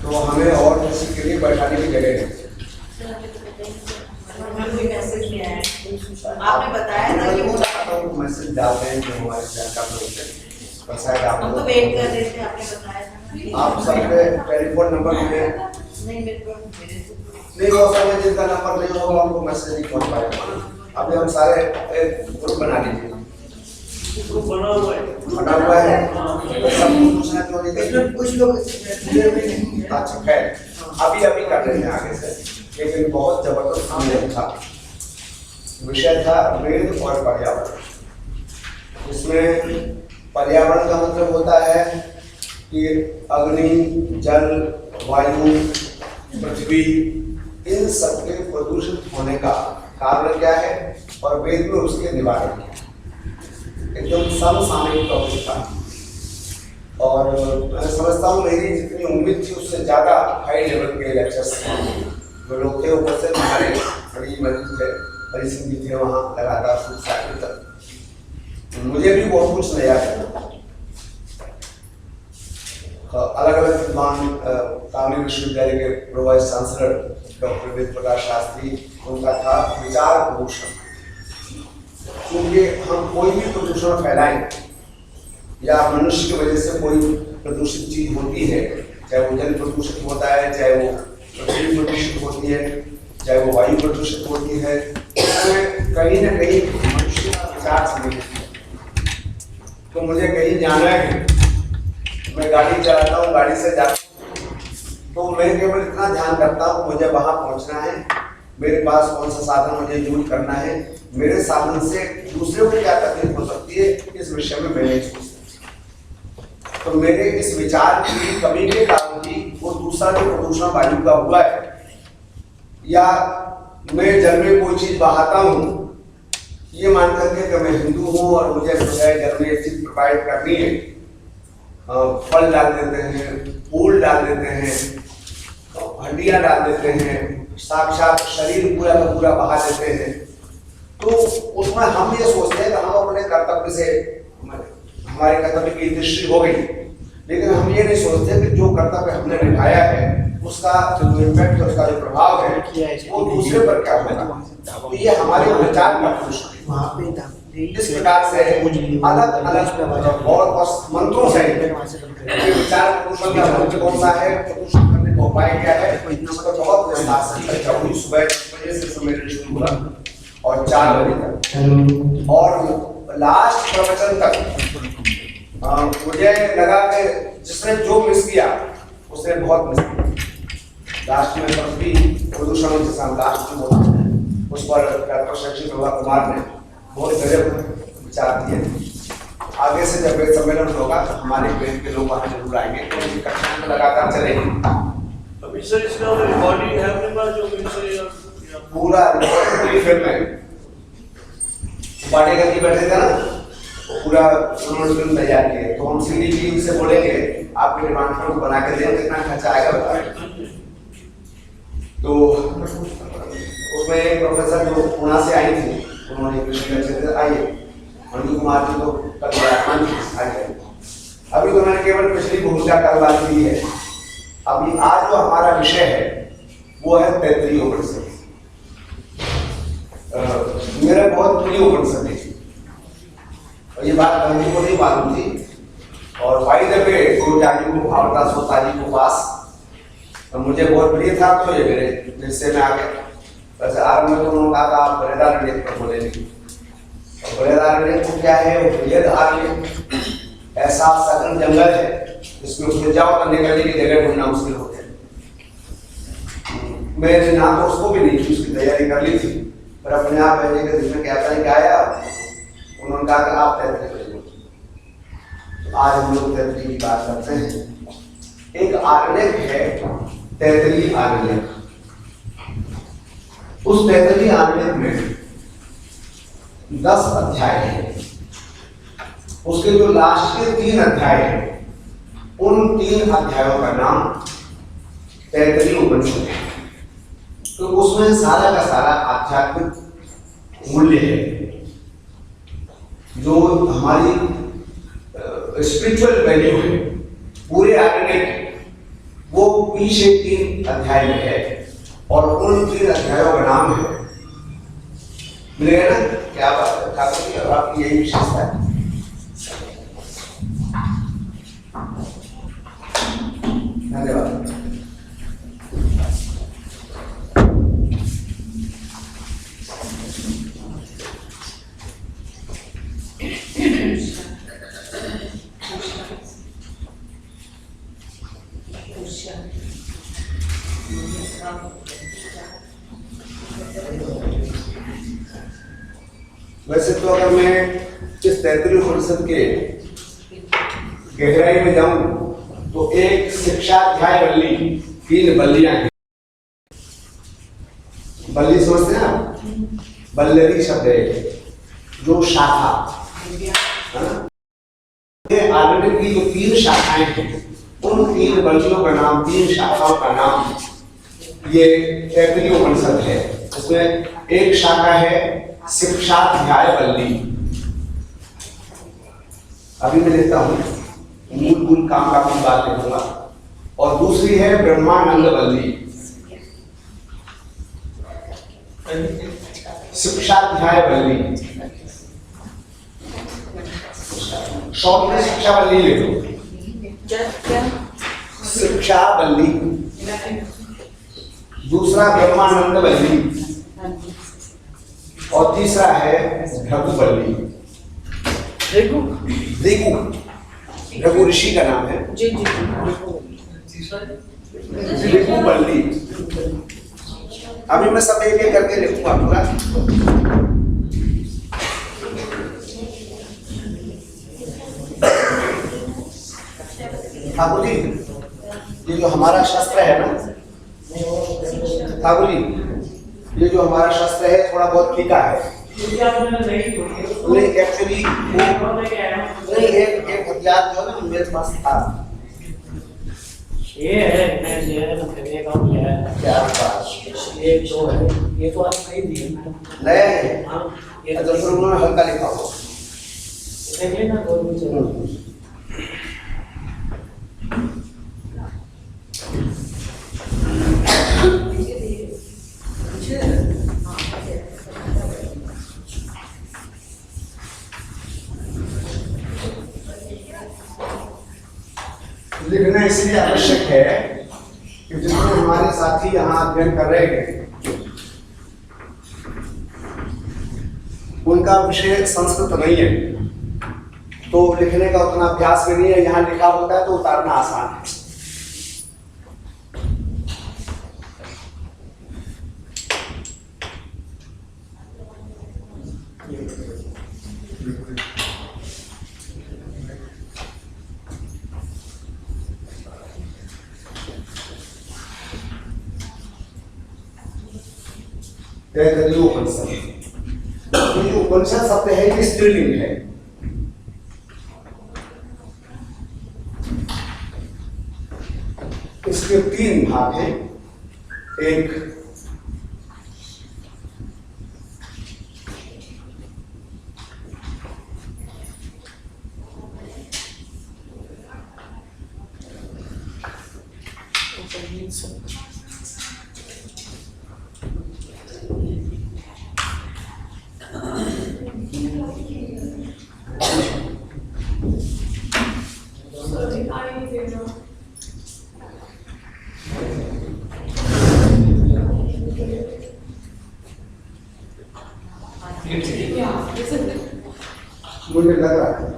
तो हमें और किसी के लिए बैठाने की जगह नहीं। आपने बताया था कि वो मैसेज डालते हैं जो हमारे जानकार लोग हैं, और शायद आप हम तो वेट कर रहे थे, आपने बताया था। आप सबके टेलीफोन नंबर मुझे नहीं मेरे को नहीं हो सकता, जिनका नंबर नहीं होगा उनको मैसेज नहीं पहुंच पाएगा। अभी हम सारे एक ग्रुप बना लीजिए, ग्रुप बना हुआ है, सब पूछना क्यों नहीं इसमें कुछ लोग अच्छा खैर अभी कर रहे हैं आगे से, लेकिन बहुत जबरदस्त विषय था। विषय था वेद और पर्यावरण। इसमें पर्यावरण का मतलब होता है कि अग्नि, जल, वायु, पृथ्वी, इन सबके प्रदूषित होने का कारण क्या है, और वेद में उसके निवारण एकदम समसामयिक टॉपिक था। और मैं समझता हूँ मेरी जितनी उम्मीद थी उससे ज़्यादा हाई लेवल के लेक्चर्स जो लोग थे, ऊपर से हमारे बड़ी मरीज थे, हरी सिंह जी थे वहाँ लगातार शुरू तक। मुझे भी बहुत कुछ नया है। अलग अलग विद्वान कानूनी विश्वविद्यालय के pro vice chancellor doctor Ved Prakash Shastri, उनका था विचार प्रदूषण। क्योंकि हम कोई भी प्रदूषण फैलाएं या मनुष्य की वजह से कोई प्रदूषित चीज होती है, चाहे वो जल प्रदूषित होता है, चाहे वो पृथ्वी प्रदूषित होती है, चाहे वो वायु प्रदूषित होती है, उसमें कहीं ना कहीं मनुष्य का विचार सम्मिलित है। तो मुझे कहीं जाना है, मैं गाड़ी चलाता हूँ, गाड़ी से जाता हूँ, तो मैं केवल इतना ध्यान करता हूँ मुझे वहां पहुंचना है, मेरे पास कौन सा साधन मुझे यूज करना है, मेरे साधन से दूसरे को क्या तकलीफ हो सकती है, इस विषय में मैं नहीं सोचता। तो मेरे इस विचार की कमी के कारण ही वो दूसरा जो प्रदूषण वायु का हुआ है, या मैं जल में कोई चीज बहाता हूँ ये मान करके कि मैं हिंदू हूँ और मुझे जो है जल में एक चीज प्रोवाइड करनी है, फल डाल देते हैं, फूल डाल देते हैं, हड्डियां डाल देते हैं, साक्षात शरीर पूरा का पूरा बहा देते हैं। तो उसमें हम ये सोचते हैं कि हम अपने कर्तव्य से, हमारे कर्तव्य की दृष्टि हो गई, लेकिन हम ये नहीं सोचते कि जो कर्तव्य हमने निभाया है उसका जो इम्पैक्ट, उसका जो प्रभाव है वो दूसरे पर क्या होगा। तो ये हमारे विचार का प्रश्न है। इस प्रकार से अलग अलग और मंत्रों से विचार प्रदूषण का मंत्र कौन सा है, प्रदूषण करने का उपाय क्या है, इस पर बहुत विस्तार से चर्चा हुई। सुबह 10 बजे से सम्मेलन शुरू हुआ और 4 बजे तक, और लास्ट प्रवचन तक मुझे लगा कि जिसने जो मिस किया उसने बहुत मिस किया। लास्ट में पृथ्वी प्रदूषण के साथ लास्ट में बोला, उस पर डॉक्टर शशि प्रभा कुमार ने बहुत गजब विचार दिए। आगे से जब वेद सम्मेलन होगा तो हमारे वेद के लोग वहाँ जरूर आएंगे, तो उनकी कक्षाएं तो लगातार चलेगी। अभी सर इसका रिकॉर्डिंग है अपने पास, जो विषय पूरा पूरी फिल्म है, बाटे करके बैठे थे ना, वो पूरा उन्होंने फिल्म तैयार की है। तो हम सीडी टीम से बोलेंगे आपके डिमांड पर बना के दें, कितना खर्चा आएगा बताएं। तो उसमें एक प्रोफेसर जो पुणे से आई थी, उन्होंने कृष्ण आइए, मनु कुमार जी तो कल आइए। अभी तो मैंने केवल पिछली भूमिका कल वाली दी है। अभी आज जो हमारा विषय है वो है तैत्तिरीय उपनिषद। मेरा बहुत प्रिय उपनिषद है, और ये बात गांधी को नहीं मालूम थी, और भाई जब गुरुजाजी को भावता सोता जी को पास तो मुझे बहुत प्रिय था, तो ये मेरे हिस्से में आ गया। वैसे आरंभ में तो उन्होंने कहा था आप बरेदार रेत पर बोले नहीं, और बरेदार रेत को क्या है, वो बृहद ऐसा सघन जंगल है जिसमें उसमें जाओ तो निकलने की जगह ढूंढना मुश्किल होता है। मैंने ना तो उसको भी नहीं की, उसकी तैयारी कर ली थी, पर अपने आप बैठे के दिल में क्या था कि आया, उन्होंने कहा कि आप तैयारी करिए। तो आज हम लोग तैयारी की बात करते हैं। एक आरण्यक है तैत्तिरीय आरण्यक। उस तैत्तिरीय आरण्यक में 10 अध्याय हैं। उसके जो लास्ट के 3 अध्याय हैं, उन 3 अध्यायों का नाम तैत्तिरीय उपनिषद है। तो उसमें सारा का सारा आध्यात्मिक मूल्य है, जो हमारी स्पिरिचुअल वैल्यू है, पूरे आरण्यक वो पीछे 3 अध्याय में है और उन 3 अध्यायों का नाम है, मिलेगा ना? क्या बात है ठाकुर जी, और आपकी यही विशेषता है। धन्यवाद। वैसे तो अगर मैं इस 33 उपनिषद के गहराई में जाऊं तो एक शिक्षाध्याय बल्ली, 3 बल्लियां हैं। बल्ली समझते हैं आप? बल्लरी शब्द है जो शाखा है ना? ये आर्गेनिक की जो 3 शाखाएं हैं, उन 3 बल्लियों का नाम, 3 शाखाओं का नाम ये 33 उपनिषद है। उसमें एक शाखा है शिक्षाध्याय बल्ली, अभी मैं लिखता हूं, मूल काम का अपनी बात लिखूंगा। और दूसरी है ब्रह्मानंद बल्ली, शिक्षाध्याय बल्ली, शॉर्ट में शिक्षा बल्ली ले लो, शिक्षा बल्ली। दूसरा ब्रह्मानंद बल्ली और तीसरा है भृगु बल्ली। भृगु ऋषि का नाम है जी जी। भृगु बल्ली। अभी मैं सब एक एक करके लिखूंगा पूरा। ठाकुर जी, ये जो हमारा शस्त्र है ना ठाकुर जी, ये जो हमारा शस्त्र है थोड़ा बहुत फीका है। नहीं एक्चुअली नहीं, एक हथियार जो है ना मेरे पास था, ये है क्या बात, ये जो है ये तो आप सही दिए नया है। हाँ ये तो फिर उन्होंने हल्का लिखा हो, देखिए ना कोई भी चलो। लिखना इसलिए आवश्यक है कि जितने हमारे साथी यहाँ अध्ययन कर रहे हैं उनका विषय संस्कृत नहीं है, तो लिखने का उतना अभ्यास भी नहीं है। यहाँ लिखा होता है तो उतारना आसान है। उपनिषद शब्द है कि स्त्रीलिंग है। इसके 3 भाग हैं। एक मुझे लग रहा है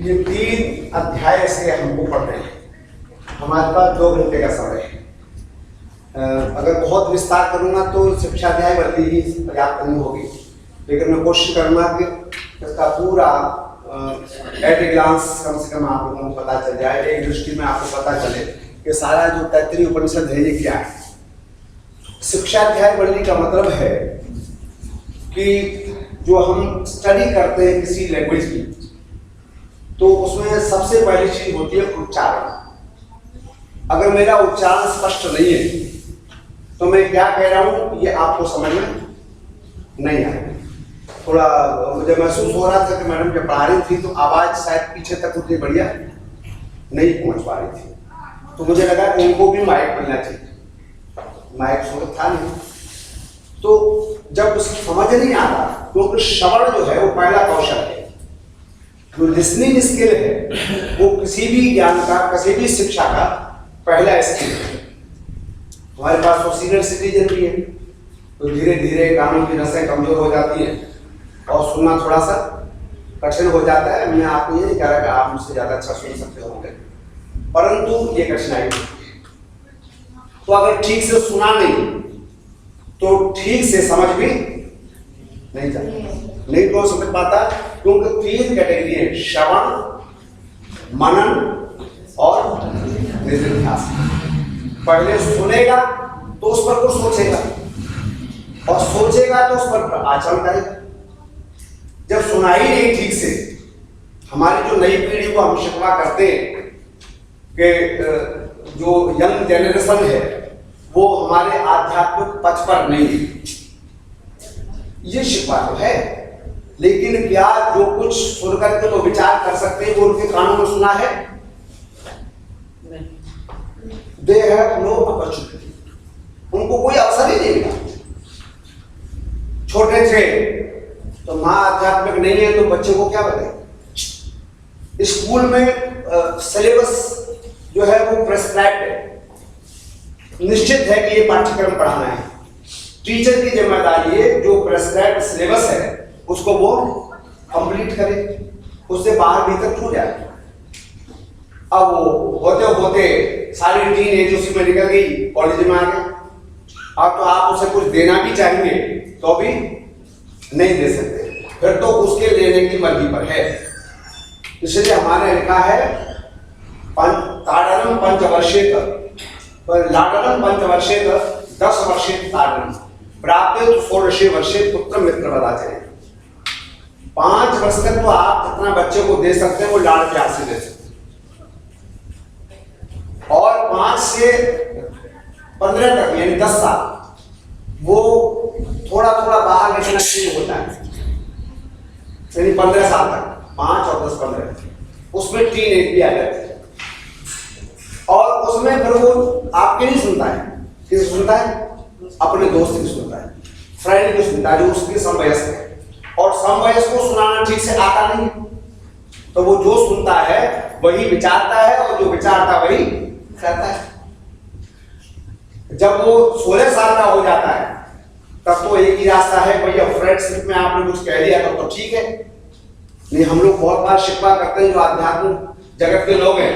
ये 3 अध्याय से हमको पढ़ते हैं। हमारे पास 2 घंटे का समय है। अगर बहुत विस्तार करूंगा तो शिक्षाध्याय बल्ली ही पर्याप्त नहीं होगी, लेकिन मैं कोशिश करूंगा कि इसका पूरा एट ए ग्लांस कम से कम आप लोगों को पता चल जाए, एक दृष्टि में आपको पता चले कि सारा जो 33 उपनिषद है ये क्या है। शिक्षाध्याय बल्ली का मतलब है कि जो हम स्टडी करते हैं किसी लैंग्वेज की, तो उसमें सबसे पहली चीज होती है उच्चारण। अगर मेरा उच्चारण स्पष्ट नहीं है तो मैं क्या कह रहा हूं ये आपको समझ में नहीं आएगा। थोड़ा मुझे महसूस हो रहा था कि मैडम जब पढ़ा रही थी तो आवाज शायद पीछे तक उतनी बढ़िया नहीं पहुंच पा रही थी, तो मुझे लगा कि उनको भी माइक मिलना चाहिए। माइक सूरत था नहीं, तो जब समझ नहीं आता, क्योंकि श्रवण जो है वो पहला कौशल है, जो लिसनिंग स्किल है वो किसी भी ज्ञान का, किसी भी शिक्षा का पहला स्किल है। हमारे पास तो सीनियर सिटीजन भी है, तो धीरे धीरे कानों की नसें कमजोर हो जाती हैं और सुनना थोड़ा सा कठिन हो जाता है। मैं आपको ये नहीं कह रहा कि आप मुझसे ज्यादा अच्छा सुन सकते होंगे, परंतु ये कठिनाई होती है। तो अगर ठीक से सुना नहीं तो ठीक से समझ भी नहीं जाता, नहीं तो समझ पाता, क्योंकि 3 कैटेगरी है, श्रवण, मनन और निधिध्यास। पहले सुनेगा तो उस पर कुछ सोचेगा, और सोचेगा तो उस पर आचरण करेगा। जब सुना ही नहीं ठीक से, हमारी जो नई पीढ़ी को हम शिकवा करते हैं कि जो यंग जनरेशन है वो हमारे आध्यात्मिक पथ पर नहीं है, ये शिकवा तो है, लेकिन क्या जो कुछ सुन करके तो विचार कर सकते हैं वो उनके कानों में सुना है? दे हैव नो अपॉर्चुनिटी, उनको कोई अवसर ही नहीं मिला। छोटे थे तो माँ आध्यात्मिक नहीं है तो बच्चे को क्या बताए? स्कूल में सिलेबस जो है वो प्रेस्क्राइब्ड है, निश्चित है कि ये पाठ्यक्रम पढ़ाना है। टीचर की जिम्मेदारी है जो प्रेस्क्राइब्ड सिलेबस है उसको वो कंप्लीट करे, उससे बाहर भीतर क्यों जाए? अब वो होते होते सारी टीन एज उसी में निकल गई, कॉलेज में आ गए। अब तो आप उसे कुछ देना भी चाहेंगे तो भी नहीं दे सकते, फिर तो उसके लेने की मर्जी पर है। इसलिए हमारे लिखा है ताड़नम पंचवर्षेत लाडनम पंचवर्षेत 10 वर्षे ताड़नम प्राप्त 16 वर्षे पुत्र मित्र बदाचर्य। 5 वर्ष तक तो आप जितना बच्चे को दे सकते हैं वो लाड़ प्यार से दे सकते हैं, और 5 से 15 तक यानी 10 साल वो थोड़ा थोड़ा बाहर निकलना शुरू होता है, यानी 15 साल तक 5 और 10 15 उसमें टीन एज भी आ जाती है, और उसमें फिर वो आपके नहीं सुनता है, किसे सुनता है? अपने दोस्त की सुनता है, फ्रेंड की सुनता है जो उसके समवयस्क है, और समवयस्क को सुनाना ठीक से आता नहीं, तो वो जो सुनता है वही विचारता है, और जो विचारता वही कहता है। जब वो 16 साल का हो जाता है तब तो एक ही रास्ता है, भैया फ्रेंडशिप में आपने कुछ कह दिया तो ठीक है। नहीं, हम लोग बहुत बार शिकवा करते हैं जो आध्यात्मिक जगत के लोग हैं,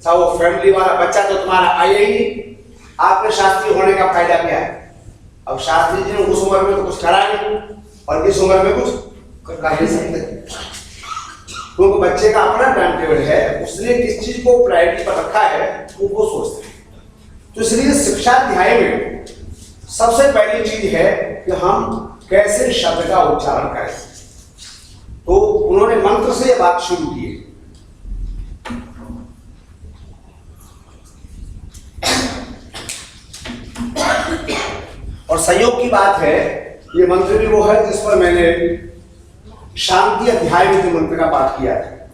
सब वो फैमिली वाला बच्चा तो तुम्हारा आया ही नहीं, आपके शास्त्री होने का फायदा क्या है? अब शास्त्री जी ने उस उम्र में तो कुछ करा नहीं, और इस उम्र में कुछ कर नहीं सकते, क्योंकि बच्चे का अपना टाइम टेबल है, उसने किस चीज को प्रायोरिटी पर रखा है वो सोचते हैं। तो इसलिए शिक्षा अध्याय में सबसे पहली चीज है कि हम कैसे शब्द का उच्चारण करें। तो उन्होंने मंत्र से यह बात शुरू की। और संयोग की बात है, ये मंत्र भी वो है जिस पर मैंने शांति अध्याय में जो मंत्र का पाठ किया है।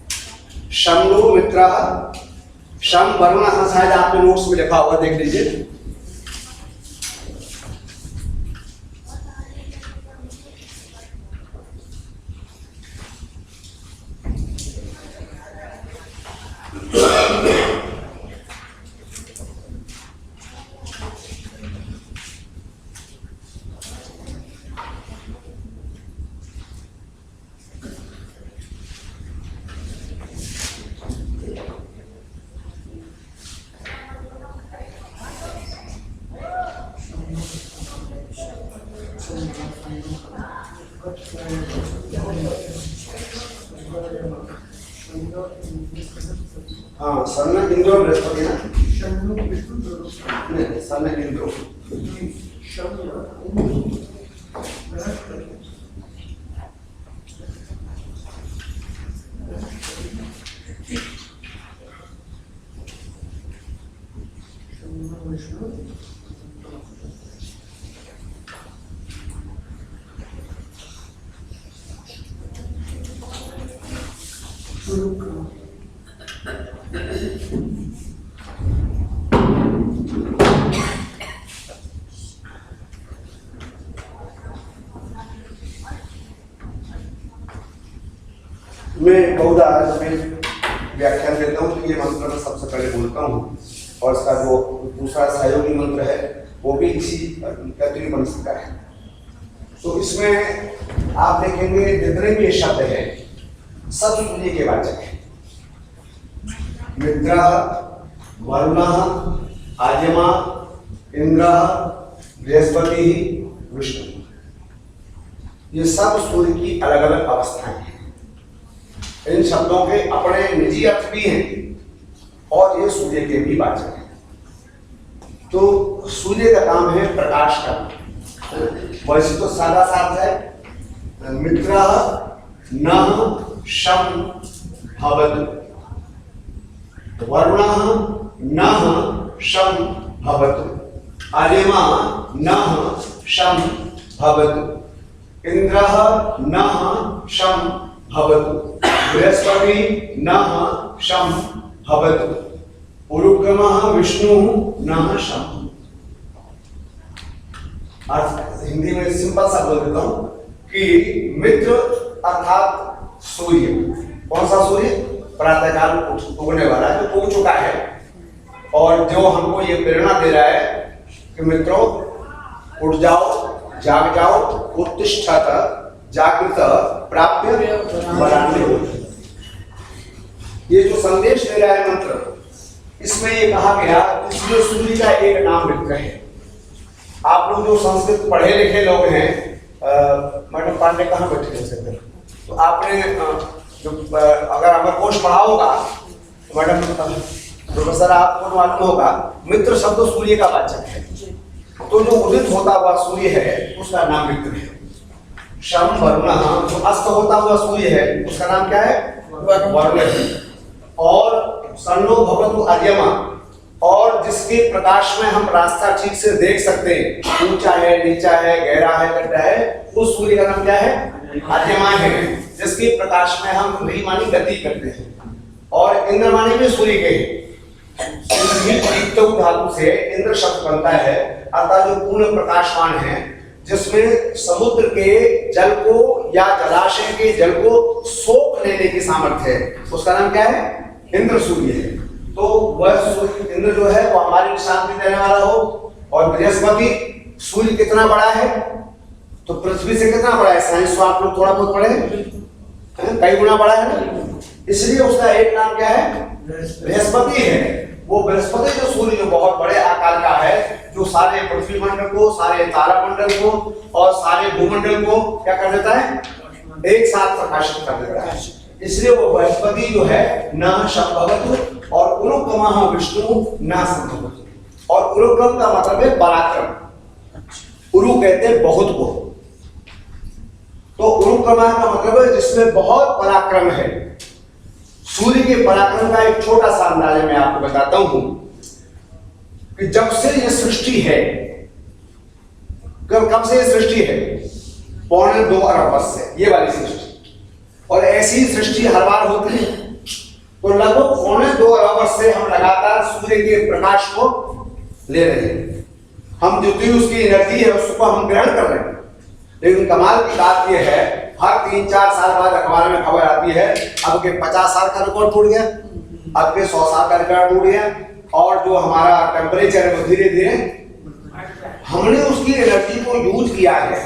शम्नो मित्र शम वरुण, शायद आपके नोट्स में लिखा हुआ, देख लीजिए। हाँ, सन्न इंद्रो बृहस्पति ना, नहीं सन्न इंद्रो, मैं बहुधा जब मैं व्याख्यान देता हूँ तो ये मंत्र मैं सबसे पहले बोलता हूँ, और इसका जो दूसरा सहयोगी मंत्र है वो भी इसी तैतृय उपनिषद का है। तो इसमें आप देखेंगे जितने भी ये शब्द है सब सूर्य के वाचक है। मित्र, वरुण, आर्यमा, इंद्र, बृहस्पति, विष्णु, ये सब सूर्य की अलग अलग अवस्थाएं हैं। इन शब्दों के अपने निजी अर्थ भी हैं और ये सूर्य के भी वाचक हैं। तो सूर्य का काम है प्रकाश का। वैसे तो सादा साथ है, मित्र न शम भवतु, वरुण न शम भवतु, आर्यमा न शम भवतु, इंद्र न शम भवतु, बृहस्पति न शम भवतु, उरुक्रमः विष्णु न शम। हिंदी में सिंपल सा बोल देता हूं कि मित्र अर्थात सूर्य, कौन सा सूर्य? प्रातःकाल उगने वाला जो उग चुका है और जो हमको ये प्रेरणा दे रहा है कि मित्रों उठ जाओ, जाग जाओ, उत्तिष्ठत जागृत प्राप्य वरान्य। ये जो संदेश दे रहा है मंत्र, इसमें ये कहा गया इसलिए सूर्य का एक नाम मित्र है। आप लोग जो संस्कृत पढ़े लिखे लोग हैं, मैडम पांडे कहाँ बैठे हैं? तो आपने जो अगर अमरकोश पढ़ा होगा तो मैडम प्रोफेसर आपको मालूम होगा मित्र शब्द सूर्य का वाचक है। तो जो उदित होता हुआ सूर्य है उसका नाम मित्र है। शम वरुण, जो अस्त होता हुआ सूर्य है उसका नाम क्या है? वरुण है। और सन्नो भवतु आर्यमा, और जिसके प्रकाश में हम रास्ता ठीक से देख सकते हैं, ऊंचा है, नीचा है, गहरा है, गड्ढा है, उस सूर्य का नाम क्या है? आर्यमा है। जिसके प्रकाश में हम मानी गति करते हैं। और इंद्र माने भी सूर्य के धातु से इंद्र शब्द बनता है, अर्थात जो पूर्ण प्रकाशमान है, जिसमें समुद्र के जल को या जलाशय के जल को सोख लेने की सामर्थ्य है, उसका नाम क्या है? इंद्र सूर्य है। तो वह सूर्य इंद्र जो है वो हमारे शांति देने वाला हो। और बृहस्पति सूर्य कितना बड़ा है? तो पृथ्वी से कितना बड़ा है? साइंस तो आप लोग थोड़ा बहुत पढ़े हैं, कई गुना बड़ा है ना, इसलिए उसका एक नाम क्या है? बृहस्पति है। वो बृहस्पति जो सूर्य जो बहुत बड़े आकार का है, जो सारे पृथ्वी मंडल को, सारे तारा मंडल को और सारे भूमंडल को क्या कर देता है? एक साथ प्रकाशित कर देता है। इसलिए वो बृहस्पति जो है न शंभवतु, और उरुक्रमः विष्णु न संभवतु। और उरुक्रम का मतलब है पराक्रम। उरु कहते हैं बहुत को, तो उरुक्रमः का मतलब है जिसमें बहुत पराक्रम है। सूर्य के पराक्रम का एक छोटा सा अंदाजा मैं आपको बताता हूं कि जब से ये सृष्टि है, कब से ये सृष्टि है? 2.25 अरब वर्ष से ये वाली सृष्टि, और ऐसी सृष्टि हर बार होती है। तो लगभग 2.25 अरब वर्ष से हम लगातार सूर्य के प्रकाश को ले रहे हैं। हम जितनी उसकी एनर्जी है उसको हम ग्रहण कर रहे हैं। लेकिन कमाल की बात यह है, हर 3-4 साल बाद अखबार में खबर आती है अब के 50 साल का रिकॉर्ड टूट गया, अब के 100 साल का रिकॉर्ड टूट गया, और जो हमारा टेम्परेचर है वो धीरे धीरे हमने उसकी एनर्जी को यूज किया है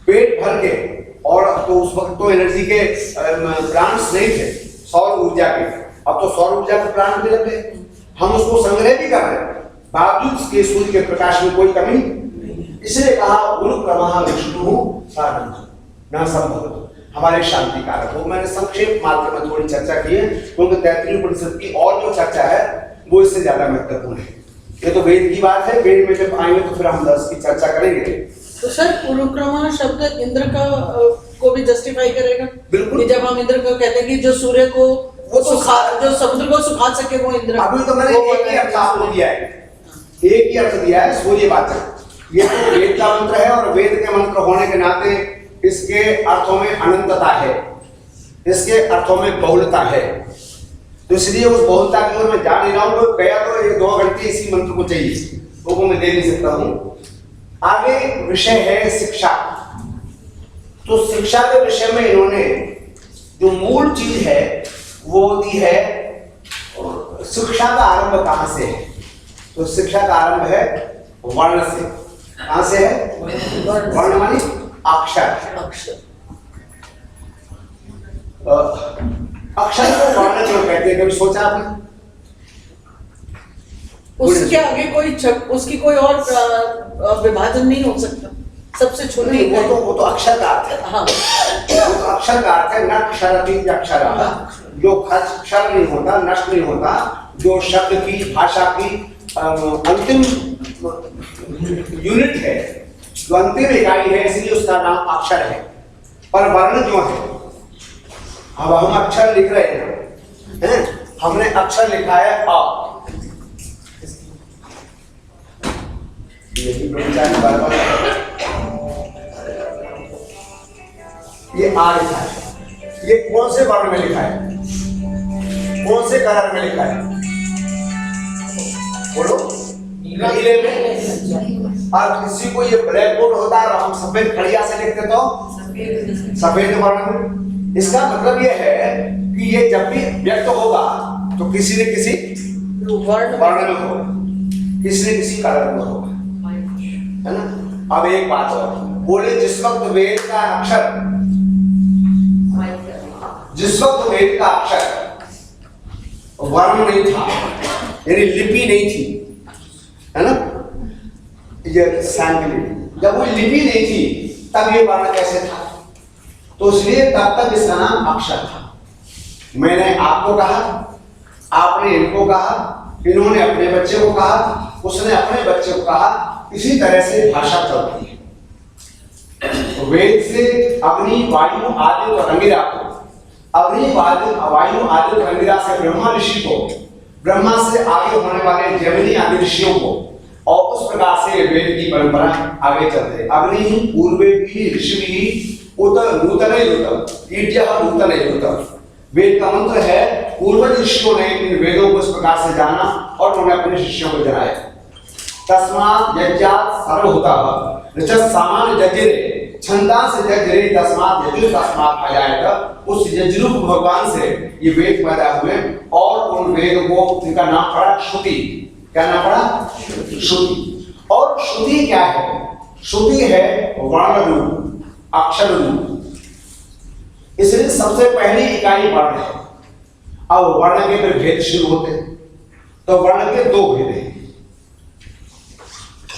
पेट भर के। और तो उस वक्त तो एनर्जी के प्लांट्स नहीं थे सौर ऊर्जा के, अब तो सौर ऊर्जा के प्लांट भी लगे, हम उसको संग्रह भी कर रहे हैं, बावजूद इसके सूर्य के प्रकाश में कोई कमी। इसलिए कहा उरुक्रमः विष्णु न संभवतु, हमारे शांति कारक हो। मैंने संक्षेप मात्र में थोड़ी चर्चा की है, क्योंकि तैतृय उपनिषद की और जो चर्चा है वो इससे ज्यादा महत्वपूर्ण है। ये तो वेद की बात है, वेद में जब आएंगे तो फिर हम इसकी चर्चा करेंगे। तो सर उरुक्रमः शब्द इंद्र का को भी जस्टिफाई करेगा? बिल्कुल। जब हम इंद्र को कहते हैं कि जो सूर्य को वो सुखा, जो समुद्र को सुखा सके वो इंद्र। अभी तो मैंने एक ही अर्थ आपको दिया है, एक ही अर्थ दिया है, सूर्यवाचक। ये तो वेद का मंत्र है, और वेद के मंत्र होने के नाते इसके अर्थों में अनंतता है, इसके अर्थों में बहुलता है। तो इसलिए उस बहुलता की ओर मैं जा नहीं रहा हूं। तो गया तो ये 2 घंटे इसी मंत्र को चाहिए, वो मैं दे नहीं सकता हूं। आगे विषय है शिक्षा। तो शिक्षा के विषय में इन्होंने जो मूल चीज है वो होती है शिक्षा का आरंभ कहां से है? तो शिक्षा का आरंभ है वर्ण से। कहां से है? वर्ण मानी अक्षर। अक्षर। अक्षर को वर्ण क्यों कहते हैं, कभी सोचा आपने? उसके आगे कोई उसकी कोई और विभाजन नहीं हो सकता, सबसे छोटी नहीं, वो तो अक्षर का अर्थ है। हाँ, वो तो अक्षर का अर्थ है, न क्षरति अक्षर, जो क्षर नहीं होता, नष्ट नहीं होता, जो शब्द की भाषा की अंतिम यूनिट है, जो अंतिम इकाई है, इसलिए उसका नाम अक्षर है। पर वर्ण जो है, अब हम अक्षर लिख रहे हैं, हमने अक्षर लिखा है अ, ये आ लिखा है, ये कौन से वर्ण में लिखा है, कौन से कलर में लिखा है? बोलो। नीले में। और किसी को ये ब्लैक बोर्ड होता है और हम सफेद खड़िया से लिखते तो सफेद वर्ण में। इसका मतलब ये है कि ये जब भी व्यक्त होगा तो किसी न किसी वर्ण में होगा, किसी न किसी कलर में होगा, है ना। अब एक बात और बोले, जिस वक्त वेद का अक्षर, जिस वक्त वेद का अक्षर वर्ण नहीं था, यानी लिपि नहीं थी, है ना, ये सांख्यलिपि, जब वो लिपि नहीं थी तब ये वर्ण कैसे था? तो इसलिए तब तक इसका नाम अक्षर था। मैंने आपको कहा, आपने इनको कहा, इन्होंने अपने बच्चे को कहा, उसने अपने बच्चे को कहा, इसी तरह से भाषा चलती है। वेद से अग्नि, वायु, आदि और अंगिरा को, अग्नि, वायु, आदि और अंगिरा से ब्रह्मा ऋषि को, ब्रह्मा से आगे होने वाले जैमिनी आदि ऋषियों को, और उस प्रकार से वेद की परंपरा आगे चलते। अग्नि पूर्वे भी ऋषि भी उत नूतन नूतन। वेद का मंत्र है, पूर्व ऋषियों ने इन वेदों को इस प्रकार से जाना और उन्होंने अपने शिष्यों को जनाया। तस्मात् यज्ञात् सर्वभूतः ऋचः सामान्य यज्ञरे छंदांस यज्ञरे तस्मात् यजुः तस्मात् अजायत। उस यज्ञरूप भगवान से ये वेद पैदा हुए और उन वेद को, उनका नाम पड़ा श्रुति। क्या नाम पड़ा? श्रुति। और श्रुति क्या है? श्रुति है वर्ण रूप, अक्षर रूप, इसलिए सबसे पहली इकाई वर्ण है। अब वर्ण के फिर भेद शुरू होते हैं, तो वर्ण के दो भेद हैं।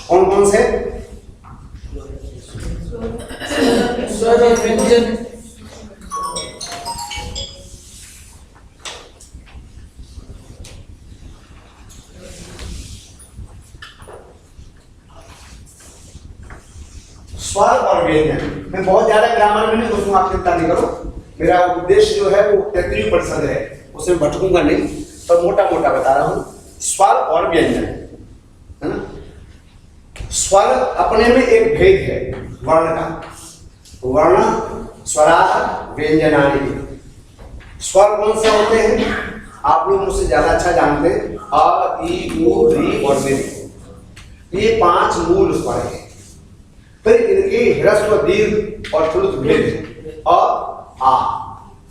कौन कौन से? स्वर और व्यंजन। स्वर और व्यंजन। मैं बहुत ज्यादा ग्रामर में नहीं घुसूंगा, आप चिंता नहीं करो। मेरा उद्देश्य जो है वो 33% है, उसमें भटकूंगा नहीं, पर मोटा मोटा बता रहा हूं। स्वर और व्यंजन, है ना। स्वर अपने में एक भेद है वर्ण का, वर्ण स्वराः व्यंजनानि। स्वर कौन से होते हैं? आप लोग मुझसे ज्यादा अच्छा जानते हैं। अ, ई, उ, री और वे, ये 5 मूल स्वर हैं। फिर इनके ह्रस्व, दीर्घ और प्लुत भेद है। अ, आ।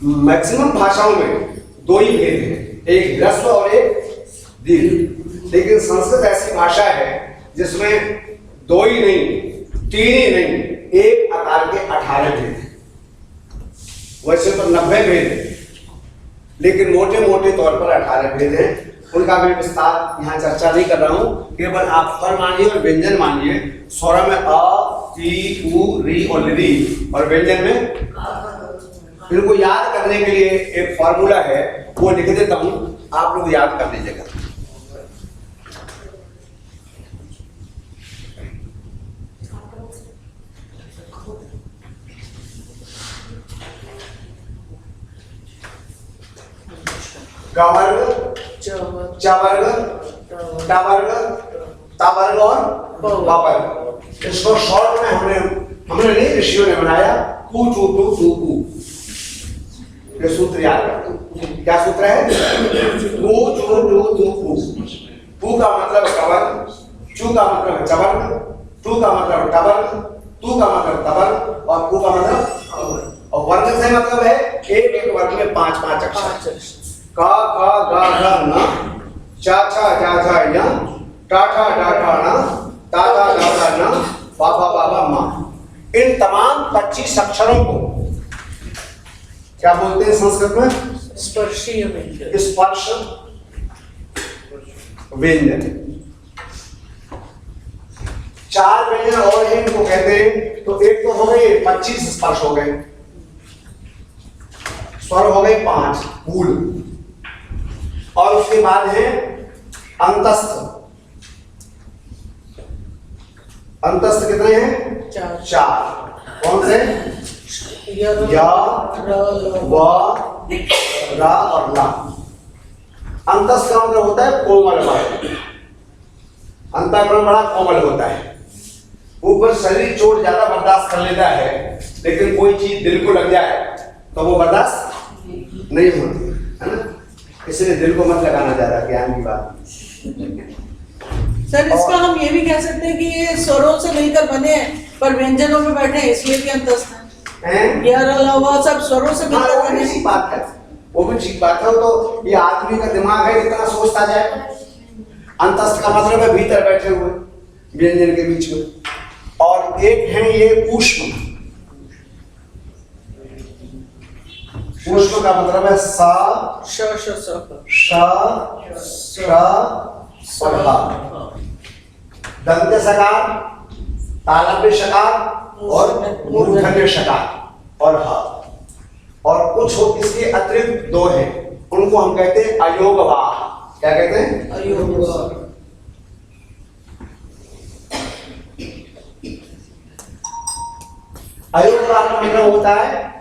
मैक्सिमम भाषाओं में 2 ही भेद हैं, एक ह्रस्व और एक दीर्घ। लेकिन संस्कृत ऐसी भाषा है जिसमें 2 ही नहीं, 3 ही नहीं, एक आकार के 18 भेद हैं। वैसे तो 90 भेद हैं, लेकिन मोटे मोटे तौर पर 18 भेद हैं। उनका मैं विस्तार यहाँ चर्चा नहीं कर रहा हूँ, केवल आप स्वर मानिए और व्यंजन मानिए। स्वर में अ, ई, उ, री और री, और व्यंजन में इनको याद करने के लिए एक फॉर्मूला है, वो लिख देता हूँ, आप लोग याद कर लीजिएगा। ग वर्ग, च वर्ग, ट वर्ग, ता वर्ग और व वर्ग। इसको शॉर्ट में हमने नहीं, ऋषियों ने बनाया, कु चू टू टू कु। ये सूत्र याद रखो। क्या सूत्र है? कु चू टू टू कु। कु का मतलब कवर्ग, चू का मतलब चवर्ग, टू का मतलब टवर्ग, तू का मतलब तवर्ग और कु का मतलब। और वर्ण से मतलब है एक एक वर्ण में 5-5 अक्षर। का खा गा घा न, चा छा जा झा य, टा ठा डा ठा न, ता ता दा दा न, बा बा बा बा मा। इन तमाम 25 अक्षरों को क्या बोलते हैं संस्कृत में? स्पर्शीय व्यंजन। स्पर्श व्यंजन। 4 व्यंजन और हैं, इनको कहते हैं। तो एक तो हो गए 25 स्पर्श हो गए, स्वर हो गए 5 मूल, और उसके बाद है अंतस्थ। अंतस्थ कितने हैं? 4। कौन से? या, व, रा और ला। अंतस्थ का मतलब होता है कोमल वायु। अंतःकरण बड़ा कोमल होता है, ऊपर शरीर चोट ज्यादा बर्दाश्त कर लेता है, लेकिन कोई चीज दिल को लग जाए तो वो बर्दाश्त नहीं होती है ना। इसलिए दिल को मत लगाना ज्यादा, ज्ञान की बात। सर इसका हम ये भी कह सकते हैं कि ये स्वरों से मिलकर बने हैं, पर व्यंजनों में बैठे हैं, इसलिए भी अंतस्थ है। वो सब स्वरों से मिलकर बने हैं। ठीक बात है, वो भी ठीक बात है। तो ये आदमी का दिमाग है, कितना सोचता जाए। अंतस्थ का मतलब है भीतर बैठे हुए व्यंजन के बीच में। और एक है ये ऊष्म। ऊष्म का मतलब है सा श श स और हा। दंत्य सकार, तालव्य शकार और मूर्धन्य शकार और हा। और कुछ इसके अतिरिक्त 2 हैं, उनको हम कहते हैं अयोगवाह। क्या कहते हैं? अयोगवाह। अयोगवाह का मतलब होता है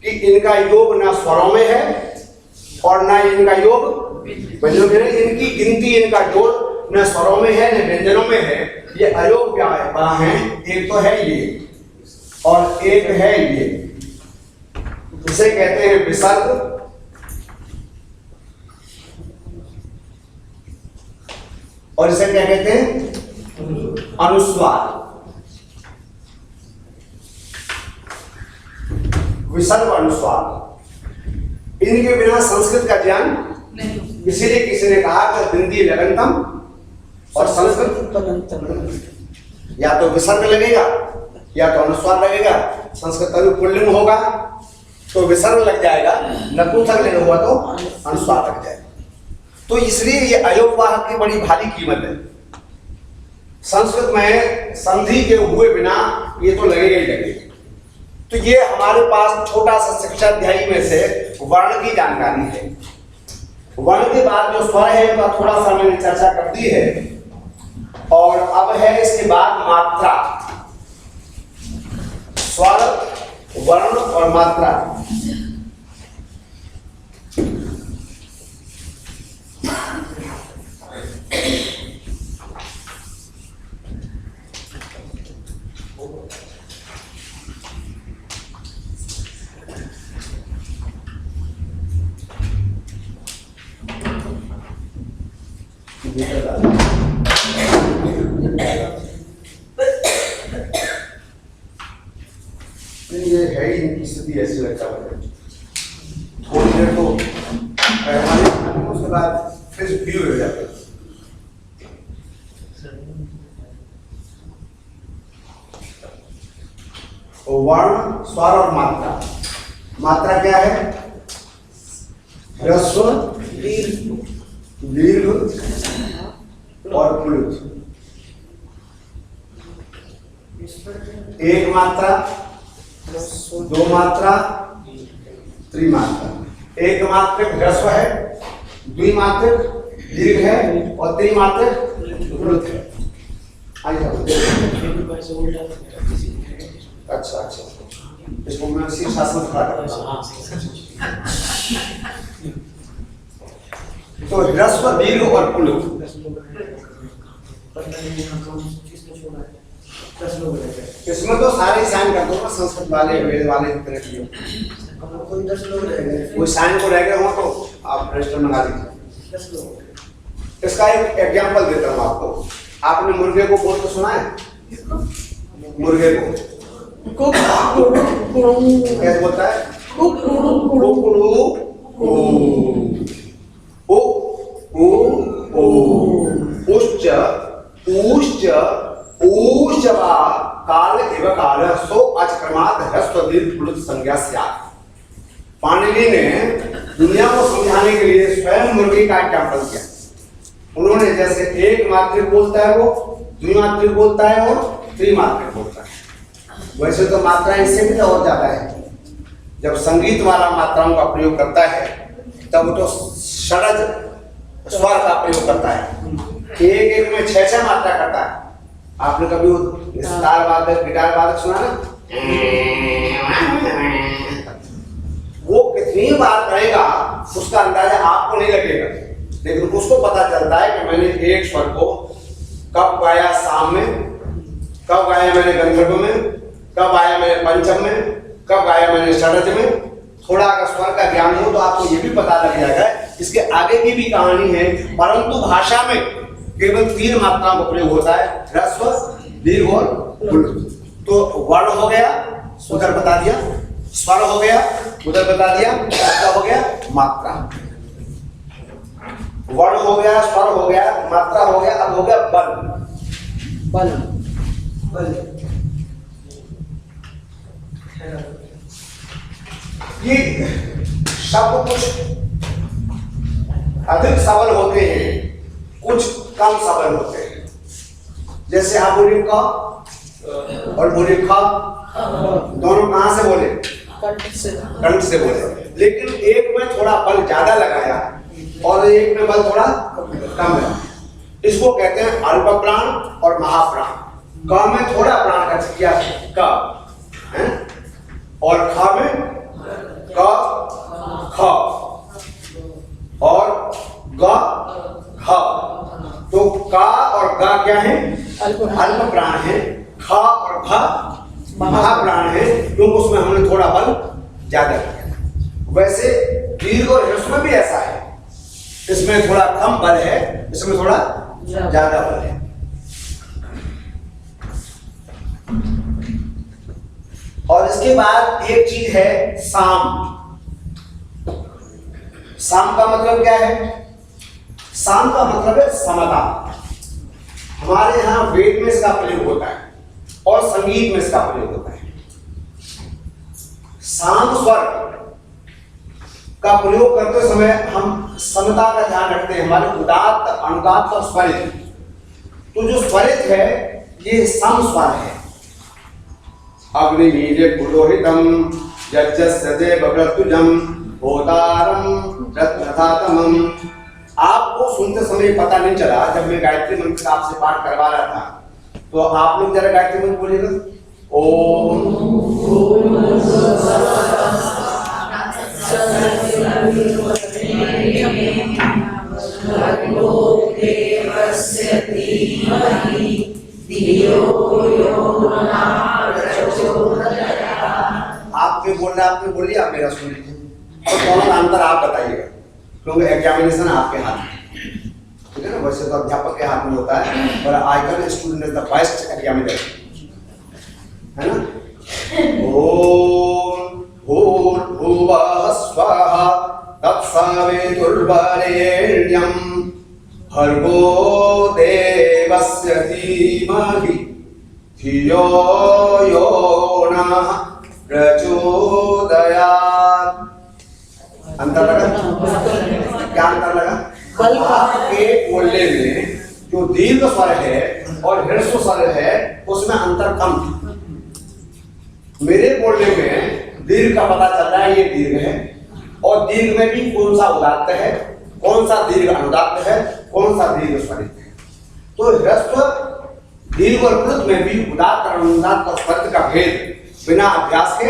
कि इनका योग ना स्वरों में है और ना इनका योग व्यंजनों में है। इनकी गिनती, इनका जोड़ न स्वरों में है न व्यंजनों में है। ये अयोगवाह है। एक तो है ये और एक है ये, इसे कहते हैं विसर्ग। और इसे क्या कहते हैं? अनुस्वार। विसर्ग, अनुस्वार, इनके बिना संस्कृत का ज्ञान नहीं। इसीलिए किसी ने कहा कि हिंदी लगनतम और संस्कृत तदंतम। या तो विसर्ग लगेगा या तो अनुस्वार लगेगा। संस्कृत का पुल्लिंग होगा तो विसर्ग लग जाएगा, नपुंसक लिंग हुआ तो अनुस्वार लग जाएगा। तो इसलिए ये अयोगवाह की बड़ी भारी कीमत है। संस्कृत में संधि के हुए बिना ये तो लगेगा ही लगेगा। तो ये हमारे पास छोटा सा शिक्षा अध्याय में से वर्ण की जानकारी है। वर्ण के बाद जो स्वर है उनका थोड़ा सा मैंने चर्चा कर दी है। और अब है इसके बाद मात्रा। स्वर, वर्ण और मात्रा। ये है ही इनकी स्थिति ऐसी लगता है। थोड़ी देर तो उसके बाद फिर व्यू हो जाता है। वर्ण, स्वर और मात्रा। मात्रा क्या है? ह्रस्व, दीर्घ और प्लुत। एक मात्रा, 2 मात्रा, त्रिमात्रा। एक मात्रक ह्रस्व है, द्विमात्रक दीर्घ है और त्रिमात्रक प्लुत है। अच्छा, इसको मैं शीर्षासन खड़ा करता हूं। तो ह्रस्व, दीर्घ और प्लुत। इसमें तो सारे साइन कर दो ना, संस्कृत वाले, वेद वाले जितने भी हो। कोई 10 लोग रह गए, कोई साइन को रह गए हो तो आप रजिस्टर मंगा दीजिए। 10 लोग। इसका एक एग्जाम्पल देता हूँ आपको। आपने मुर्गे को बोलते सुना है? मुर्गे को कैसे बोलता है? कुकुड़ू कू, उ उ उ, उश्च ऊश्च ऊश्चवा काल एव काल सो अचक्रमात् ह्रस्व दीर्घ प्लुत संज्ञा स्यात्। पाणिनि ने दुनिया को समझाने के लिए स्वयं मुर्गी का एग्जाम्पल किया। उन्होंने जैसे एक मात्रिक बोलता है वो, द्विमात्रिक बोलता है और त्रिमात्रिक बोलता है। वैसे तो मात्रा इससे भी और ज्यादा है। जब संगीत वाला मात्राओं का प्रयोग करता है तब तो षडज स्वर का प्रयोग करता है। एक एक में 6-6 मात्रा करता है। आपने कभी वो सितार वादक, गिटार वादक सुना ना? वो कितनी बार करेगा उसका अंदाजा आपको नहीं लगेगा, लेकिन उसको पता चलता है कि मैंने एक स्वर को कब गाया साम में, कब गाया मैंने गंधर्व में, कब आया मैंने पंचम में, कब गाया मैंने षडज में। थोड़ा अगर स्वर का ज्ञान हो तो आपको ये भी पता लग जाएगा इसके आगे की भी कहानी है। परंतु भाषा में केवल 3 मात्राओं का प्रयोग होता है, ह्रस्व, दीर्घ और प्लुत। तो वर्ण हो गया, उधर बता दिया, स्वर हो गया, उधर बता दिया, क्या हो गया? मात्रा। वर्ण हो गया, स्वर हो गया, मात्रा हो गया, अब हो गया बल। बल बल ये शब्द कुछ अधिक सबल होते हैं, कुछ कम सबल होते हैं। जैसे आप बोले का और बोले खा, दोनों कहां से बोले? कंठ से बोले। लेकिन एक में थोड़ा बल ज्यादा लगाया और एक में बल थोड़ा कम है। इसको कहते हैं अल्प प्राण और महाप्राण। क में थोड़ा प्राण का किया क है, और ख में क ख और ग घ। तो का और गा क्या है? अल्प प्राण है। ख और घ महाप्राण है, क्योंकि उसमें हमने थोड़ा बल ज्यादा किया। वैसे दीर्घ और ह्रस्व में भी ऐसा है, इसमें थोड़ा कम बल है, इसमें थोड़ा ज्यादा बल है। और इसके बाद एक चीज है साम। साम का मतलब क्या है? साम का मतलब है समता। हमारे यहां वेद में इसका प्रयोग होता है और संगीत में इसका प्रयोग होता है। साम स्वर का प्रयोग करते समय हम समता का ध्यान रखते हैं। हमारे उदात्त, अनुदात्त और स्वरित। तो जो स्वरित है ये सम स्वर है। अग्निमीजे पुरोहितम यज्ञस्य देवव्रतुजम होतारम रत्नधातमम। आपको सुनते समय पता नहीं चला, जब मैं गायत्री मंत्र का आपसे पाठ करवा रहा था, तो आप लोग जरा गायत्री मंत्र बोलिएगा। ओम आपने बोलना, आपने बोलिए, आप मेरा सुन लीजिए। तो दोनों का अंतर आप बताइएगा, क्योंकि एग्जामिनेशन आपके हाथ में, ठीक है ना। वैसे तो अध्यापक के हाथ में होता है, पर आजकल student is the best examiner, है ना। ओम भूर्भुवः स्वः तत्सवितुर्वरेण्यं भर्गो देवस्य धीमहि धियो यो नः प्रचोदयात्। अंतर लगा? क्या अंतर लगा? आपके बोलने में जो दीर्घ स्वर है और ह्रस्व स्वर है उसमें अंतर कम था। मेरे बोलने में दीर्घ का पता चल रहा है, ये दीर्घ है, और दीर्घ में भी कौन सा उदात्त है, कौन सा दीर्घ अनुदात्त है, कौन सा दीर्घ स्वरित है। तो ह्रस्व, दीर्घ और प्लुत में भी उदात्त और अनुदात्त और स्वरित का भेद बिना अभ्यास के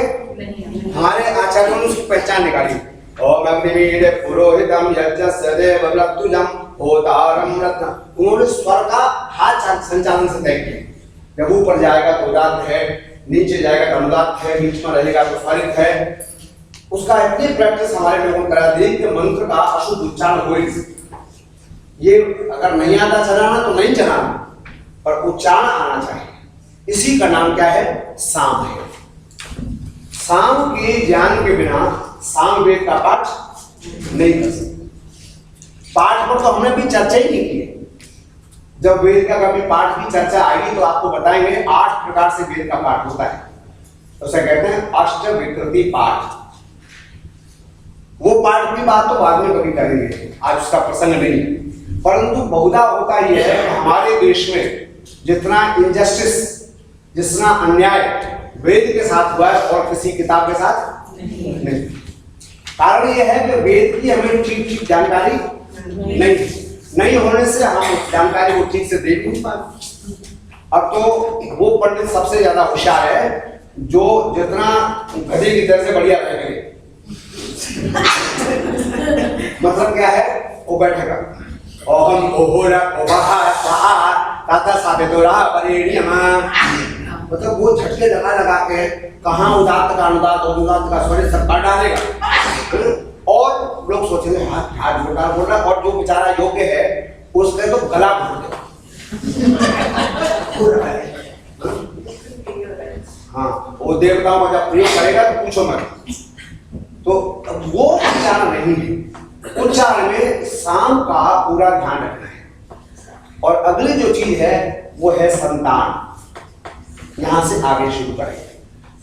हमारे आचार्यों ने उसकी पहचान निकाली। ओम अग्निमीजे पुरोहितम यज्ञस्य देवव्रतुजम होतारम रत्न। उन्होंने स्वर का हाथ संचालन से तय किया। जब ऊपर जाएगा तो उदात्त है, नीचे जाएगा तो अनुदात्त है, बीच में रहेगा तो स्वरित है। उसका इतनी प्रैक्टिस हमारे लोगों को करा दी कि मंत्र का अशुद्ध उच्चारण हो ही नहीं सकता। ये अगर नहीं आता चलाना तो नहीं चलाना, पर उच्चारण आना चाहिए। इसी का नाम क्या है? साम है। साम के ज्ञान के बिना साम वेद का पाठ नहीं कर सकते। पाठ पर तो हमने भी चर्चा ही नहीं की है। जब वेद का कभी पाठ की चर्चा आएगी तो आपको बताएंगे 8 प्रकार से वेद का पाठ होता है, उसे कहते हैं अष्ट विकृति पाठ। वो पाठ की बात तो बाद में कभी करेंगे, आज उसका प्रसंग नहीं। परंतु बहुधा होता यह है कि हमारे देश में जितना इनजस्टिस, जितना अन्याय वेद के साथ हुआ है और किसी किताब के साथ नहीं। कारण यह है कि वेद की हमें ठीक जानकारी नहीं होने से हम उस जानकारी को ठीक से देख नहीं पाते। अब तो वो पंडित सबसे ज्यादा होशियार है जो जितना गधे की तरह से बढ़िया रहे। मतलब क्या है? वो बैठेगा ओहम ओहोरा ओबाहा स्वाहा ताता साबेतोरा परेणियमा, मतलब वो झटके लगा के कहाँ उदात्त का अनुदात और उदात्त का स्वर सब काट डालेगा और लोग सोचेंगे हाथ बोल रहा और जो बेचारा योग्य है उसने तो गला घोट दिया। हाँ, वो देवताओं का जब प्रयोग करेगा तो पूछो मत। तो वो उच्चारण नहीं है। उच्चारण में साम का पूरा ध्यान रखना है। और अगली जो चीज है वो है संतान। यहां से आगे शुरू करेंगे।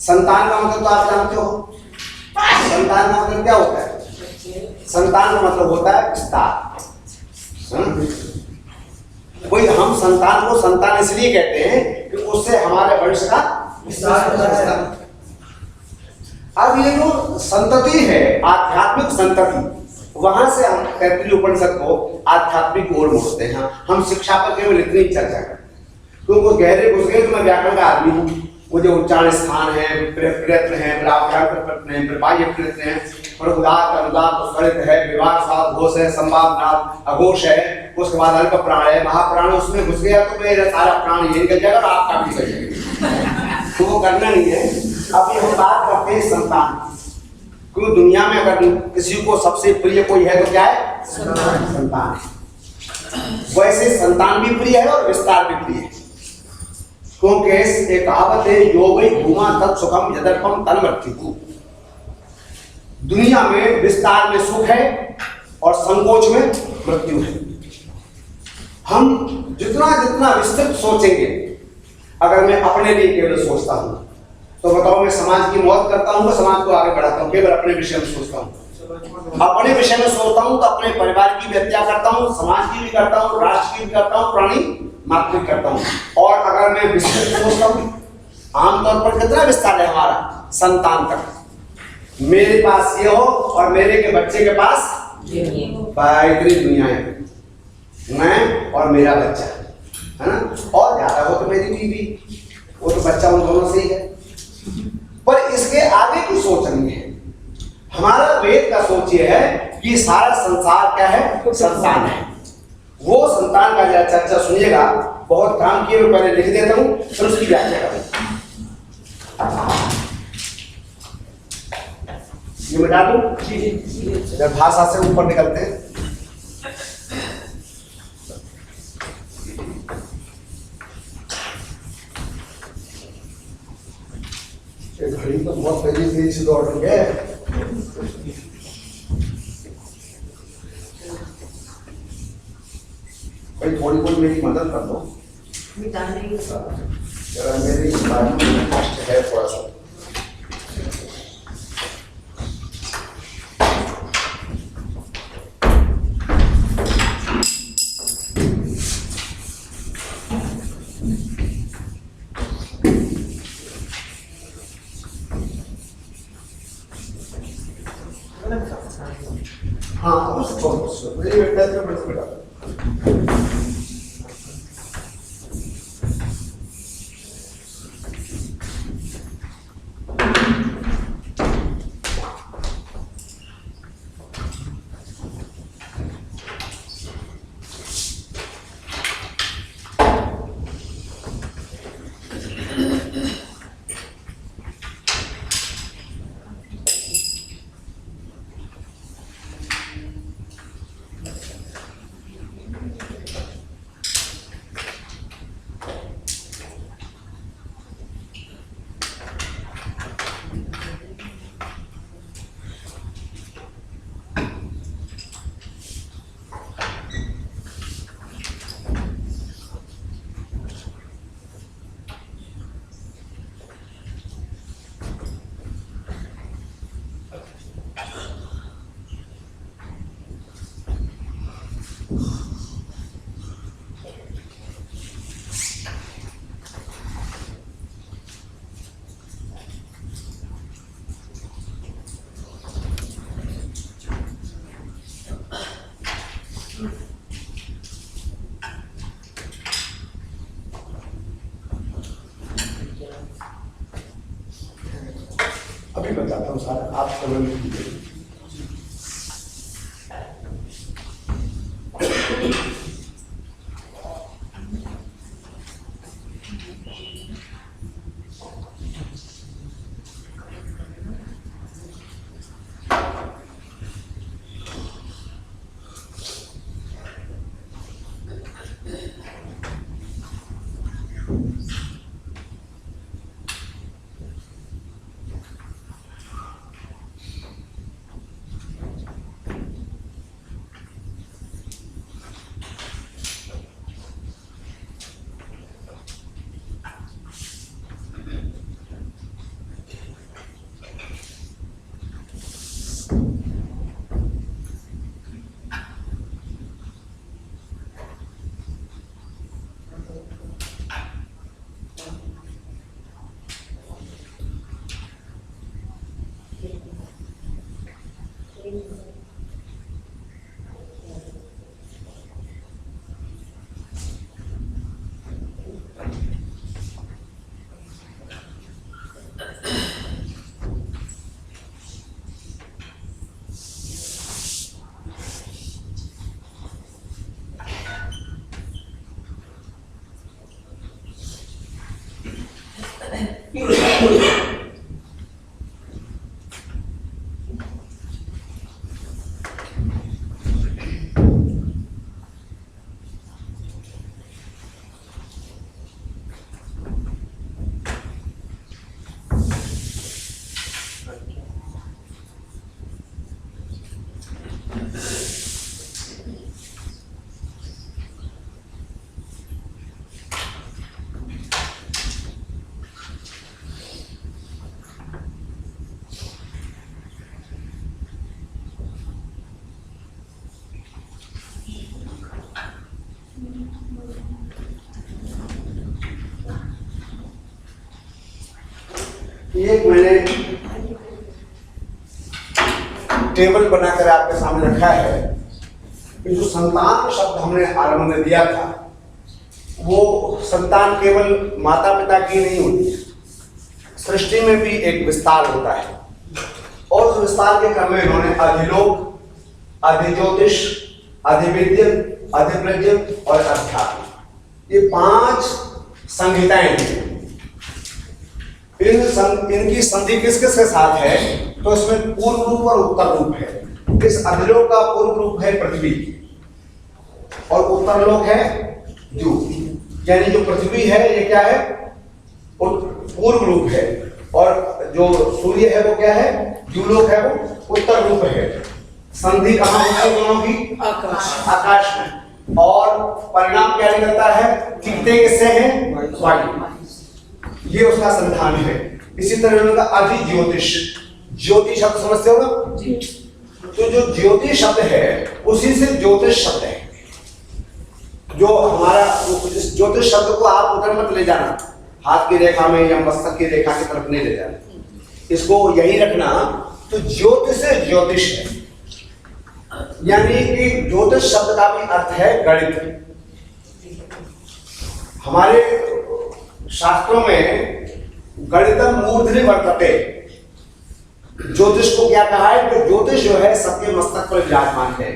संतान का मतलब तो आप जानते हो। संतान का मतलब क्या होता है? संतान का मतलब होता है विस्तार। कोई हम संतान को संतान इसलिए कहते हैं कि उससे हमारे वंश का विस्तार होता है। अब ये जो संतति है, आध्यात्मिक संतति, वहां से हम तैतृय उपनिषद को आध्यात्मिक ओर मोड़ते हैं। हम शिक्षा पर केवल इतनी चर्चा करते हैं क्योंकि गहरे घुस गए तो मैं व्याकरण का आदमी हूँ। मुझे उच्चारण स्थान है, प्रयत्न है, प्रयत्न है, बाह्य प्रयत्न है, और उदात अनुदात स्वरित है, विवाह साथ घोष है, संभावनाथ अघोष है, उसके बाद अल्प प्राण है, महाप्राण। उसमें घुस गया तो मेरा सारा प्राण ये निकल जाएगा और आपका भी निकल जाएगा। तो वो करना नहीं है। अभी हम बात करते हैं संतान। क्योंकि दुनिया में अगर किसी को सबसे प्रिय कोई है तो क्या है? संतान है। वैसे संतान भी प्रिय है और विस्तार भी प्रिय है। क्योंकि एक कहावत है, यो वै भूमा तत् सुखम यदर्पम तन्मृत्यु। दुनिया में विस्तार में सुख है और संकोच में मृत्यु है। हम जितना जितना विस्तृत सोचेंगे, अगर मैं अपने लिए केवल सोचता हूं तो बताओ मैं समाज की मौत करता हूं, समाज को आगे बढ़ाता हूं, केवल अपने विषय में सोचता हूं। अपने विषय में सोचता हूं तो अपने परिवार की भी हत्या करता हूं, समाज की भी करता हूं, राष्ट्र की भी करता हूं, प्राणी मात्र भी करता हूं। और अगर मैं विस्तृत सोचता हूं, आमतौर पर कितना विस्तार है हमारा? संतान तक। मेरे पास ये हो और मेरे के बच्चे के पास इतनी दुनिया है, मैं और मेरा बच्चा, है ना? और ज्यादा हो तो मेरी बीवी, वो तो बच्चा उन दोनों से ही है। पर इसके आगे की सोच नहीं है। हमारा वेद का सोच ये है कि सारा संसार क्या है? संतान है। वो संतान का जरा चर्चा सुनिएगा, बहुत काम किए। मैं पहले लिख देता हूं फिर उसकी व्याख्या करूंगा। ये मिटा दूं जब भाषा से ऊपर निकलते हैं। ये घड़ी तो बहुत तेजी से दौड़ रही है। भाई थोड़ी बहुत मेरी मदद कर दो। जरा मेरी बाजू में कष्ट है थोड़ा सा। हाँ उसको मेरी बेटा से बेटा अभी बताता हूँ सारा, आप कमेंट कीजिए। एक मैंने टेबल बनाकर आपके सामने रखा है कि जो संतान शब्द हमने आरंभ में दिया था, वो संतान केवल माता पिता की नहीं होती है, सृष्टि में भी एक विस्तार होता है। और उस विस्तार के क्रम में इन्होंने अधिलोक, अधिज्योतिष, अधिविद्य, अधिप्रज्ञ और अध्यात्म, ये 5 संहिताएं हैं। इनकी संधि किस किस के साथ है? तो इसमें पूर्व रूप और उत्तर रूप है। इस अधिलोक का पूर्व रूप है पृथ्वी और उत्तर लोक है जू, यानी जो पृथ्वी है ये क्या है? पूर्व रूप है, और जो सूर्य है वो क्या है? जूलोक है, वो उत्तर रूप है। संधि कहाँ होती है दोनों की? आकाश में। और परिणाम क्या निकलता है? कितने किससे हैं? वायु। ये उसका संधान है। इसी तरह उनका अधिज्योतिष, ज्योति शब्द समझते हो ना? तो जो ज्योति शब्द है उसी से ज्योतिष शब्द है। जो हमारा ज्योतिष शब्द को आप उधर मत ले जाना, हाथ की रेखा में या मस्तक की रेखा की तरफ नहीं ले जाना, इसको यही रखना। तो ज्योति से ज्योतिष है, यानी कि ज्योतिष शब्द का भी अर्थ है गणित। हमारे शास्त्रों में गणितम मूर्धनि वर्तते, ज्योतिष को क्या कहा है? कि ज्योतिष जो है सबके मस्तक पर विराजमान है।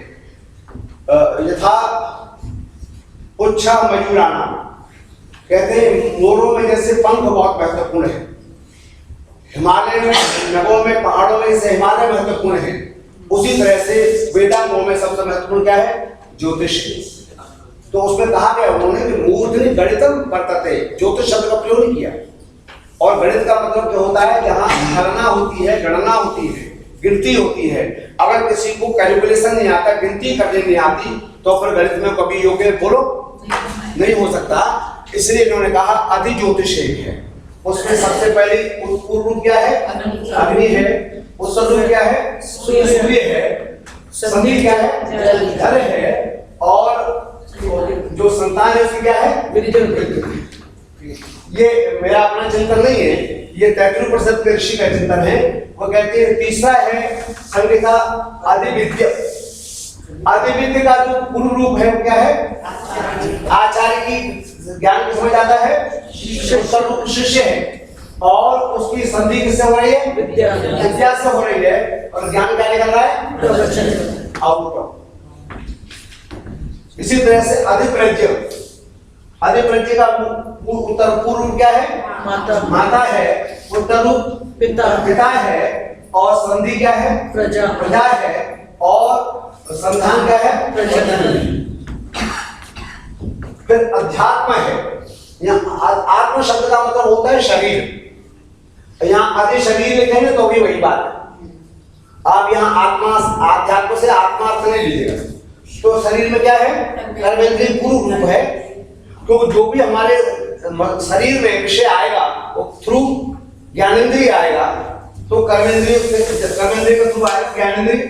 यथा उच्छा मयूराना, कहते हैं मोरों में जैसे पंख बहुत महत्वपूर्ण है, हिमालय में, नगों में, पहाड़ों में से हिमालय महत्वपूर्ण है, उसी तरह से वेदांगों में सबसे महत्वपूर्ण क्या है? ज्योतिष। तो उसमें कहा गया उन्होंने कि मूर्धनि गणितम वर्तते, ज्योतिष शब्द का प्रयोग नहीं किया। और गणित का मतलब जो होता है जहां गणना होती है, गणना होती है, गिनती होती है। अगर किसी को कैलकुलेशन नहीं आता, गिनती करने नहीं आती, तो फिर गणित में कभी योग्य बोलो नहीं हो सकता। इसलिए इन्होंने कहा अधिज्योतिष है। उसमें सबसे पहले पूर्व रूप क्या है? अग्नि है। उत्तर रूप क्या है? सूर्य है। संधि क्या है? जल है। और जो संतान है उसकी क्या है? ये मेरा अपना चिंतन नहीं है, ये 33% के ऋषि का चिंतन है। वो कहते हैं तीसरा है संहिता अधिविद्य। अधिविद्य का जो पूर्व रूप है वो क्या है? आचार्य की ज्ञान की समझ आता है। उत्तर रूप शिष्य है। और उसकी संधि किससे हो रही है? विद्या। विद्या से हो रही है। और ज्ञान क्या निकल रहा है? प्रवचन। आउटकम। इसी तरह से अधिप्रज्ञ, अधिप्रज्ञ का उत्तर पूर्व रूप क्या है? माता। माता है। उत्तर रूप पिता। पिता है। और संधि क्या है? प्रजा। प्रजा है। और संधान क्या है? प्रजनन। फिर अध्यात्म है। यहाँ आत्म शब्द का मतलब होता है शरीर। यहाँ अधि शरीर लिखेंगे तो भी वही बात है। आप यहाँ आत्मा आध्यात्म से आत्मा अर्थ नहीं लीजिएगा। तो शरीर में क्या है? कर्मेंद्रिय पूर्व रूप है। तो जो भी हमारे शरीर में विषय आएगा वो थ्रू ज्ञानेंद्रिय आएगा। तो कर्मेंद्रिय के थ्रू आएगा ज्ञानेंद्रिय,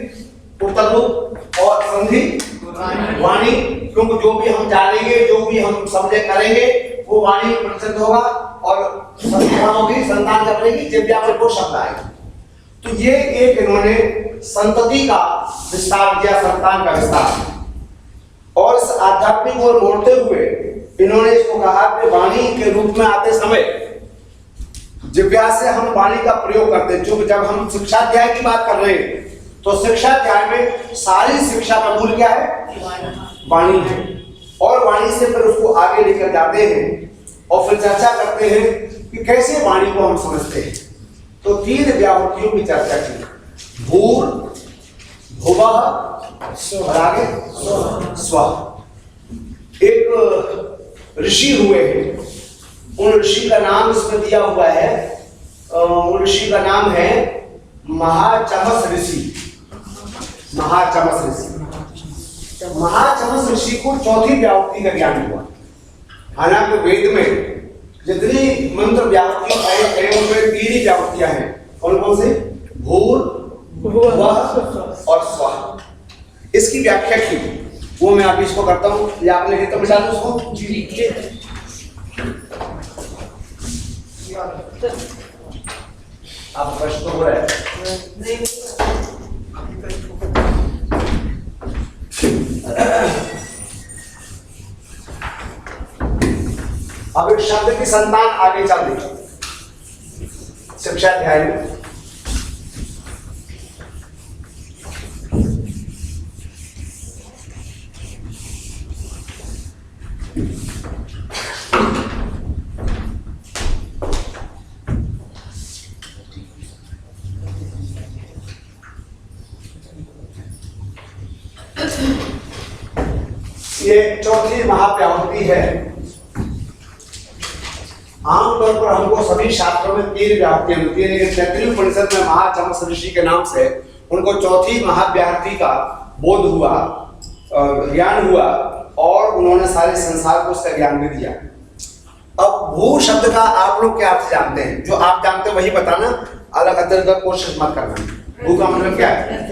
उत्तर रूप और संधि वाणी। क्योंकि जो भी हम जानेंगे, जो भी हम समझे करेंगे वो वाणी प्रचलित होगा। और संध्या होगी, संतान क्या बनेगी? जिव्या पर वो शब्द आएगा। तो ये एक इन्होंने संतति का विस्तार किया, संतान का विस्तार। और इस आध्यात्मिक ओर मोड़ते हुए इन्होंने इसको कहा कि वाणी के रूप में आते समय जिव्या से हम वाणी का प्रयोग करते हैं। जो जब हम शिक्षाध्याय की बात कर रहे हैं तो शिक्षाध्याय में सारी शिक्षा का मूल क्या है? वाणी है। और वाणी से फिर उसको आगे लेकर जाते हैं और फिर चर्चा करते हैं कि कैसे वाणी को हम समझते हैं। तो 3 व्याहृतियों की चर्चा की। भूर, भुवः और आगे स्वः। एक ऋषि हुए हैं, उन ऋषि का नाम इसमें दिया हुआ है। उन ऋषि का नाम है महाचमस ऋषि। महाचमस ऋषि। महाचमस ऋषि को चौथी व्याहृति का ज्ञान हुआ। हालांकि वेद में जितनी मंत्र व्याहृतियां हैं उनमें 3 ही व्याहृतियां हैं। कौन कौन से? भूर, भुवः और स्वः। इसकी व्याख्या की वो मैं अभी इसको करता हूं। या आपने लिखा तो मिटा दो उसको। आप प्रश्न तो हो रहा है। अब एक शब्द की संतान आगे चल रही शिक्षा अध्याय में। ये चौथी महाव्याहृति है। आमतौर पर हमको सभी शास्त्रों में 3 व्याहृतियां मिलती है, लेकिन तैत्तिरीय उपनिषद में महाचमस ऋषि के नाम से उनको चौथी महाव्याहृति का बोध हुआ, ज्ञान हुआ और उन्होंने सारे संसार को उसका ज्ञान भी दिया। अब भू शब्द का आप लोग क्या अर्थ जानते हैं? जो आप जानते हैं वही बताना, अलग अतिरिक्त कोशिश मत करना। भू का मतलब क्या है?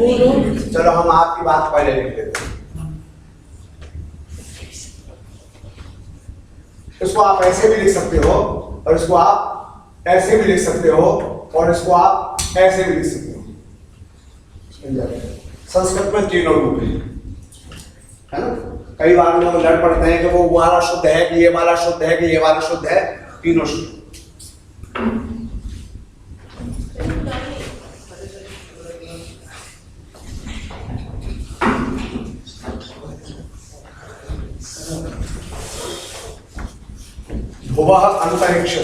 चलो हम आपकी बात पहले लिख लेते हैं। इसको आप ऐसे भी लिख सकते हो और इसको आप ऐसे भी लिख सकते हो और इसको आप ऐसे भी लिख सकते हो। संस्कृत में 3 रूप है ना। कई बार लोग लड़ पड़ते हैं कि वो वाला शुद्ध है कि ये वाला शुद्ध है कि ये वाला शुद्ध है। तीनों शुद्ध। भुवः अंतरिक्ष,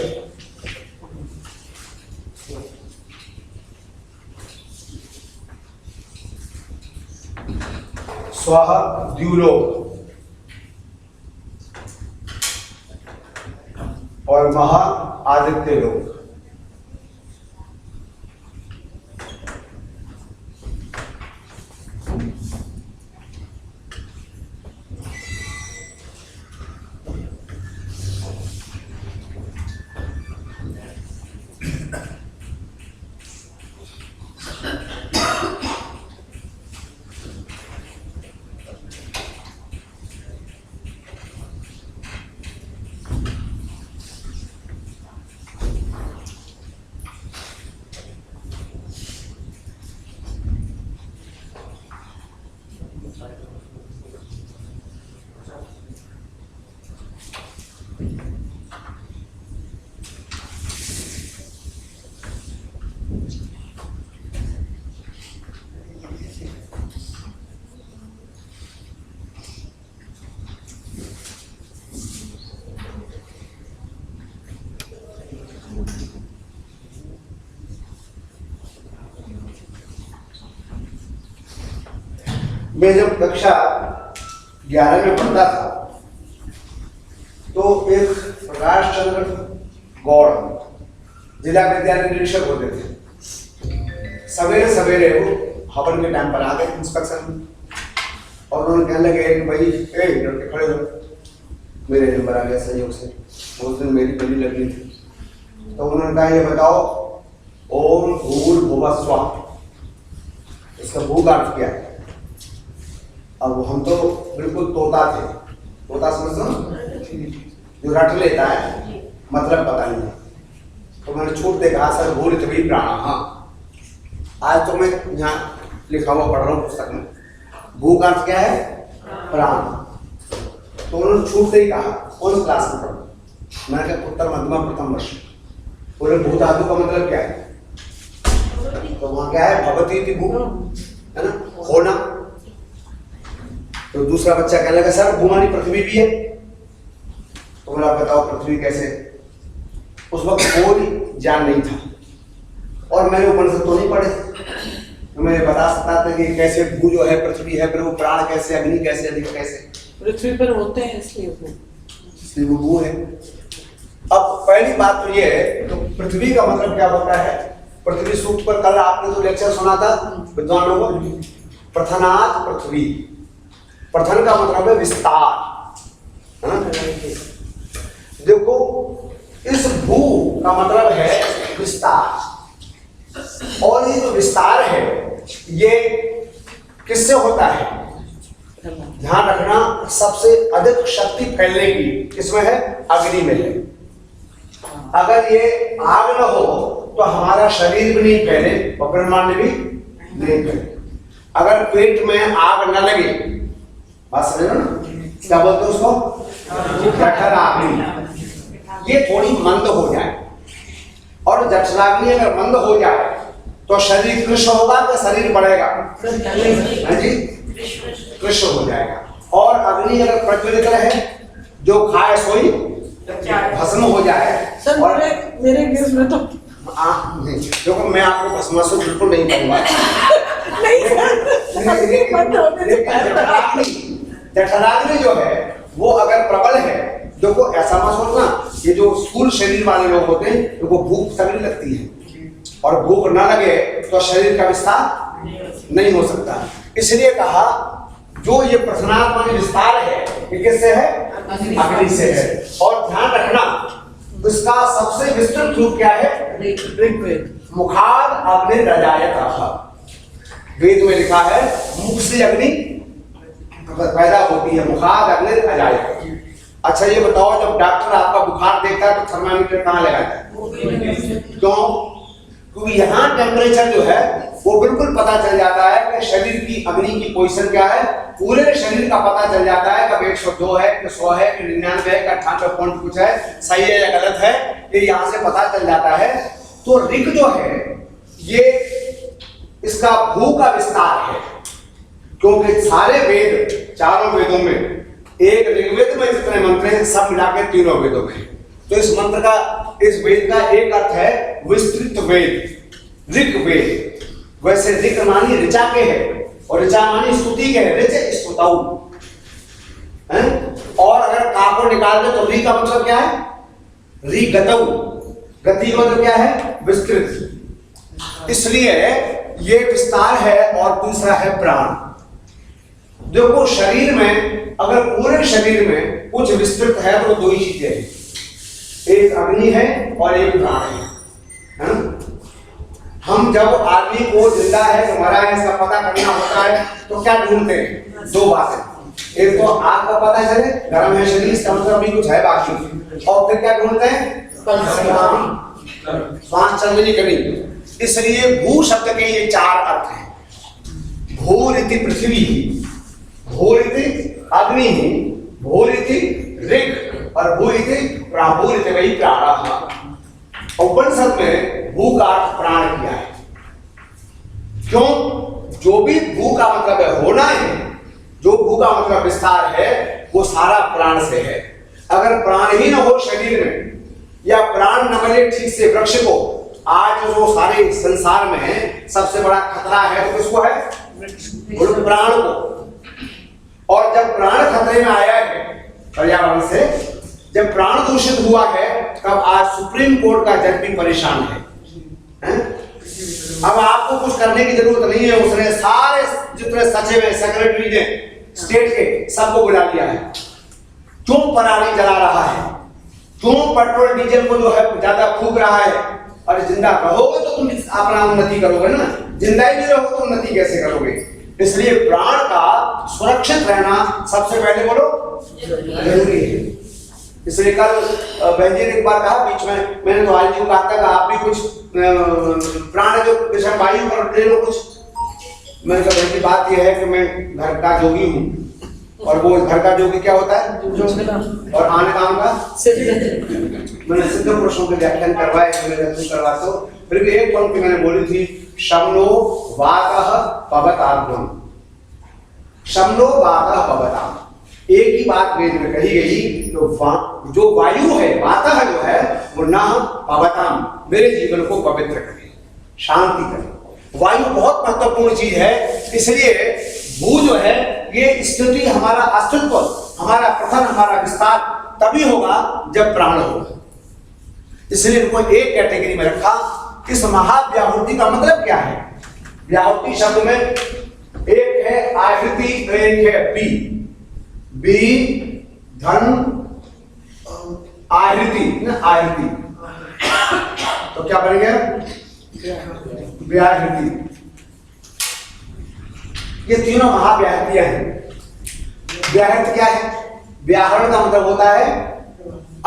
स्वः द्युलोक और महा आदित्य लोक। मैं जब कक्षा 11 में पढ़ता था तो एक प्रकाश चंद्र गौड़ जिला विद्यालय निरीक्षक होते थे। सवेरे सवेरे वो हवन के टाइम पर आ गए इंस्पेक्शन में और उन्होंने कहने लगे कि भाई लड़के खड़े हो। मेरे नंबर आ गया संयोग से, उस दिन मेरी पहली लगनी थी। तो उन्होंने कहा ये बताओ ओम भूर्भुवः स्वः, इसका भू का अर्थ क्या है? अब हम तो बिल्कुल तोता थे, तोता समझते हो जो रट लेता है मतलब पता नहीं। तो मैंने छूट दे कहा सर भूल तभी प्राण। हाँ आज तो मैं यहाँ लिखा हुआ पढ़ रहा हूँ पुस्तक में, भू का अर्थ क्या है? प्राण। तो उन्होंने छूट से ही कहा कौन क्लास में पढ़ो? मैंने कहा उत्तर मध्यमा प्रथम वर्ष। बोले भू धातु का मतलब क्या है? तो वहां क्या है? भवती थी भू, है ना, होना। तो दूसरा बच्चा कहने लगा सर भू मानी पृथ्वी भी है। तो बोला बताओ पृथ्वी कैसे? उस वक्त कोई ज्ञान नहीं था और मैंने उपनिषद तो नहीं पढ़े तो मैं बता सकता था कि कैसे भू जो है पृथ्वी है, फिर वो प्राण कैसे, अग्नि कैसे, अधिक कैसे पृथ्वी पर होते हैं इसलिए वो भू है। अब पहली बात तो ये है तो पृथ्वी का मतलब क्या होता है? पृथ्वी सूक्त पर कल आपने जो लेक्चर सुना था विद्वानों को, प्रथनात् पृथ्वी। प्रथन का मतलब है विस्तार, है ना? देखो इस भू का मतलब है विस्तार और ये जो विस्तार है ये किससे होता है? ध्यान रखना सबसे अधिक शक्ति फैलने की किसमें है? अग्नि में है। अगर ये आग न हो तो हमारा शरीर भी नहीं फैले और ब्रह्मांड भी नहीं फैले। अगर पेट में आग न लगे, बात समझ रहे हो ना? क्या बोलते हैं उसको? जठराग्नि। ये थोड़ी मंद हो जाए और जठराग्नि अगर मंद हो जाए तो शरीर कृष्ण होगा तो शरीर बढ़ेगा, है जी, कृष्ण हो जाएगा। और अग्नि अगर प्रज्वलित रहे जो खाए सोई भस्म हो जाए। सर और मेरे केस में तो देखो मैं आपको भस्मासुर बिल्कुल नहीं कहूंगा। जठराग्नि जो है वो अगर प्रबल है, देखो ऐसा मत सोचना ये जो स्थूल शरीर वाले लोग होते हैं तो वो भूख तगड़ी लगती है और भूख ना लगे तो शरीर का विस्तार नहीं हो सकता। इसलिए कहा जो ये प्रथनात्मा विस्तार है ये किससे है? अग्नि से है। और ध्यान रखना इसका सबसे विस्तृत रूप क्या है? ऋग्वेद। मुखाद अग्नि रजायतः। वेद में लिखा है मुख से अग्नि पैदा होती है, मुखाद अग्नि रजायतः। अच्छा ये बताओ जब डॉक्टर आपका बुखार देखता है तो थर्मामीटर कहाँ लगाता है? क्यों? क्योंकि यहाँ टेम्परेचर जो है वो बिल्कुल पता चल जाता है कि शरीर की अग्नि की पोजीशन क्या है, पूरे शरीर का पता चल जाता है कब 102 है कि 100 है कि 99 है कि 98 पॉइंट कुछ है, सही है या गलत है, ये यहाँ से पता चल जाता है। तो ऋग जो है ये इसका भू का विस्तार है क्योंकि सारे वेद, चारों वेदों में, एक ऋग्वेद में जितने मंत्र हैं सब मिला के तीनों वेदों में, तो इस मंत्र का, इस वेद का एक अर्थ है विस्तृत वेद, ऋग्वेद। वैसे ऋग मानी ऋचा के है और ऋचा मानी स्तुति के है, ऋच स्तुताऊ है। और अगर का को निकाल दे तो ऋ का मतलब क्या है? ऋगतऊ। गति का मतलब क्या है? विस्तृत। इसलिए ये विस्तार है और दूसरा है प्राण। देखो शरीर में अगर पूरे शरीर में कुछ विस्तृत है तो दो ही चीजें हैं, एक अग्नि है और एक प्राण है ना? हम जब आदमी को जिंदा है तो मरा है इसका पता करना होता है तो क्या ढूंढते हैं? दो बातें, एक तो आग का पता चले गर्म है शरीर इसका मतलब भी कुछ है बाकी, और फिर क्या ढूंढते हैं? सांस चलने नहीं करनी। इसलिए भू शब्द के ये चार अर्थ हैं। भूरिति पृथ्वी, भूरिति अग्नि, भूरिति ऋग और भूरिति प्राभूरिति वही प्राण। उपनिषद में भू का अर्थ प्राण किया है। क्यों? जो भी भू का मतलब है होना है, जो भू का मतलब विस्तार है वो सारा प्राण से है। अगर प्राण ही न हो शरीर में या प्राण न मिले ठीक से वृक्ष को, आज जो सारे संसार में सबसे बड़ा खतरा है तो किसको है? प्राण को। और जब प्राण खतरे में आया है पर्यावरण से, जब प्राण दूषित हुआ है, तब आज सुप्रीम कोर्ट का जज भी परेशान है, हैं? अब आपको कुछ करने की जरूरत नहीं है, उसने सारे जितने सचिव है, सेक्रेटरी ने स्टेट के, सबको बुला लिया है। क्यों पराली जला रहा है, क्यों पेट्रोल डीजल को जो है ज्यादा फूंक रहा है? और जिंदा रहोगे तो तुम अपना उन्नति करोगे ना, जिंदा ही नहीं रहोगे तो उन्नति कैसे करोगे? इसलिए प्राण का सुरक्षित रहना सबसे पहले बोलो जरूरी है। इसलिए कल बहन जी ने एक बार कहा बीच में, मैंने तो आज जी को कहा था कि आप भी कुछ प्राण जो विषय वायु पर दे लो कुछ। मैंने कहा बहन जी बात यह है कि मैं घर का जोगी हूँ, और वो घर का जोगी क्या होता है, और आने काम का मैंने सिद्ध पुरुषों के व्याख्यान करवाए, करवाते हो। फिर भी एक पंक्ति मैंने बोली थी, शमनो वातः पवताग्नम, शमनो वातः पवताम। एक ही बात वेद में कही गई, तो जो वायु है, वातः जो है, वो न पवताम, मेरे जीवन को पवित्र करे, शांति करे। वायु बहुत महत्वपूर्ण चीज है, इसलिए भू जो है ये स्थिति, हमारा अस्तित्व, हमारा प्रथम, हमारा विस्तार तभी होगा जब प्राण होगा। इसलिए इनको एक कैटेगरी में रखा। इस महाव्याहृति का मतलब क्या है? व्याहृति शब्द में एक है आहृति, एक है बी, बी धन आहृति ना, आहृति तो क्या बन गया? व्याहृति। ये तीनों महाव्याहृतियां हैं। व्याहृत क्या है? व्याहरण का मतलब होता है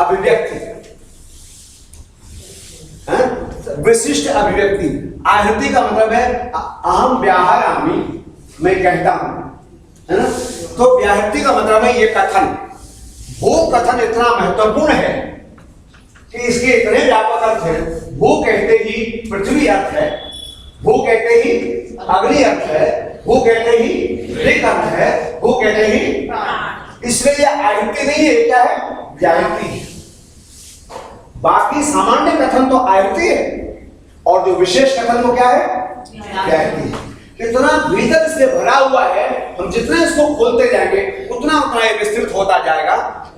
अभिव्यक्ति, विशिष्ट अभिव्यक्ति। आहृति का मतलब है अहम व्याहरामि, मैं कहता हूं, है ना। तो व्याहृति का मतलब है ये कथन। भू कथन इतना महत्वपूर्ण है कि इसके इतने व्यापक अर्थ है। भू कहते ही पृथ्वी अर्थ है, भू कहते ही अग्नि अर्थ है, भू कहते ही ऋक अर्थ है, भू कहते ही, इसलिए आहृति नहीं है, क्या है? व्याहृति है। बाकी सामान्य कथन तो आहृति है, और जो विशेष कथन वो क्या है? व्याहृति है। इतना भीतर इससे भरा हुआ है, हम जितना इसको खोलते जाएंगे उतना उतना ये विस्तृत होता जाएगा।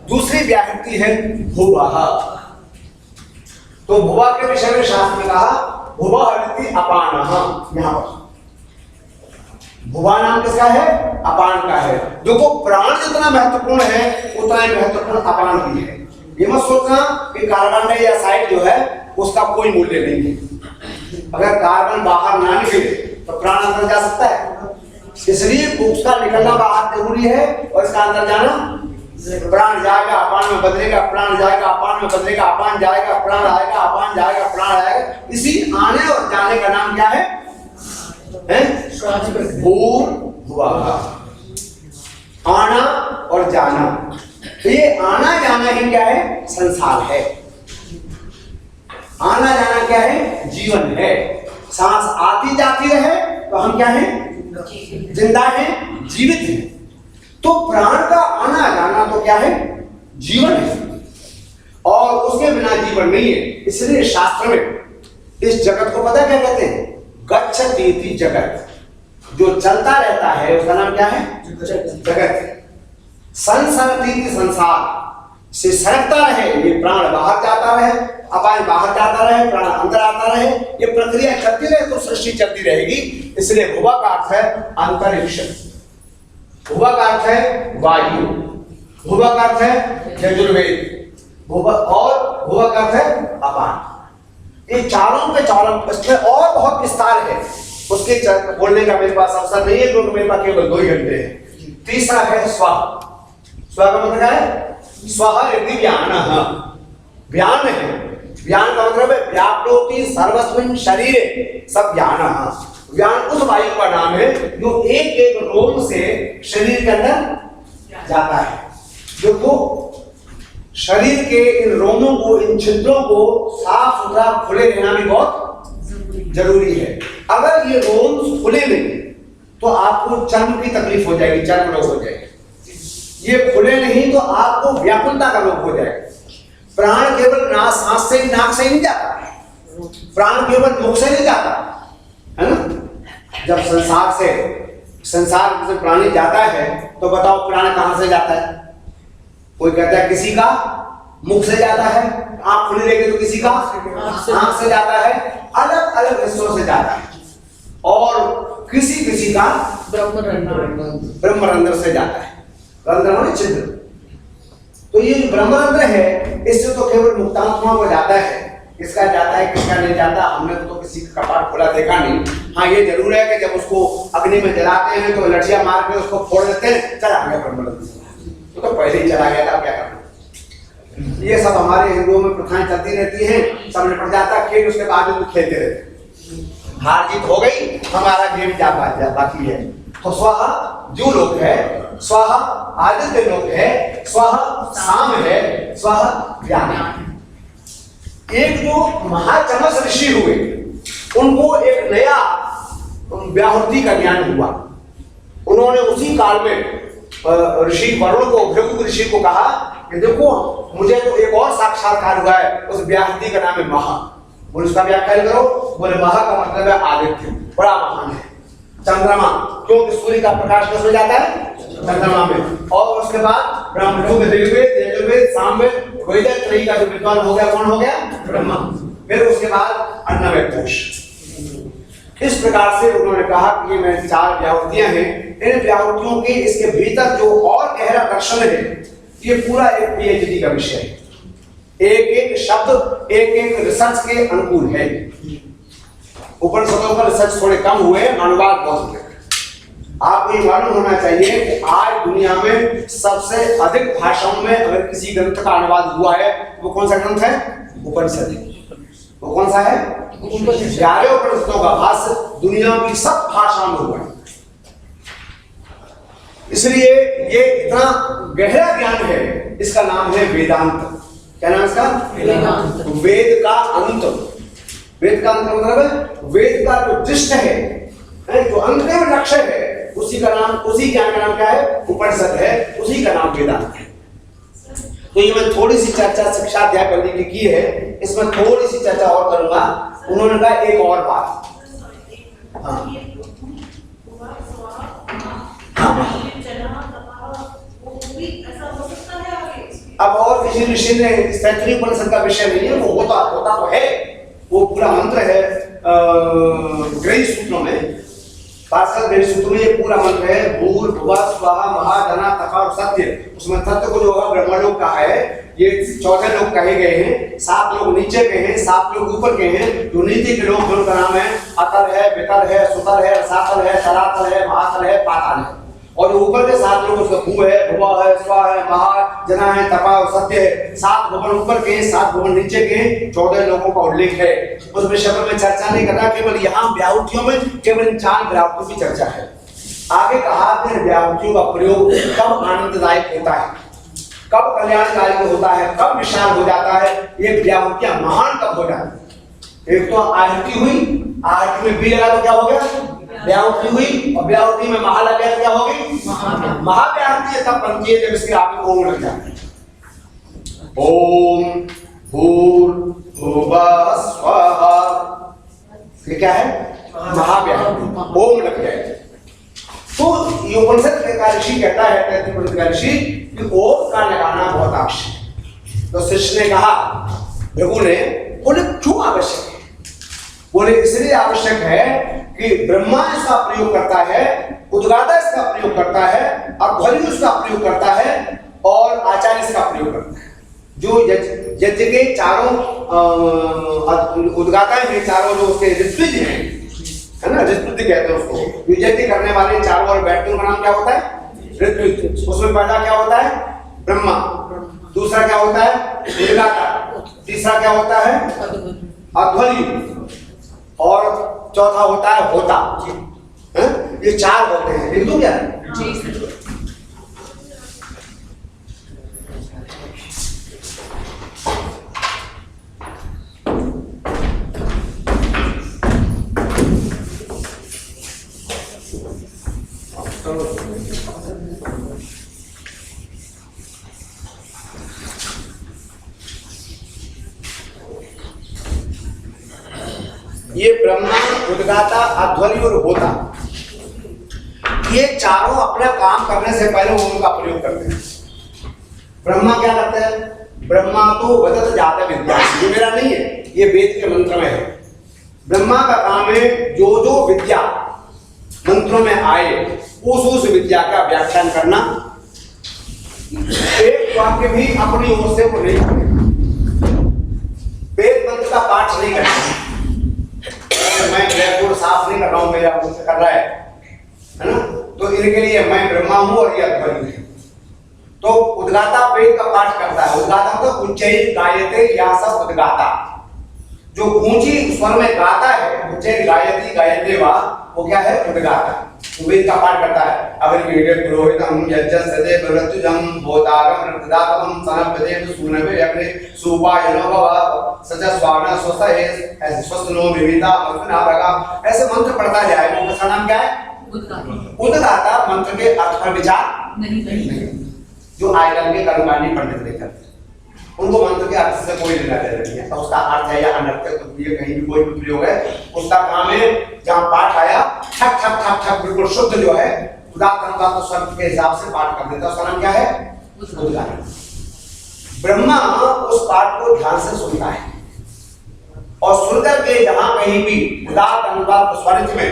दूसरी व्याहृति है भुवः। तो भुवा के विषय में शास्त्र में कहा भुवहरिति अपानः। यहां पर भुवा नाम किसका है? अपान का है। देखो प्राण जितना महत्वपूर्ण है उतना ही महत्वपूर्ण अपान भी है। ये मत सोचना कि कार्बन डाइऑक्साइड जो है उसका कोई मूल्य नहीं है। अगर कार्बन बाहर ना निकले तो प्राण अंदर जा सकता है, इसलिए उसका निकलना बाहर जरूरी है और इसका अंदर जाना। प्राण जाएगा अपान में बदलेगा, प्राण जाएगा अपान में बदलेगा, अपान जाएगा प्राण आएगा, अपान जाएगा प्राण आएगा। इसी आने और जाने का नाम क्या है? भूर्भुवः। आना और जाना, तो ये आना जाना ही क्या है? संसार है। आना जाना क्या है? जीवन है। सांस आती जाती रहे तो हम क्या है? जिंदा है, जीवित है। तो प्राण का आना जाना तो क्या है? जीवन है, और उसके बिना जीवन नहीं है। इसलिए शास्त्र में इस जगत को पता क्या कहते हैं? गच्छतीति जगत। जो चलता रहता है उसका नाम क्या है? जगत। संसरतीति संसार, से सरकता रहे, ये प्राण बाहर जाता रहे, अपान बाहर जाता रहे, प्राण अंदर आता रहे, ये प्रक्रिया चलती रहे तो सृष्टि चलती रहेगी। इसलिए भुवा का अर्थ है अंतरिक्ष, भुवा का अर्थ है वायु, भुवा का अर्थ है यजुर्वेद, भुवा और भुवा का अर्थ है अपान। ये चारों के चारों इसमें और बहुत विस्तार है, उसके बोलने का मेरे पास अवसर नहीं है क्योंकि मेरे पास केवल 2 ही घंटे हैं। तीसरा है स्व। स्व का मतलब क्या है? स्वः इति व्यानः। व्यान है, व्यान का मतलब है व्याप्नोति सर्वस्मिन् शरीरे सब व्यानः। व्यान उस वायु का नाम है जो एक एक रोम से शरीर के अंदर जाता है। देखो शरीर के इन रोमों को, इन छिद्रों को साफ सुथरा खुले रहना भी बहुत जरूरी है। अगर ये रोम खुले नहीं तो आपको चर्म की तकलीफ हो जाएगी, चर्म रोग हो जाएगी। ये खुले नहीं तो आपको व्याकुलता का रोग हो जाएगा। प्राण केवल सांस से, नाक से नहीं जाता, प्राण केवल मुख से नहीं जाता, है ना। जब संसार से संसार से प्राणी जाता है तो बताओ प्राण कहां से जाता है? कोई कहता है किसी का मुख से जाता है, आंख खुली रहेगी तो किसी का आंख से जाता है, अलग अलग हिस्सों से जाता है, और किसी किसी का ब्रह्मरंध्र से जाता है। रंध्र माने छिद्र। तो ये जो ब्रह्मरंध्र है इससे तो केवल मुक्तात्मा को जाता है, किसका जाता है किसका नहीं जाता हमने तो किसी का कपाट खुला देखा नहीं। हाँ ये जरूर है कि जब उसको अग्नि में जलाते हैं तो लठिया मार के उसको फोड़ देते हैं, चला गया ब्रह्मरंध्र, तो पहले ही चला गया था, क्या करना। ये सब हमारे हिंदुओं में प्रथाएं चलती रहती हैं, सब निपट जाता खेल, उसके बाद भी खेलते रहते, हार जीत हो गई, हमारा गेम क्या बाकी है। तो स्वाहा जो लोग है, स्वाहा आदित्य लोग है, स्वाहा साम है, स्वाहा ज्ञान है। एक जो महाचमस ऋषि हुए उनको एक नया व्याहृति का ज्ञान हुआ। उन्होंने उसी काल में ऋषि वरुण को, भृगु ऋषि को कहा कि देखो मुझे तो एक और साक्षात्कार हुआ है, उस व्याहृति का नाम है महा। बोले उसका व्याख्यान करो। बोले महा का मतलब है आदित्य, बड़ा महान है। चंद्रमा, क्योंकि सूर्य का प्रकाश किसमें जाता है? चंद्रमा में। और उसके बाद ब्राह्मणों के ऋग्वेद, यजुर्वेद, सामवेद, वैदिक त्रयी का जो विद्वान हो गया, कौन हो गया? ब्रह्मा। फिर उसके बाद अन्नमय कोश। इस प्रकार से उन्होंने कहा कि ये मेरी 4 व्याहृतियां हैं, इन व्याहृतियों के इसके भीतर जो और गहरा दर्शन है, ये पूरा एक पीएचडी का विषय है। एक एक शब्द एक एक रिसर्च के अनुकूल है। उपनिषदों पर रिसर्च थोड़े कम हुए, अनुवाद बहुत हुए। आपको ये मालूम होना चाहिए कि आज दुनिया में सबसे अधिक भाषाओं में अगर किसी ग्रंथ का अनुवाद हुआ है, वो कौन सा ग्रंथ है? उपनिषद है। वो कौन सा है? 11 उपनिषदों का भाष्य दुनिया की सब भाषाओं में हुआ है। इसलिए ये इतना गहरा ज्ञान है, इसका नाम है वेदांत। क्या नाम इसका? वेदांत। वेद का अंत। वेद का अंत मतलब है वेद का जो दृष्ट है, जो अंतिम लक्ष्य है, उसी का नाम, उसी ज्ञान का नाम क्या है? उपनिषद है, उसी का नाम वेदांत है। तो ये मैं थोड़ी सी चर्चा शिक्षा अध्याय पंडित की है, इसमें थोड़ी सी चर्चा और करूंगा। उन्होंने कहा एक और बात। अब और किसी ऋषि ने तैत्तिरीय उपनिषद का विषय नहीं है, वो होता तो है, वो पूरा मंत्र है ग्रही सूत्रों में, पार्षद ग्रही सूत्र में ये पूरा मंत्र है, भूर्भुवः स्वः महाधना तपः सत्य। उसमें तत्व को जो होगा ब्रह्मलोक का है, ये 14 लोग कहे गए हैं, 7 लोग नीचे के हैं, 7 लोग ऊपर के हैं। जो नीचे के लोग उनका नाम है अतर है, वितर है, सुतर है, रसातल है, तरातल है, महातल है, पाताल है। और ऊपर के 7 लोग उसका भू है, भुवा है, स्वा है, महा, जना है, तपा और सत्य है। 7 भवन ऊपर के, 7 भवन नीचे के, 14 लोगों का उल्लेख है। उस विषय पर मैं चर्चा नहीं करना, केवल यहाँ व्याहृतियों में केवल इन 4 व्याहृतियों की चर्चा है। आगे कहा कि व्याहृतियों का प्रयोग कब आनंददायक होता है, कब कल्याणकारी होता है, कब विशाल हो जाता है, ये व्याहृतियां महान कब हो जाती है। एक तो आहृति हुई, आहृति में बी लगा तो क्या हो गया? व्याहृति हुई, और व्याहृति में महा लग गया तो क्या होगी? महाव्याहृति तब बनती है जब इसके आगे ओम लग जाता है। ओम भूर्भुवः स्वः, ये क्या है? महाव्याहृति, ओम लग जाए। तो ये उपनिषद का ऋषि कहता है, तैत्तिरीय उपनिषद का ऋषि, कि ओम का लगाना बहुत आवश्यक है। तो शिष्य ने कहा, भृगु ने, बोले क्यों आवश्यक है? बोले इसलिए आवश्यक है कि ब्रह्मा इसका प्रयोग करता है, उद्गाता इसका प्रयोग करता है, अध्वर्यु इसका प्रयोग करता है, और आचार्य इसका प्रयोग करता है। जो यज्ञ के चारों उद्गाता है, चारों जो उसके ऋत्विज हैं, है ना, ऋत्विज कहते हैं उसको। यज्ञ करने वाले चारों और बैठने का नाम क्या होता है? ऋत्विज। उसमें पहला क्या होता है? ब्रह्मा। दूसरा क्या होता है? उद्गाता। तीसरा क्या होता है? अध्वर्यु। और चौथा होता है होता। ये 4 होते हैं, लिख दूं क्या? ये ब्रह्मा, उद्गाता, अध्वर्यु और होता, ये चारों अपना काम करने से पहले ओम का प्रयोग करते हैं। ब्रह्मा क्या करते हैं? ब्रह्मा तो वदत जात विद्या, ये मेरा नहीं है, ये वेद के मंत्र में है। ब्रह्मा का काम है जो जो विद्या मंत्रों में आए उस विद्या का व्याख्यान करना। एक वाक्य भी अपनी ओर से वो नहीं करें, वेद मंत्र का पाठ नहीं करते। मैं ब्लैक बोर्ड साफ नहीं कर रहा हूं, मेरा मुझसे कर रहा है ना, तो इनके लिए मैं ब्रह्मा हूं और ये अध्वर्यु है। तो उद्गाता वेद का पाठ करता है। उद्गाता मतलब उच्चैः गायते या सब उद्गाता, जो ऊंची स्वर में गाता है, उच्चैः गायति गायते वा, वो क्या है? उद्गाता। वेद का पाठ करता है। अग्निमीडे पुरोहितम यज्ञस्ते प्रवृत्तिजम भूतागम प्रतिदातम सनपदेव सुनवे अग्नि सुपायनो भव सचस्वाना स्वस्ते ऐसे स्वस्नो विविधा मस्ना भगा, ऐसे मंत्र पढ़ता जाए। उसका नाम क्या है? उद्गाता। मंत्र के अर्थ पर विचार नहीं। जो आजकल के कर्मकांडी पंडित नहीं करते, उनको मंत्र के अर्थ से कोई लेना देना नहीं है। तो उसका अर्थ है या अनर्थ है, तो ये कहीं भी कोई भी प्रयोग है, उसका काम है जहां पाठ आया ठक ठक ठक ठक बिल्कुल शुद्ध जो है उदात्तन का तो शब्द के हिसाब से पाठ कर देता है। उसका नाम क्या है? उद्गाता। ब्रह्मा उस पाठ को ध्यान से सुनता है और सुनकर के जहां कहीं भी उदात्त अनुदात्त स्वरित में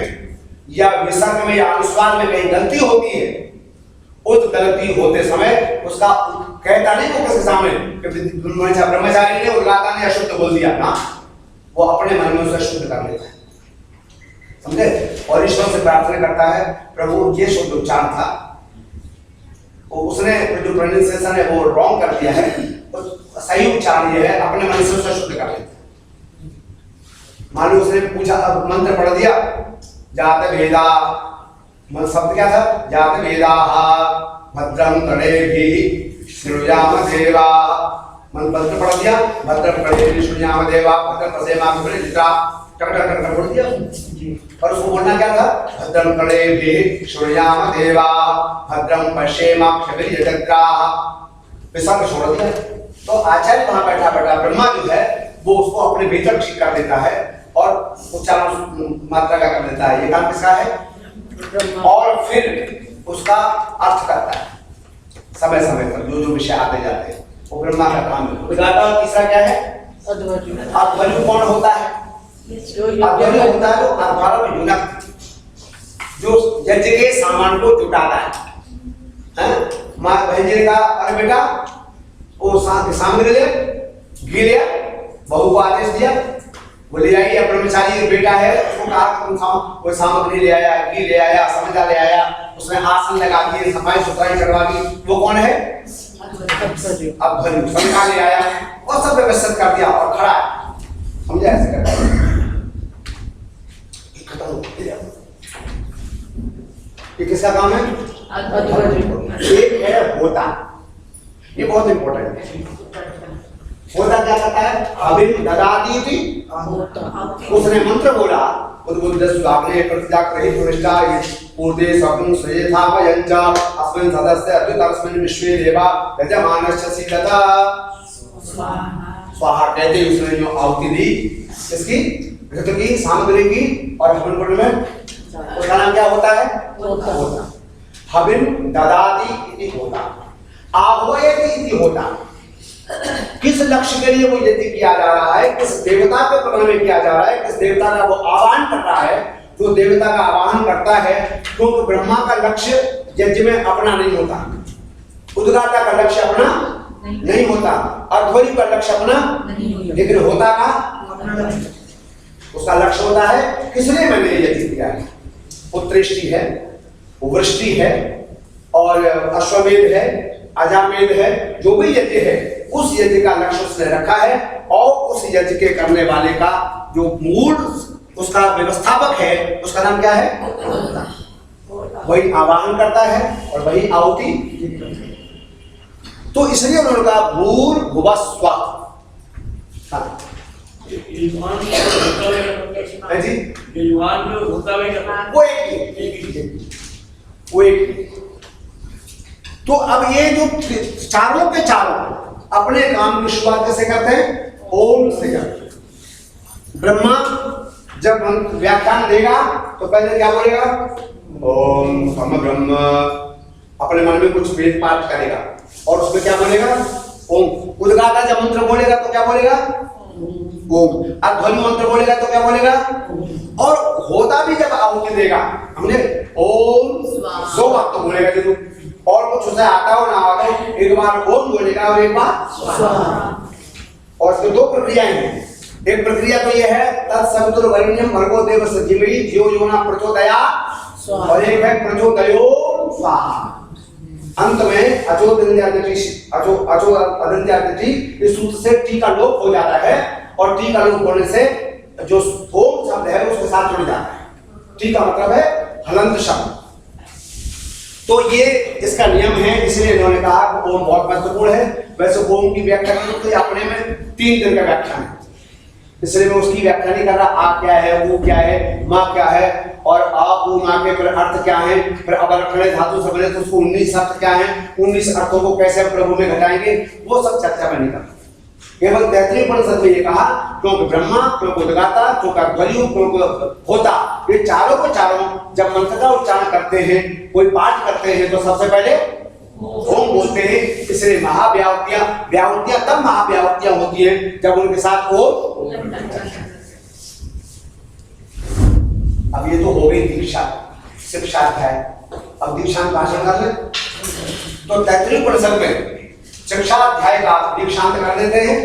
या विसर्ग में या अनुस्वार में कहीं गलती होती है, उस गलती होते समय उसका कहता नहीं वो किसी सामने ब्रह्मचारी ने उद्गाता ने अशुद्ध बोल दिया ना, वो अपने मन में उसे शुद्ध कर लेता है, समझे? और ईश्वर से प्रार्थना करता है, प्रभु ये शुद्ध उच्चारण था, उसने जो प्रोनाउंसिएशन है वो रॉन्ग कर दिया है, तो सही उच्चारण ये है, अपने मन से उसे शुद्ध कर लेता है। मान लो उसने पूछा, मंत्र पढ़ दिया, जात वेदा, शब्द क्या था? जात वेदाः भद्रं कर्णेभिः शृणुयाम देवा, मंत्र पढ़ दिया, भद्रं कर्णेभिः शृणुयाम देवा भद्रं पश्येमाक्षभिर्यजत्रा, टक टक टक बोल दिया। और उसको बोलना क्या था? भद्रं कर्णेभिः शृणुयाम देवा भद्रं पश्येमाक्षभिर्यजत्रा, विसर्ग छोड़ दिया। तो आचार्य वहां बैठा बैठा ब्रह्मा जो है वो उसको अपने भीतर ठीक कर देता है और उच्चारण मात्रा का कर देता है। ये काम किसका है? और फिर उसका अर्थ करता है समय समय पर, जो जो विषय आते जाते हैं, वो ब्रह्मा का काम है। उद्गाता तीसरा क्या है? अध्वर्यु। कौन होता है? अध्वर्यु होता है जो अध्वर्य युनक, जो यज्ञ के सामान को जुटाता है। मां बहन जी का, अरे बेटा वो सामग्री ले, घी लिया, बहू को आदेश दिया, वो ले आई, ब्रह्मचारी बेटा है, उसको कहा तुम कोई सामग्री ले आया, घी ले आया, समझा ले आया, उसने आसन लगा दिए, सफाई सुथराई करवा दी, वो कौन है? अध्वर्यु। समझा ले आया और सब व्यवस्थित कर दिया और खड़ा है, समझा? ऐसे करता है। ये किसका काम है? एक है होता, ये बहुत इंपॉर्टेंट है। होता क्या करता है? अभिन ददाती थी, उसने मंत्र बोला, उद्बुद्ध स्वाग्ने प्रतिजाग्रही पुनिष्ठा पूर्दे स्वप्न श्रेयथा वयंच अस्मिन् सदस्य अद्वितस्मिन् विश्वे देवा यजमानस्य सीदता स्वाहा। कहते ही उसने जो आहुति दी, इसकी घृत की, सामग्री की और हवन कुंड में, उसका नाम क्या होता है? होता। हविन ददाती इति होता, आह्वयति इति होता। किस लक्ष्य के लिए वो यज्ञ किया जा रहा है, किस देवता के प्रकरण में किया जा रहा है, किस देवता का वो आह्वान कर रहा है, जो देवता का आह्वान करता है, क्योंकि ब्रह्मा का लक्ष्य यज्ञ में अपना नहीं होता, उद्गाता का लक्ष्य अपना नहीं होता, अध्वर्यु का लक्ष्य अपना, लेकिन होता का उसका लक्ष्य होता है किसने मैंने यज्ञ किया है। पुत्रेष्टि है, वृष्टि है और अश्वमेध है, अजामेध है, जो भी यज्ञ है उस यज्ञ का लक्ष्य उसने रखा है और उस यज्ञ के करने वाले का जो मूल उसका व्यवस्थापक है उसका नाम क्या है? वही आवाहन करता है और वही आहुति। तो इसलिए उन्होंने कहा भूर भुवस्व। वो एक। तो अब ये जो चारों के चारों अपने काम की शुरुआत कैसे करते हैं? ओम से करते हैं। ब्रह्मा जब व्याख्यान देगा तो पहले क्या बोलेगा? ओम परम ब्रह्म, अपने मन में कुछ वेद पाठ करेगा और उसमें क्या बोलेगा? ओम। उद्गाता जब मंत्र बोलेगा तो क्या बोलेगा? ओम। अब ध्वनि मंत्र बोलेगा तो क्या बोलेगा? और होता भी जब आहुति देगा हमने ओम दो बार तो बोलेगा जरूर, और कुछ उसे आता हो ना आता हो, एक बार ओम बोलेगा और एक बार स्वाहा। और इसमें दो प्रक्रियाएं हैं। एक प्रक्रिया तो यह है तत्सवितुर्वरेण्यं भर्गो देवस्य धीमहि धियो यो न प्रचोदयात्, और एक है प्रचोदयो स्वाहा। अंत में अचो अदंत्यादिति इस सूत्र से टी का लोप हो जाता है, और टी का लोप होने से जो ओम शब्द है उसके साथ जुड़ जाता है। टी का मतलब है हलंत शब्द। तो ये इसका नियम है, इसलिए इन्होंने कहा कि ओम बहुत महत्वपूर्ण है। वैसे ओम की व्याख्या तो अपने में 3 दिन का व्याख्यान है, इसलिए मैं उसकी व्याख्या नहीं कर रहा। आप क्या है, वो क्या है, माँ क्या है, और आप वो माँ के फिर अर्थ क्या है, फिर अवलक्षण धातु से बने तो उसको 19 अर्थ क्या है, 19 अर्थों को कैसे प्रभु में घटाएंगे, वो सब चर्चा में नहीं करता। केवल 33 उपनिषद में ये कहा क्योंकि ब्रह्मा, क्योंकि उद्गाता, क्योंकि ध्वनि, क्योंकि होता, ये चारों को चारों जब मंत्र का उच्चारण करते हैं, कोई पाठ करते हैं तो सबसे पहले ओम बोलते हैं। इसलिए महाव्याहृतियां, व्याहृतियां तब महाव्याहृतियां होती हैं जब उनके साथ ओम। अब ये तो हो गई दीक्षा, शिक्षा है। अब दीक्षांत भाषण कर ले तो 33 उपनिषद में शिक्षा अध्याय का दीक्षांत कर देते हैं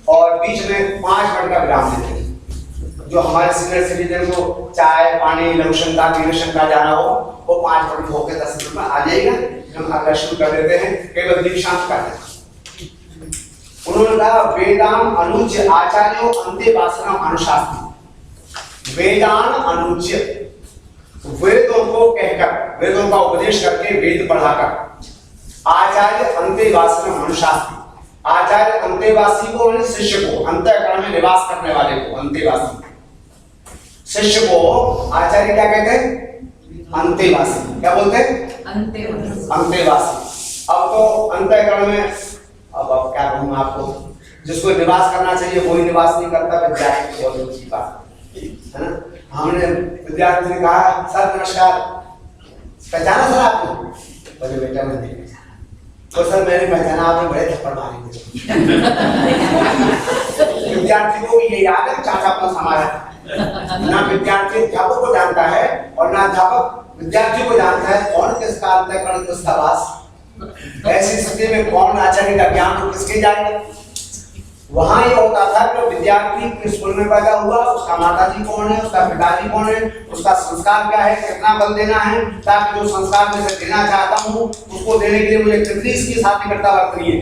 और बीच में 5 मिनट का विराम देते हैं। जो हमारे सीनियर सिटीजन को चाय पानी लघुशंका कीर्षंका जाना हो वो 5 मिनट होकर 10 मिनट में आ जाएगा। हम अगला शुरू कर देते हैं, केवल दीक्षांत कर देते हैं। उन्होंने कहा वेदान अनुज्य आचार्यो अंते वासना अनुशास्त्री। वेदान अनुज्य, वेदों को कहकर, वेदों का उपदेश करके, वेद पढ़ाकर, आचार्य अंतेवासी अनुशास्त्री। आचार्य अंतेवासी को यानी शिष्य को, अंतःकरण में निवास करने वाले को अंतेवासी, शिष्य को आचार्य क्या कहते हैं? अंतेवासी। क्या बोलते हैं? अंतेवासी। अब तो अंतःकरण में अब क्या कहूँ आपको, जिसको निवास करना चाहिए वही निवास नहीं करता, विद्यार्थी बहुत अच्छी बात है ना। हमने विद्यार्थी ने कहा सर नमस्कार, पहचाना सर आपको? बोले बेटा मैं नहीं पहचाना। तो सर मैंने पहचाना, आपने बड़े थप्पड़ मारे। विद्यार्थी को ये याद है चाचा अपना समाज है ना। विद्यार्थी अध्यापक को जानता है और ना अध्यापक विद्यार्थी को जानता है। कौन किसका अंतःकरण किसका वास, ऐसी स्थिति में कौन आचार्य का ज्ञान तो किसके जाएगा। वहां ये होता था कि विद्यार्थी स्कूल में पैदा हुआ, उसका माताजी कौन है, उसका पिताजी कौन है, उसका संस्कार क्या है, कितना बल देना है, ताकि जो संस्कार में से देना चाहता हूँ उसको देने के लिए मुझे कितनी इसकी साथ निकटता बरतनी है।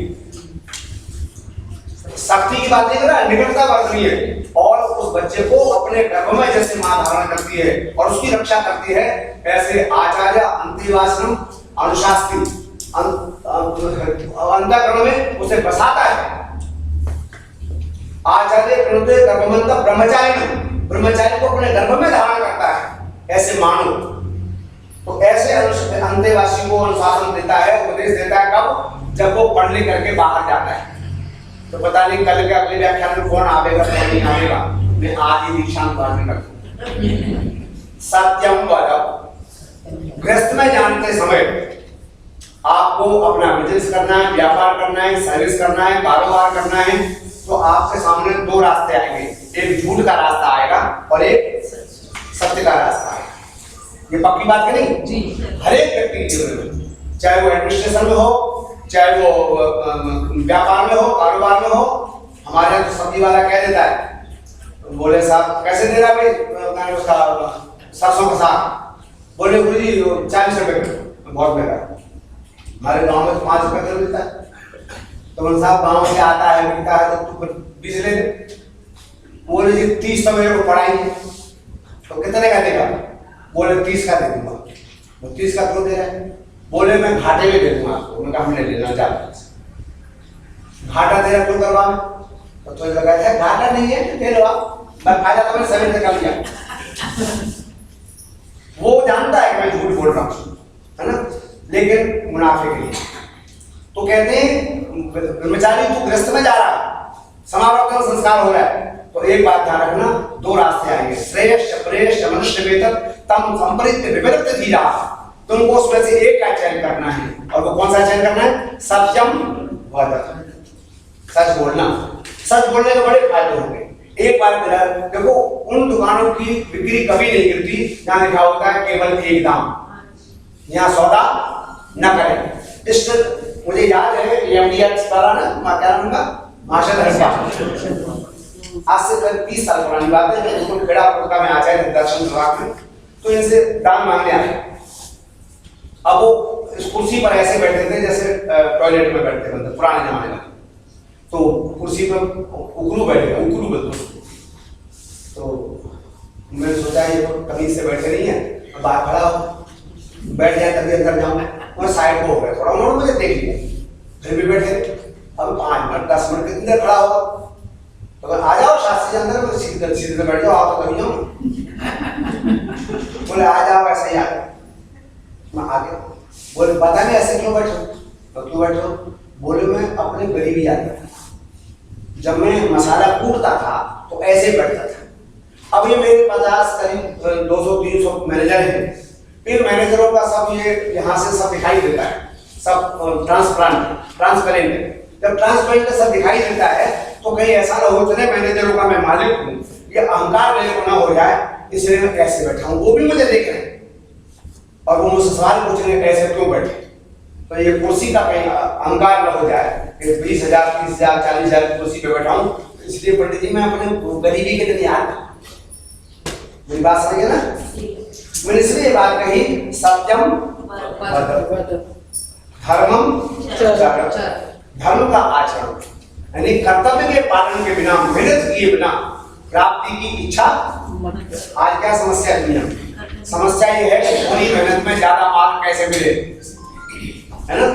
शक्ति की बात नहीं कर रहा, निकटता बरतनी है। और उस बच्चे को अपने गर्भ में जैसे मां धारण करती है और उसकी रक्षा करती है, ऐसे आचार्य अंतेवासनम अनुशास्त्री अंतःकरण में उसे बसाता है। आचार्य गर्भवंत ब्रह्मचारी, ब्रह्मचारी को अपने गर्भ में धारण करता है, ऐसे मानो। तो ऐसे अंतेवासी को अनुशासन देता है, उपदेश देता है। कब? जब वो पढ़ लिख करके बाहर जाता है। तो पता नहीं कल के अगले व्याख्यान में कौन आवेगा कौन नहीं आवेगा, मैं आज ही दीक्षांत भाषण करता। सत्यम वद, गृहस्थ में जानते समय आपको अपना बिजनेस करना है, व्यापार करना है, सर्विस करना है, कारोबार करना है, तो आपके सामने 2 रास्ते आएंगे। एक झूठ का रास्ता आएगा और एक सत्य का रास्ता आएगा। ये पक्की बात है नहीं जी। हर एक व्यक्ति के जीवन में, चाहे वो एडमिनिस्ट्रेशन में हो, चाहे वो व्यापार में हो, कारोबार में हो। हमारे यहाँ तो सब्जी वाला कह देता है, बोले साहब कैसे दे रहा भाई उसका सरसों का साग, बोले गुरु जी 40 रुपए किलो, बहुत महंगा। हमारे गाँव में 5 रुपए किलो मिलता है। तो बोले साहब गाँव से आता है मिलता है तो तू 20 ले दे। बोले जी 30 तो मेरे को पढ़ाएंगे, तो कितने का देगा? बोले 30 का दे दूंगा। वो 30 का क्यों दे रहा है? बोले मैं घाटे में दे दूंगा आपको। उनका हमने लेना चाहता, घाटा दे रहा क्यों करवा? तो लगा है घाटा नहीं है तो दे लो आप, मैं फायदा तो मैंने 7 निकाल लिया। वो जानता है कि मैं झूठ बोल रहा हूँ, है ना, लेकिन मुनाफे के लिए। तो कहते हैं ब्रह्मचारी तू गृहस्थ में जा रहा है, समावर्तन संस्कार हो रहा है, तो एक बात ध्यान रखना, 2 रास्ते आएंगे, श्रेष्ठ प्रेष्ठ मनुष्य वेतन। तम संपरित विपरीत धीरा, तुमको उसमें से एक का चयन करना है, और वो कौन सा चयन करना है? सत्यम वद, सच बोलना। सच बोलने के बड़े फायदे होंगे। एक बार मेरा देखो, उन दुकानों की बिक्री कभी नहीं गिरती जहां लिखा होता है केवल एक दाम, यहाँ सौदा न करें। इस मुझे याद है एमडीएक्स वाला ना, क्या नाम का, मार्शल हर्षा, आज से करीब 30 साल पुरानी बात है। मैं बिल्कुल खेड़ा पुरका में आचार्य दर्शन विभाग में, तो इनसे दाम मांगने आए। अब वो इस कुर्सी पर ऐसे बैठे थे जैसे टॉयलेट में बैठते बंदे पुराने जमाने में, तो कुर्सी पर उकरू बैठे, उकरू बोलते। तो मैंने सोचा ये तो तमीज से बैठे नहीं है, बाहर खड़ा हो, बैठ जाए तभी अंदर जाऊं। मैं साइड को हो गया थोड़ा, उन्होंने मुझे देख लिया, फिर भी बैठे। अब 5 मिनट 10 मिनट कितनी देर खड़ा होगा, तो आ जाओ शास्त्री जी अंदर, तो सीधे बैठ जाओ, आप तो कभी जाओ। बोले आ जाओ, ऐसे ही आ जाओ। मैं आ गया। बोले पता नहीं ऐसे क्यों बैठे, तो क्यों बैठे हो? बोले मैं अपने गरीबी याद करता, जब मैं मसाला कूटता था तो ऐसे बैठता था। अब ये मेरे 50 करीब 200-300 मैनेजर हैं। इन मैनेजरों का सब ये यहाँ से सब दिखाई देता है, सब ट्रांसपेरेंट है। जब ट्रांसपेरेंट सब दिखाई देता है तो कहीं ऐसा ना हो चले मैनेजरों का मैं मालिक हूँ, ये अहंकार मेरे को ना हो जाए, इसलिए मैं कैसे बैठा हूँ। वो भी मुझे देख रहे हैं और वो मुझसे सवाल पूछ रहे हैं ऐसे क्यों बैठे। तो ये कुर्सी का कहीं अहंकार न हो जाए कि 20,000, 30,000, 40,000 कुर्सी पे बैठा हूँ, इसलिए पंडित जी मैं अपने गरीबी के दिन याद, मेरी बात समझिए ना। मैंने इसलिए बात कही सत्यम धर्मम चर, धर्म का आचरण, यानी कर्तव्य के पालन के बिना, मेहनत किए बिना प्राप्ति की इच्छा। आज क्या समस्या है दुनिया में? समस्या ये है कि थोड़ी मेहनत में ज्यादा माल कैसे मिले, है ना।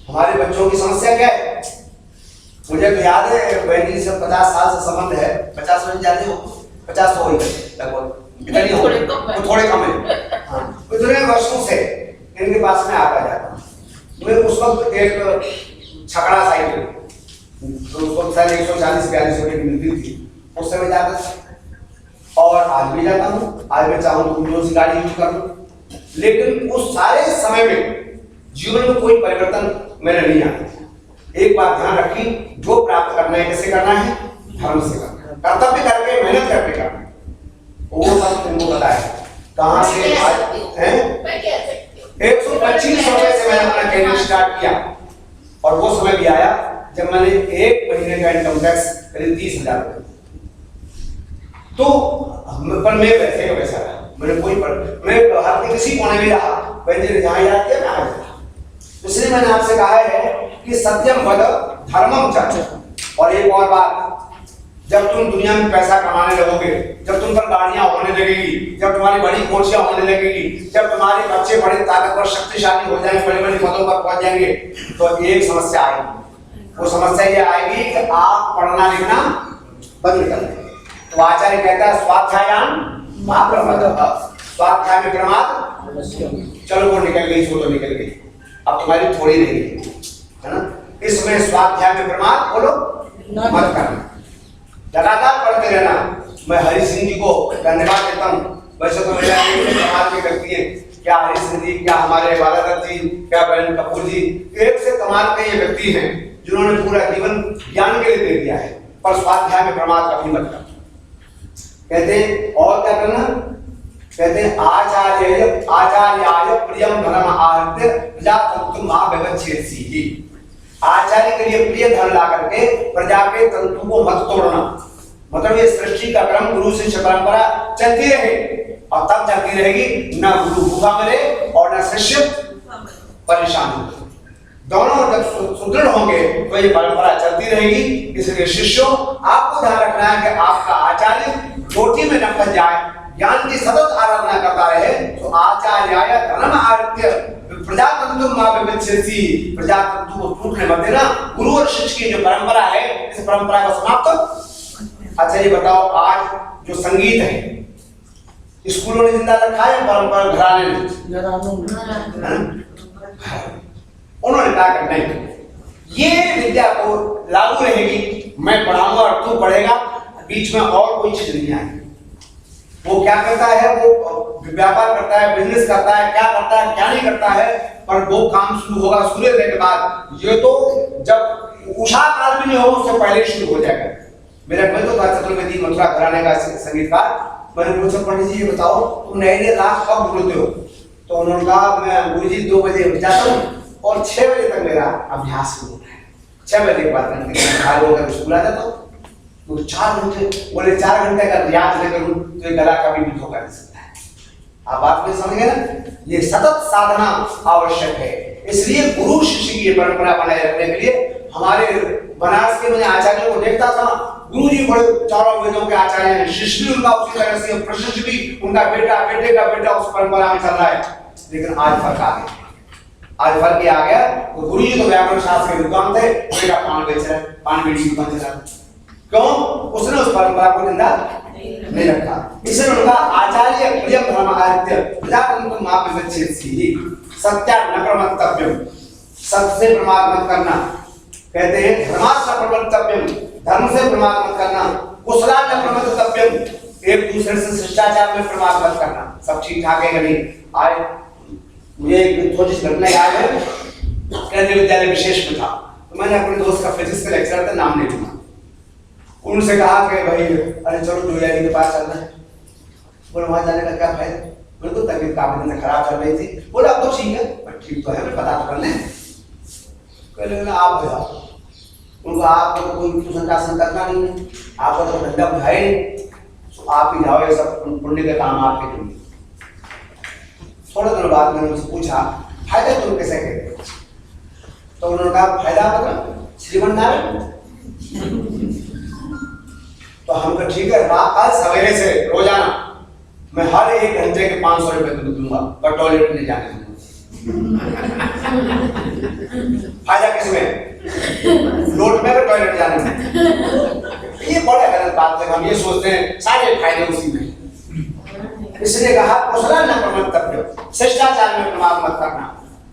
हमारे बच्चों की समस्या क्या है? मुझे तो याद है बहन जी से 50 साल से संबंध है, 50 वर्ष ज्यादा हो, 50 हो लगभग, इतनी हो, थोड़े कम है। हाँ, इतने वर्षों से इनके पास में आता जाता। मैं उस वक्त एक छकड़ा साइकिल, तो उस वक्त शायद 140-42 रुपए की मिलती थी, उस समय जाता था और आज भी जाता हूँ। आज मैं चाहूँ तो रोज गाड़ी यूज कर लूँ, लेकिन उस सारे समय में जीवन में कोई परिवर्तन मैंने नहीं आया। एक बात ध्यान रखी, जो प्राप्त करना है कैसे करना है? धर्म से करना है, कर्तव्य करके, मेहनत करके करना है। वो सब तुमको पता है कहाँ से है। 125 रुपए से मैंने अपना कैरियर स्टार्ट किया और वो समय भी आया जब मैंने 1 महीने का इनकम टैक्स करीब 30,000 रुपए। तो पर मैं वैसे वैसा रहा, मैंने कोई मैं भारत के किसी कोने में रहा, वैसे जहाँ याद किया मैं आ गया। इसलिए मैंने आपसे कहा है कि सत्यम वद धर्मम चर। और एक और बात, जब तुम दुनिया में पैसा कमाने लगोगे, जब तुम पर गाड़ियां होने लगेगी, जब तुम्हारी बड़ी कोठियां होने लगेगी, जब तुम्हारे बच्चे बड़े ताकतवर शक्तिशाली हो जाएंगे, बड़े बड़े पदों पर पहुंच जाएंगे, तो एक समस्या आएगी। वो समस्या ये आएगी कि आप पढ़ना लिखना बंद कर देंगे। तो आचार्य कहता है स्वाध्यायान महाप्रमाद, स्वाध्याय में प्रमाद। चलो वो निकल गई, वो तो निकल गई, अब तुम्हारी थोड़ी रह गई, है ना। इसमें स्वाध्याय में प्रमाद बोलो मत करना, लगातार पढ़ते रहना। मैं हरि सिंह जी को धन्यवाद देता हूँ। वैसे तो मेरा समाज के व्यक्ति है, क्या हरि सिंह जी, क्या हमारे बालादत्त जी, क्या बहन कपूर जी, एक से कमाल के ये व्यक्ति हैं जिन्होंने पूरा जीवन ज्ञान के लिए दे दिया है, पर स्वाध्याय में प्रमाद कभी मत करना। कहते हैं और क्या करना, कहते हैं आचार्याय प्रियम धर्म आहत्य प्रजा तंतु महाव्यवच्छेदसी। आचार्य के लिए प्रिय धन ला करके प्रजा के तंतु को मत तोड़ना। मतलब ये सृष्टि का क्रम गुरु शिष्य परंपरा चलती रहे और तब चलती रहेगी, न गुरु भूखा मरे और न शिष्य परेशान हो। दोनों जब सुदृढ़ होंगे तो ये परंपरा चलती रहेगी। इसलिए शिष्यों, आपको ध्यान रखना है कि आपका आचार्य रोटी में न फंस जाए, ज्ञान की सतत आराधना करता रहे। तो आचार्याय धर्म आहत्य प्रजातंतु महाव्यवच्छेदसी, प्रजातंतु को टूटने मत देना। गुरु और शिष्य की जो परंपरा है, इस परंपरा को समाप्त। अच्छा ये बताओ, आज जो संगीत है स्कूलों ने जिंदा रखा है, परंपरा घराने उन्होंने क्या करना है, ये विद्या को लागू रहेगी, मैं पढ़ाऊंगा और तू पढ़ेगा, बीच में और कोई चीज नहीं आएगी। वो क्या करता है, वो व्यापार करता है, बिजनेस करता है, क्या करता है क्या नहीं करता है, पर वो काम शुरू होगा सूर्योदय के बाद। ये तो जब उषा काल भी नहीं होगा उससे पहले शुरू हो जाएगा। मेरा भाई तो था चतुर्वेदी मथुरा घराने का संगीतकार। मैंने पूछा पंडित जी ये बताओ तुम नए नए राग कब बोलते हो? तो उन्होंने कहा मैं गुरुजी 2 बजे उठ जाता हूँ और 6 बजे तक मेरा अभ्यास शुरू होता है। 6 बजे के बाद होकर स्कूल आ जाता हूँ। तो 4 घंटे, बोले 4 घंटे का रियाज लेकर तो गला कभी भी धोखा नहीं सकता है। आप बात में समझ गए ना? ये सतत साधना आवश्यक है। इसलिए गुरु शिष्य की परंपरा बनाए रखने के लिए हमारे बनारस के मैंने आचार्यों को देखता था, गुरु जी बड़े चारों वेदों के आचार्य हैं, शिष्य भी उनका उसी तरह से, प्रशिष्य भी उनका बेटा, बेटे का बेटा उस परंपरा में चल रहा है। लेकिन आज फर्क आ गया, आज फर्क ये आ गया, तो गुरु जी तो व्याकरण शास्त्र के विद्वान थे, बेटा पान बेच रहा है, पान बीड़ी की दुकान चला। क्यों? उसने उस परंपरा को जिंदा नहीं रखा। इसलिए उनका आचार्य प्रियम धर्मादित्य प्रजातंत्र माप विच्छेद सी सत्या न प्रमत्तव्यम, सत्य से प्रमाद मत करना। कहते हैं धर्मात् न प्रमत्तव्यम, धर्म से प्रमाद मत करना। कुशला न प्रमत्तव्यम, एक दूसरे से शिष्टाचार में प्रमाद मत करना। सब ठीक ठाक है कि नहीं? आज मुझे एक थोड़ी सी घटना याद है, केंद्रीय विद्यालय विशेष में था, तो मैंने अपने दोस्त का फिजिक्स का लेक्चर था, नाम नहीं लूंगा, उनसे कहा कि भाई अरे चलो डोयाली के पास चलना है। बोले वहां जाने का क्या फायदा? बोले तो तबीयत काफी दिन से खराब चल रही थी। बोले अब तो ठीक है, पर ठीक तो है, मैं पता तो कर ले। कहले आप जाओ। उनको आपको कोई ट्यूशन क्लास करना नहीं है, आपको तो धंधा बुझाए नहीं, तो आप ही जाओ, ये सब पुण्य के काम आपके लिए। थोड़े दिनों बाद मैंने उनसे पूछा फायदा तुम कैसे कहते हो? तो उन्होंने कहा फायदा मतलब श्रीमन तो हम कहा ठीक है, आज सवेरे से रोजाना मैं हर 1 घंटे के 500 रुपए दूंगा, पर टॉयलेट नहीं जाने दूंगा। फायदा किसमें? लोट में टॉयलेट जाने में। ये बड़ा गलत बात है। हम ये सोचते हैं सारे फायदे उसी में। इसलिए कहा कुशला न प्रमत्तव्यम, शिष्टाचार में प्रमाद मत करना।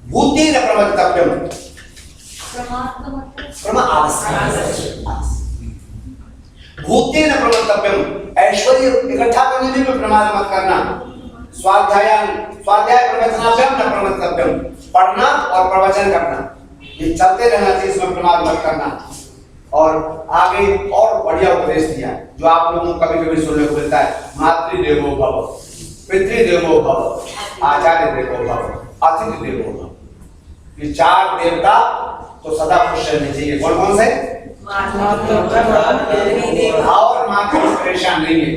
भूति न प्रमत्तव्यम, भूति न प्रमत्तव्यम, ऐश्वर्य इकट्ठा करने में भी प्रमाद मत करना। स्वाध्याय प्रवचनाभ्याम न प्रमत्तव्यम, पढ़ना और प्रवचन करना ये चलते रहना चाहिए, इसमें प्रमाद मत करना। और आगे और बढ़िया उपदेश दिया जो आप लोगों को कभी कभी सुनने को मिलता है, मातृदेवो भव, पितृदेवो भव, आचार्य देवो भव, अतिथि देवो भव। ये 4 देवता तो सदा खुश रहने चाहिए। कौन कौन से? और माँ को परेशान नहीं है।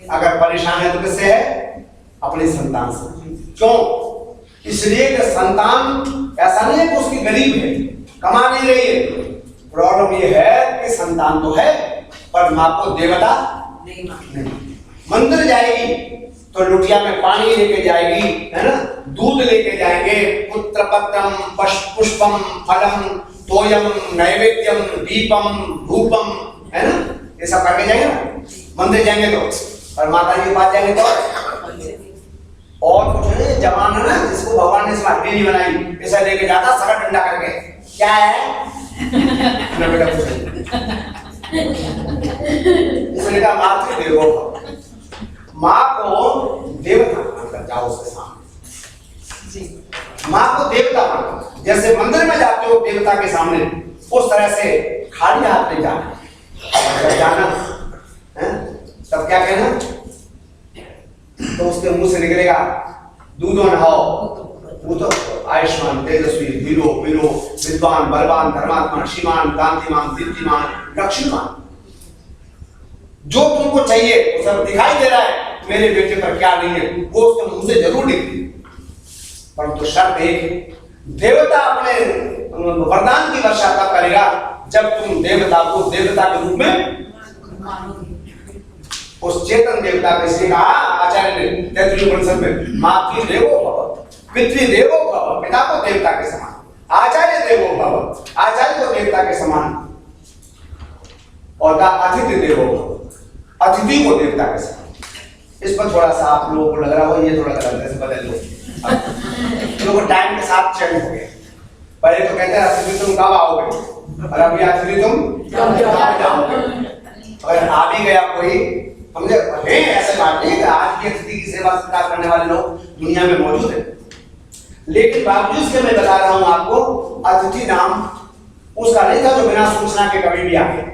अगर परेशान है तो किससे है? अपने संतान से। क्यों? इसलिए कि संतान ऐसा नहीं है कि उसकी गरीब है, कमा नहीं रही है। प्रॉब्लम ये है कि संतान तो है पर माँ को देवता नहीं। मंदिर जाएगी तो लुटिया में पानी लेके जाएगी, है ना, दूध लेके जाएंगे, पुत्र पत्रम पुष्पम फलम तोयम नैवेद्यम दीपम धूपम, है ना, ये सब करके जाएंगे ना मंदिर जाएंगे तो। और माता जी के पास जाएंगे तो और कुछ नहीं, जवान है ना जिसको भगवान ने हड्डी नहीं बनाई, ऐसा लेके जाता सर डंडा करके, क्या है ना बेटा कुछ नहीं। इसलिए कहा मातृदेवो भव, माँ को देवता मानकर जाओ उसके सामने। माँ को देवता मानकर, जैसे मंदिर में जाते हो देवता के सामने, उस तरह से खाली हाथ नहीं जाना। जब जाना है तब क्या कहना? तो उसके मुंह से निकलेगा दूधो नहाओ, वो तो आयुष्मान तेजस्वी वीरो वीरो विद्वान बलवान धर्मात्मा श्रीमान कांतिमान दीप्तिमान लक्ष्मीमान, जो तुमको चाहिए वो सब दिखाई दे रहा है। मेरे बेटे पर क्या नहीं है वो उसके मुंह से जरूर निकले, परंतु शर्त एक है, देवता अपने वरदान की वर्षा तब करेगा जब तुम देवता को देवता के रूप में, उस चेतन देवता को, इसलिए कहा आचार्य ने 33वें उपनिषद में, मातृदेवो भव, पितृदेवो भव, पिता को देवता के समान, आचार्य देवो भव, आचार्य को देवता के समान, और अतिथि देवो भव, अतिथि को देवता के समान। इस पर थोड़ा सा आप लोगों को लग रहा हो ये थोड़ा गलत है, बदल लो। लोगों टाइम के साथ चेंज हो गए। पहले तो कहते हैं अतिथि तुम कब आओगे, और अभी अतिथि तुम कब जाओगे। अगर आ भी गया कोई हमने हैं, ऐसे बात नहीं है कि आज की अतिथि की सेवा सत्कार करने वाले लोग दुनिया में मौजूद हैं, लेकिन बावजूद के मैं बता रहा हूं आपको, अतिथि नाम उसका नहीं था जो बिना सूचना के कभी भी आ गया।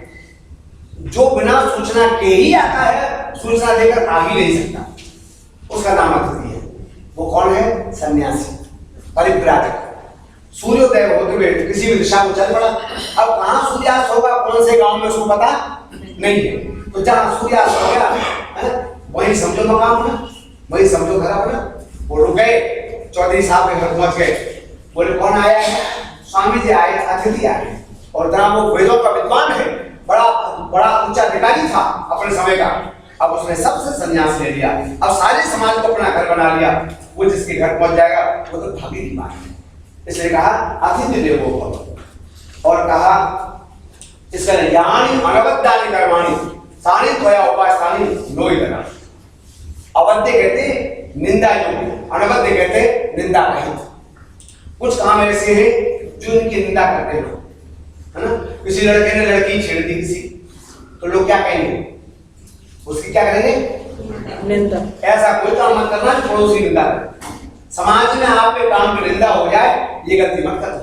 जो बिना सूचना के ही आता है, सूचना देकर आ ही नहीं सकता, उसका नाम अतिथि है। वो कौन है? सन्यासी, परिव्राजक। सूर्योदय होते हुए किसी भी दिशा को चल पड़ा। अब कहां सूर्यास्त होगा, कौन से गांव में, उसको पता नहीं है। तो जहां सूर्यास्त हो गया वही समझो मकाम ना, वही समझो घर अपना। वो रुक गए, चौधरी साहब के घर पहुंच गए। बोले कौन आया है? स्वामी जी आए, अतिथि आए। और जहां वो वेदों का विद्वान है, बड़ा ऊंचा अधिकारी था अपने समय का, अब उसने सबसे संन्यास ले लिया। अब सारे समाज को अपना घर बना लिया। वो जिसके घर पहुंच जाएगा वो तो भागी की बात है। इसलिए कहा अतिथि देवो भव, और कहा इसका यानी अनवद्यानि कर्माणि सानि त्वया उपास्थानि नोहि लगा। अवद्य कहते निंदा योग्य, अनवद्य कहते निंदा रहित। कुछ काम ऐसे हैं जो इनकी निंदा करते लोग, है ना। किसी लड़के ने लड़की छेड़ दी किसी, तो लोग क्या कहेंगे? उसकी क्या करेंगे? निंदा। ऐसा कोई काम मत करना जो पड़ोसी निंदा करे। समाज में आपके काम की निंदा हो जाए, ये गलती मत करना।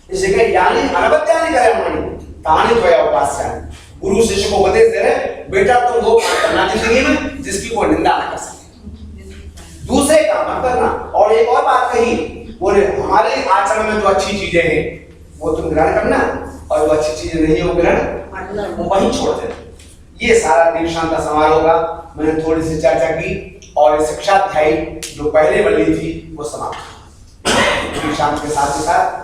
इसलिए यानी अनवद्यानि कर्माणि तानि त्वया उपास्यानि। गुरु शिष्य को उपदेश दे रहे, बेटा तुम वो काम करना जिंदगी में जिसकी कोई निंदा न कर सके, दूसरे काम मत करना। और एक और बात कही, बोले हमारे आचरण में जो अच्छी चीजें हैं वो तुम ग्रहण करना, और जो अच्छी चीजें नहीं हो ग्रहण वो वहीं छोड़ देना। ये सारा दीक्षांत समारोह का मैंने थोड़ी सी चर्चा की, और शिक्षाध्यायी जो पहले वाली थी वो समाप्त। दीक्षांत के साथ ही साथ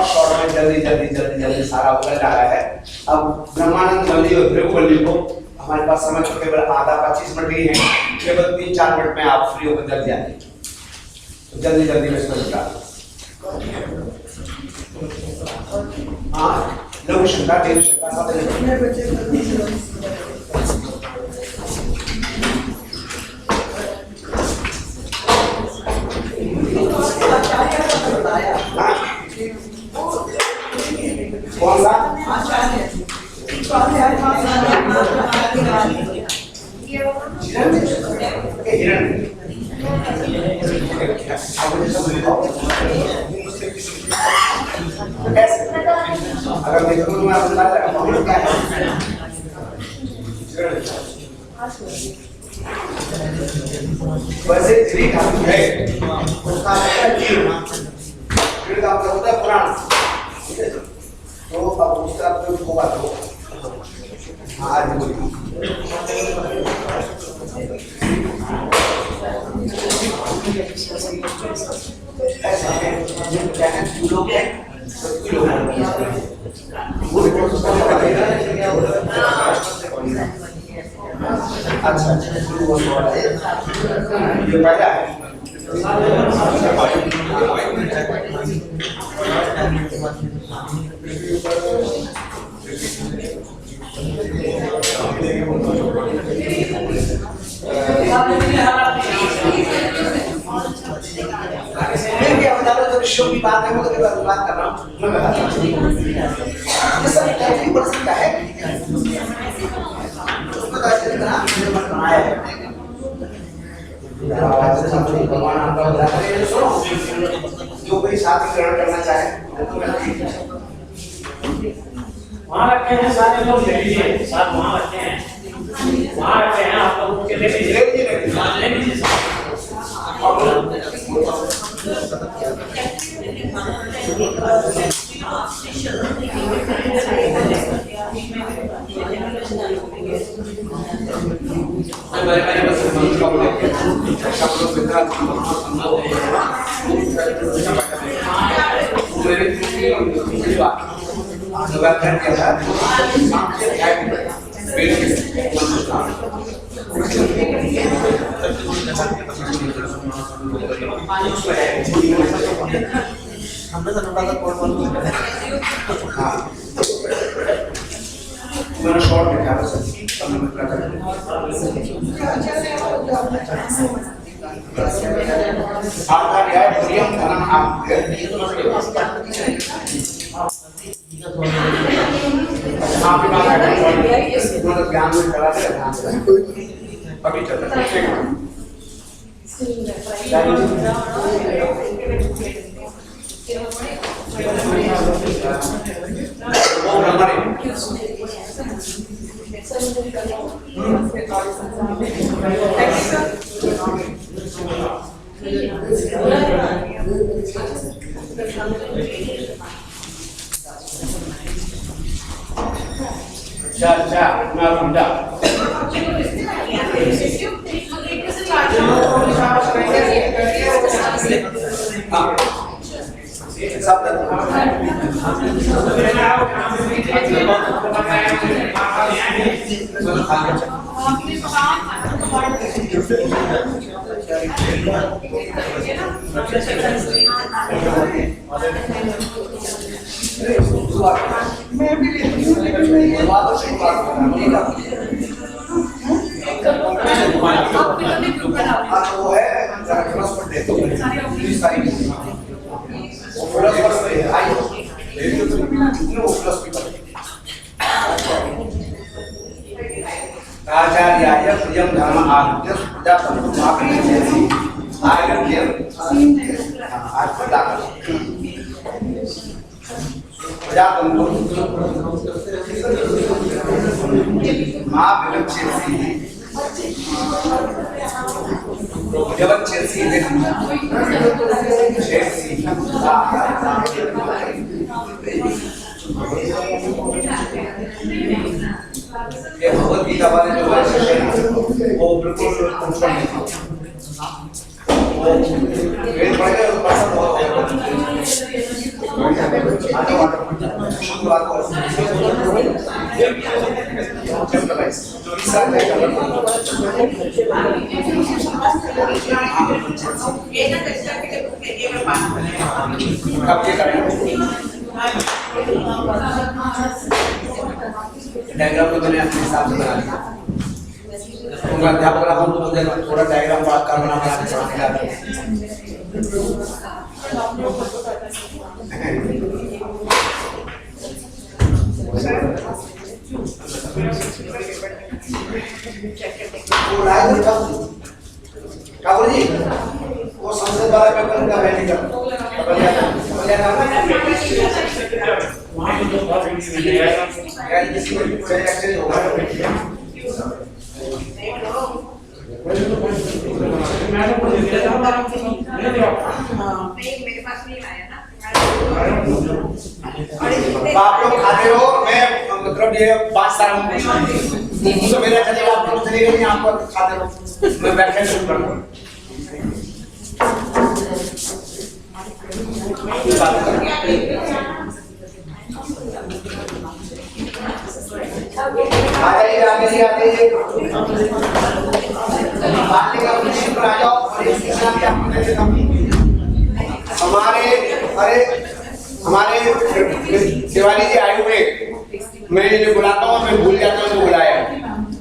शॉर्ट में जल्दी सारा उतर जा रहा है। अब ब्रह्मानंद वल्ली और भृगुवल्ली को हमारे पास समय तो केवल आधा 25 मिनट ही है, केवल 3-4 मिनट में आप फ्री होकर जल्दी आ जाइए। तो जल्दी में इसमें बता लघु शंका, देव शंका सब कौन सा? अगर देखो तो मैं आपको बता रहा हूँ क्या है। वैसे श्री ठाकुर है, उसका फिर आपका होता है पुराण, ठीक है। तो अब उसका तो होगा तो आज ऐसा है क्या है, लोग हैं अच्छा ये पहला है। विषयों की बात है, मैं बात कर रहा हूँ, मैं बताता हूँ। ये सब कैसे बढ़ सकता है, उसको कैसे इतना बनाया है। जो कोई साथी ग्रहण करना चाहे वहाँ रखे हैं, सारे लोग ले लीजिए, साथ वहाँ रखे हैं, वहाँ रखे हैं, आप लोग उठ के ले लीजिए, ले लीजिए। आपके पास मतलब ज्ञान में करा दे अभी चल रहा है अच्छा मैं समझा मैं भी बात से बात वो है ट्रांसपोर्ट दे दो सारी प्लस पे आई नो प्लस पे आचार्याय प्रियम धर्म आद्य प्रजातंत्र मापने जैसी आयर्य आज प्रजातंत्र मां विलक्षेसी विलक्षेसी शेषी ये भगवत गीता वाले जो है वो बिल्कुल कंफर्म नहीं वेद पढ़े तो पसंद बहुत है डायग्राम तो मैंने अपने हिसाब से बना लिया उनका अध्यापक रहा हूँ तो मुझे थोड़ा डायग्राम कर बना ठाकुर जी वो संसद वाला पेपर का बैठेगा मेरे पास नहीं आया ना आप लोग खाते हो मैं मतलब ये बात सारा मुझसे मेरा चलेगा आप लोग चलेगा नहीं आप खाते हो मैं व्याख्यान शुरू कर दूं आ जाइए बातें का विषय पर आ जाओ और इस शिक्षा भी आपको दे देता हूं हमारे शिवानी जी आयु में मैं इन्हें बुलाता हूँ मैं भूल जाता हूँ बुलाया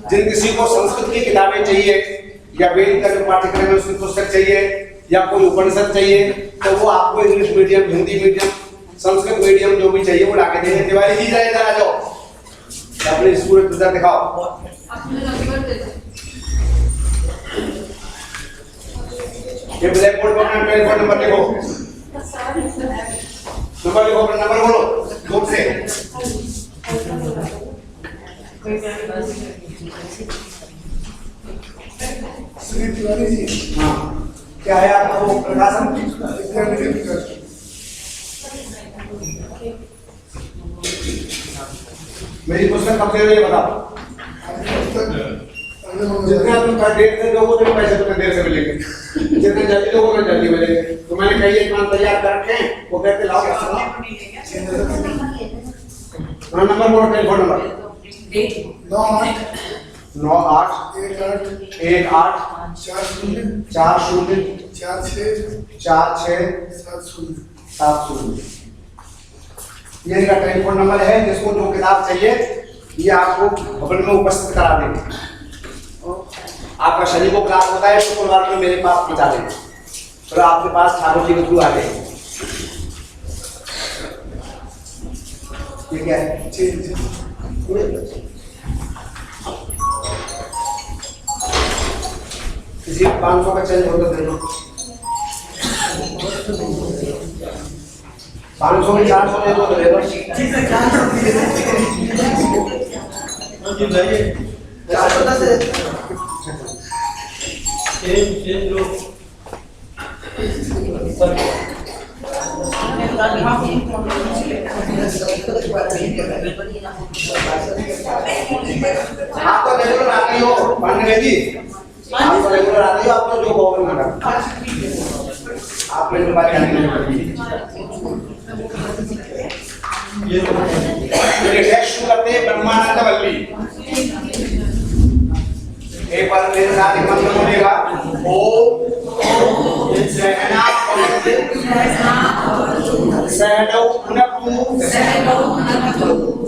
जिन किसी को संस्कृत की किताबें चाहिए या वेद का जो पाठ्यक्रम है उसकी पुस्तक चाहिए या कोई उपनिषद चाहिए तो वो आपको English medium Hindi medium Sanskrit medium जो भी चाहिए वो लाके देंगे तिवारी जी इधर आ जाओ अपने स्कूल में पुस्तक दिखाओ ये ब्लैक बोर्ड पर टेलीफोन नंबर लिखो नंबर बोलो बोर्ड से श्री तिवारी जी हाँ क्या है आपका वो प्रकाशन मेरी पुस्तक कब दे रही है बताओ जितने तुम देर से दोगे उतने पैसे तुम्हें देर से मिलेंगे जितने जल्दी दोगे उतने जल्दी मिलेंगे तो मैंने कई एक मान तैयार कर रखे हैं वो कहते लाओ नंबर बोलो टेलीफोन नंबर 98 40 ये इनका टेलीफोन नंबर है जिसको जो किताब चाहिए ये आपको भवन में उपस्थित करा देंगे आपका शनि को क्लास होता है शुक्रवार में मेरे पास पहुंचा देंगे फिर आपके पास ठाकुर जी के थ्रू आ जाएंगे ठीक है किसी 500 का चेंज होता दे दो, 500 में 400 दे दो तो दे दो। ठीक है, 410 दे देते हैं। आप तो रेगुलर आती हो पांडे जी, आप तो रेगुलर आती हो, आप तो जो कहोगे मैडम आप मेरे बात ये टेक्स्ट करते हैं ब्रह्मानंद वल्ली। एक बार मेरे साथ एक मंत्र बोलेगा, ओम सहना सहनौ भुनक्तु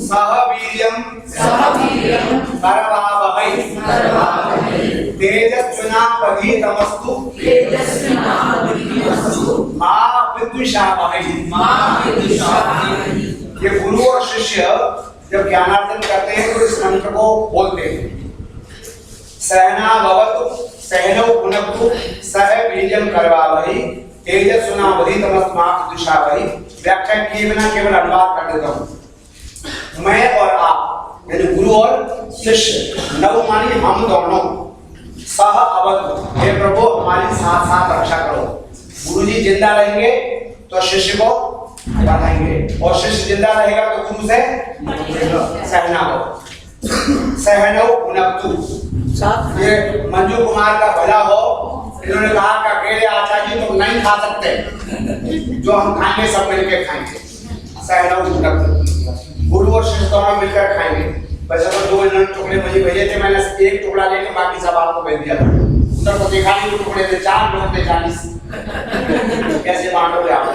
सह वीर्यं करवावहै तेजस्विनावधीतमस्तु मा विद्विषावहै। ये गुरु और शिष्य जब ज्ञानार्जन करते हैं तो इस मंत्र को बोलते हैं, सहना भवतु सहनौ भुनक्तु सह वीर्यं करवावहै तेजस्विनावधीतमस्तु मा विद्विषावहै। व्याख्या किए बिना केवल अनुवाद कर देता हूं। मैं और आप यानी गुरु और शिष्य, नव मानी हम दोनों, सह अवतु हे प्रभु हमारी साथ साथ रक्षा करो। गुरु जी जिंदा रहेंगे तो शिष्य को बढ़ाएंगे और शिष्य जिंदा रहेगा तो गुरु से सहना हो। सहनौ भुनक्तु, ये मंजू कुमार का भला हो, इन्होंने कहा कि अकेले आचार्य तो नहीं खा सकते, जो हम खाएंगे सब मिलकर खाएंगे। सहनौ भुनक्तु, गुरु और शिष्य दोनों मिलकर खाएंगे। वैसे तो 2 इन्होंने टुकड़े मुझे भेजे थे, मैंने एक टुकड़ा लेके बाकी सब आपको भेज दिया था। उधर को देखा नहीं, टुकड़े थे 4 लोग थे 40, कैसे बांटोगे आप?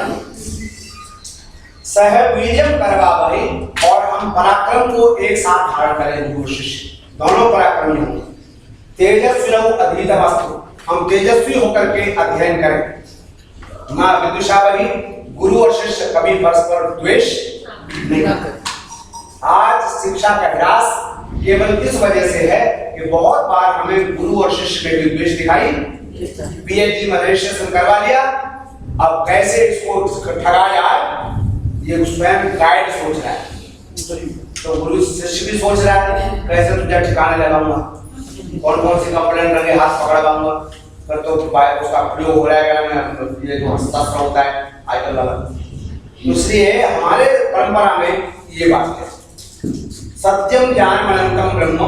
सह वीर्यं करवावहै, और हम पराक्रम को एक साथ धारण करें, गुरु शिष्य दोनों पराक्रमी हों। तेजस्विनौ अधीतमस्तु, हम तेजस्वी होकर के अध्ययन करें। मां विद्विषावहै, गुरु और शिष्य कभी परस्पर द्वेष नहीं करते। आज शिक्षा का ह्रास केवल इस वजह से है कि बहुत बार हमें गुरु और शिष्य में भी द्वेष दिखाई। पीएचडी में रजिस्ट्रेशन करवा लिया, अब कैसे इसको ठगा जाए ये स्वयं गाइड सोच रहा है, तो गुरु शिष्य भी सोच रहा है कैसे तुझे ठिकाने लगाऊंगा, कौन कौन सी कंप्लेंट लगे हाथ पकड़वाऊंगा, फिर तो उसका प्रयोग हो रहा है, ये जो हस्ताक्षर होता है आजकल वाला। इसलिए हमारे परंपरा में ये बात है, सत्यम ज्ञान अनंतम ब्रह्म।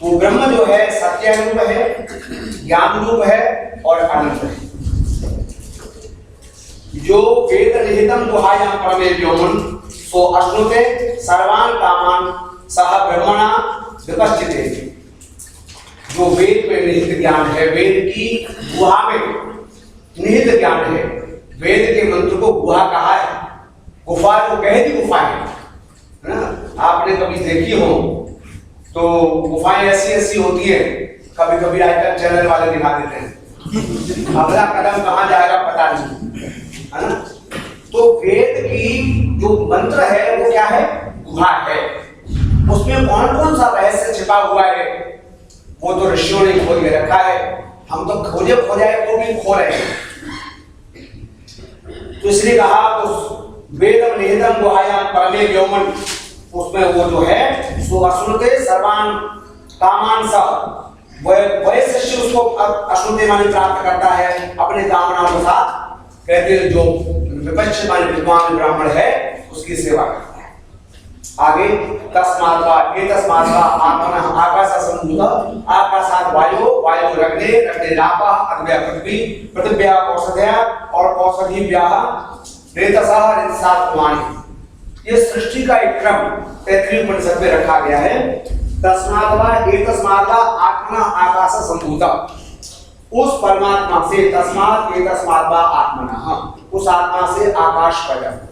वो ब्रह्म जो है सत्य रूप है, ज्ञान रूप है और अनंत है। जो वेद निहितम गुहायां परमे व्योमन सो अश्नुते सर्वान कामान सह ब्रह्मणा विपश्चिते। जो वेद में निहित ज्ञान है, वेद की गुहा में निहित ज्ञान है, वेद के मंत्र को गुहा कहा है। गुफा जो गहरी गुफा है ना, आपने कभी देखी हो तो गुफाएं ऐसी होती है, कभी कभी आजकल चैनल वाले दिखा देते हैं, अगला कदम कहां जाएगा पता नहीं, है ना। तो वेद की जो मंत्र है वो क्या है, गुहा है। उसमें कौन कौन सा रहस्य छिपा हुआ है वो तो ऋषियों ने खोज के रखा है, हम तो खोजे वो भी खो रहे हैं। तो इसलिए कहा तो वेदम निहितम गुहायां परमे व्योमन, उसमें वो जो है सो अश्नुते सर्वान कामान सह, वह शिष्य उसको अश्नुते माने प्राप्त करता है अपने कामनाओं के साथ। कहते हैं जो विपक्ष माने विद्वान ब्राह्मण है उसकी सेवा करता है। आगे तस्माद्वा एतस्माद्वा आत्मनः आकाश संभूत, आकाशात् वायु, वायु रग्ने, रग्ने रापः, अग्ने पृथ्वी, पृथिव्या औषधया और औषधिभ्यः रेतसः, रेतसात् वाणी। ये सृष्टि का एक क्रम 33 उपनिषद में रखा गया है। तस्माद्वा एतस्माद्वा आत्मनः आकाश संभूत, उस परमात्मा से, तस्मात् एतस्माद्वा आत्मनः, उस आत्मा से आकाश पैदा हुआ।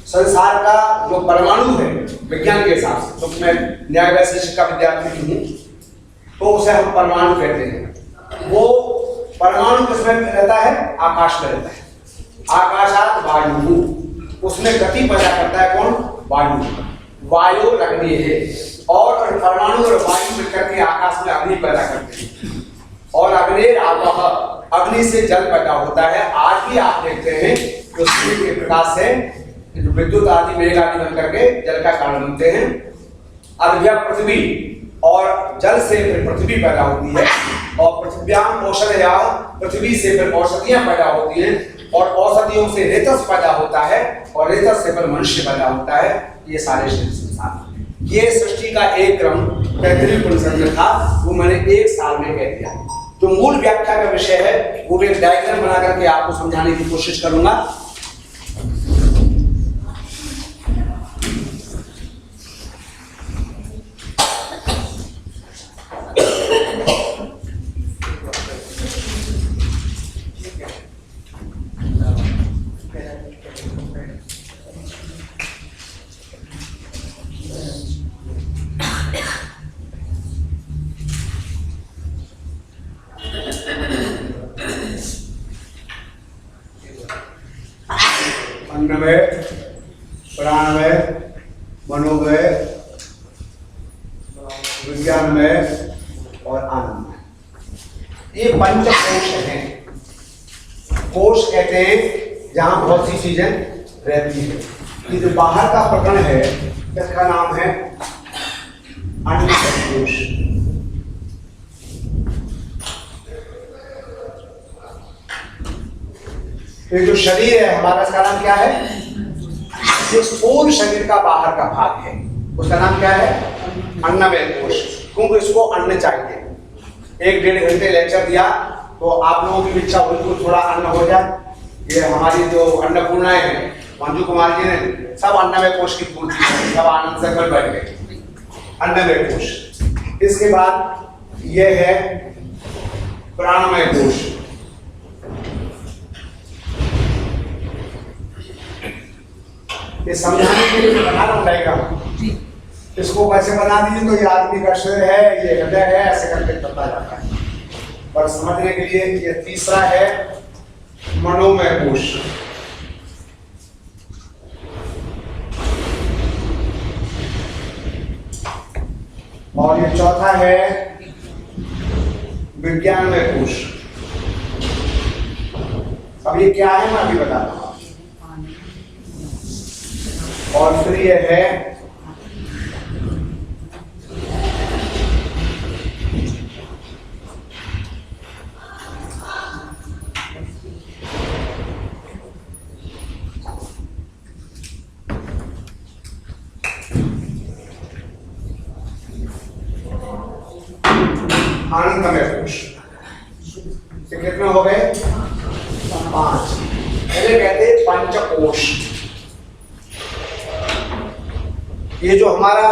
संसार का जो परमाणु है विज्ञान के हिसाब से, तो मैं न्याय वैशेषिक का विद्यार्थी हूं तो उसे हम परमाणु कहते हैं। वो परमाणु किसमें रहता है, आकाश में रहता है। आकाशात वायु, उसमें गति पैदा करता है कौन, वायु। वायु अग्नि है, और परमाणु और वायु मिलकर के आकाश में अग्नि पैदा करते हैं। और अग्नि आपह, अग्नि से जल पैदा होता है। आज भी आप देखते हैं कि सूर्य के प्रकाश से विद्युत आदि मेघ आदि बन करके जल का कारण बनते हैं। अद्य पृथ्वी, और जल से फिर पृथ्वी पैदा होती है, और पृथ्व्याम औषधया, पृथ्वी से फिर औषधियां पैदा होती हैं, और औषधियों से रेतस पैदा होता है, और रेतस से फिर मनुष्य पैदा होता है। ये सारे संसार, ये सृष्टि का एक क्रम तैतरीय उपनिषद में था, वो मैंने एक साल में कह दिया। जो मूल व्याख्या का विषय है वो एक डायग्राम बना करके आपको समझाने की कोशिश करूंगा। अन्नमय, प्राणमय, मनोमय, विज्ञानमय और आनंदमय, ये पंच कोश हैं। कोश कहते हैं जहां बहुत सी चीजें रहती हैं। ये जो बाहर का प्रकरण है इसका नाम है अन्नमय कोश। ये जो शरीर है हमारा, इसका नाम क्या है? ये स्थूल शरीर का बाहर का भाग है, उसका नाम क्या है? अन्नमय कोश। क्योंकि इसको अन्न चाहिए। 1-1.5 घंटे लेक्चर दिया तो आप लोगों की इच्छा हुई तो थोड़ा अन्न हो जाए। ये हमारी जो अन्नपूर्णाएं हैं, मंजू कुमार जी ने सब अन्नमय कोश की पूर्ति की, सब आनंद से कल बैठ गए। अन्नमय कोश। इसके बाद ये है प्राणमय कोश। ये समझाने के लिए बना रहा हूं डायग्राम। इसको वैसे बना दीजिए तो ये आदमी का शरीर है, ये हृदय है, ऐसे करके चलता जाता है। पर समझने के लिए ये तीसरा है मनोमय कोश। और ये चौथा है विज्ञानमय कोश। अब ये क्या है मैं अभी बताता हूं। और फिर ये है आनंदमय कोश। कितने हो गए? 5। पहले कहते हैं पंचकोश। ये जो हमारा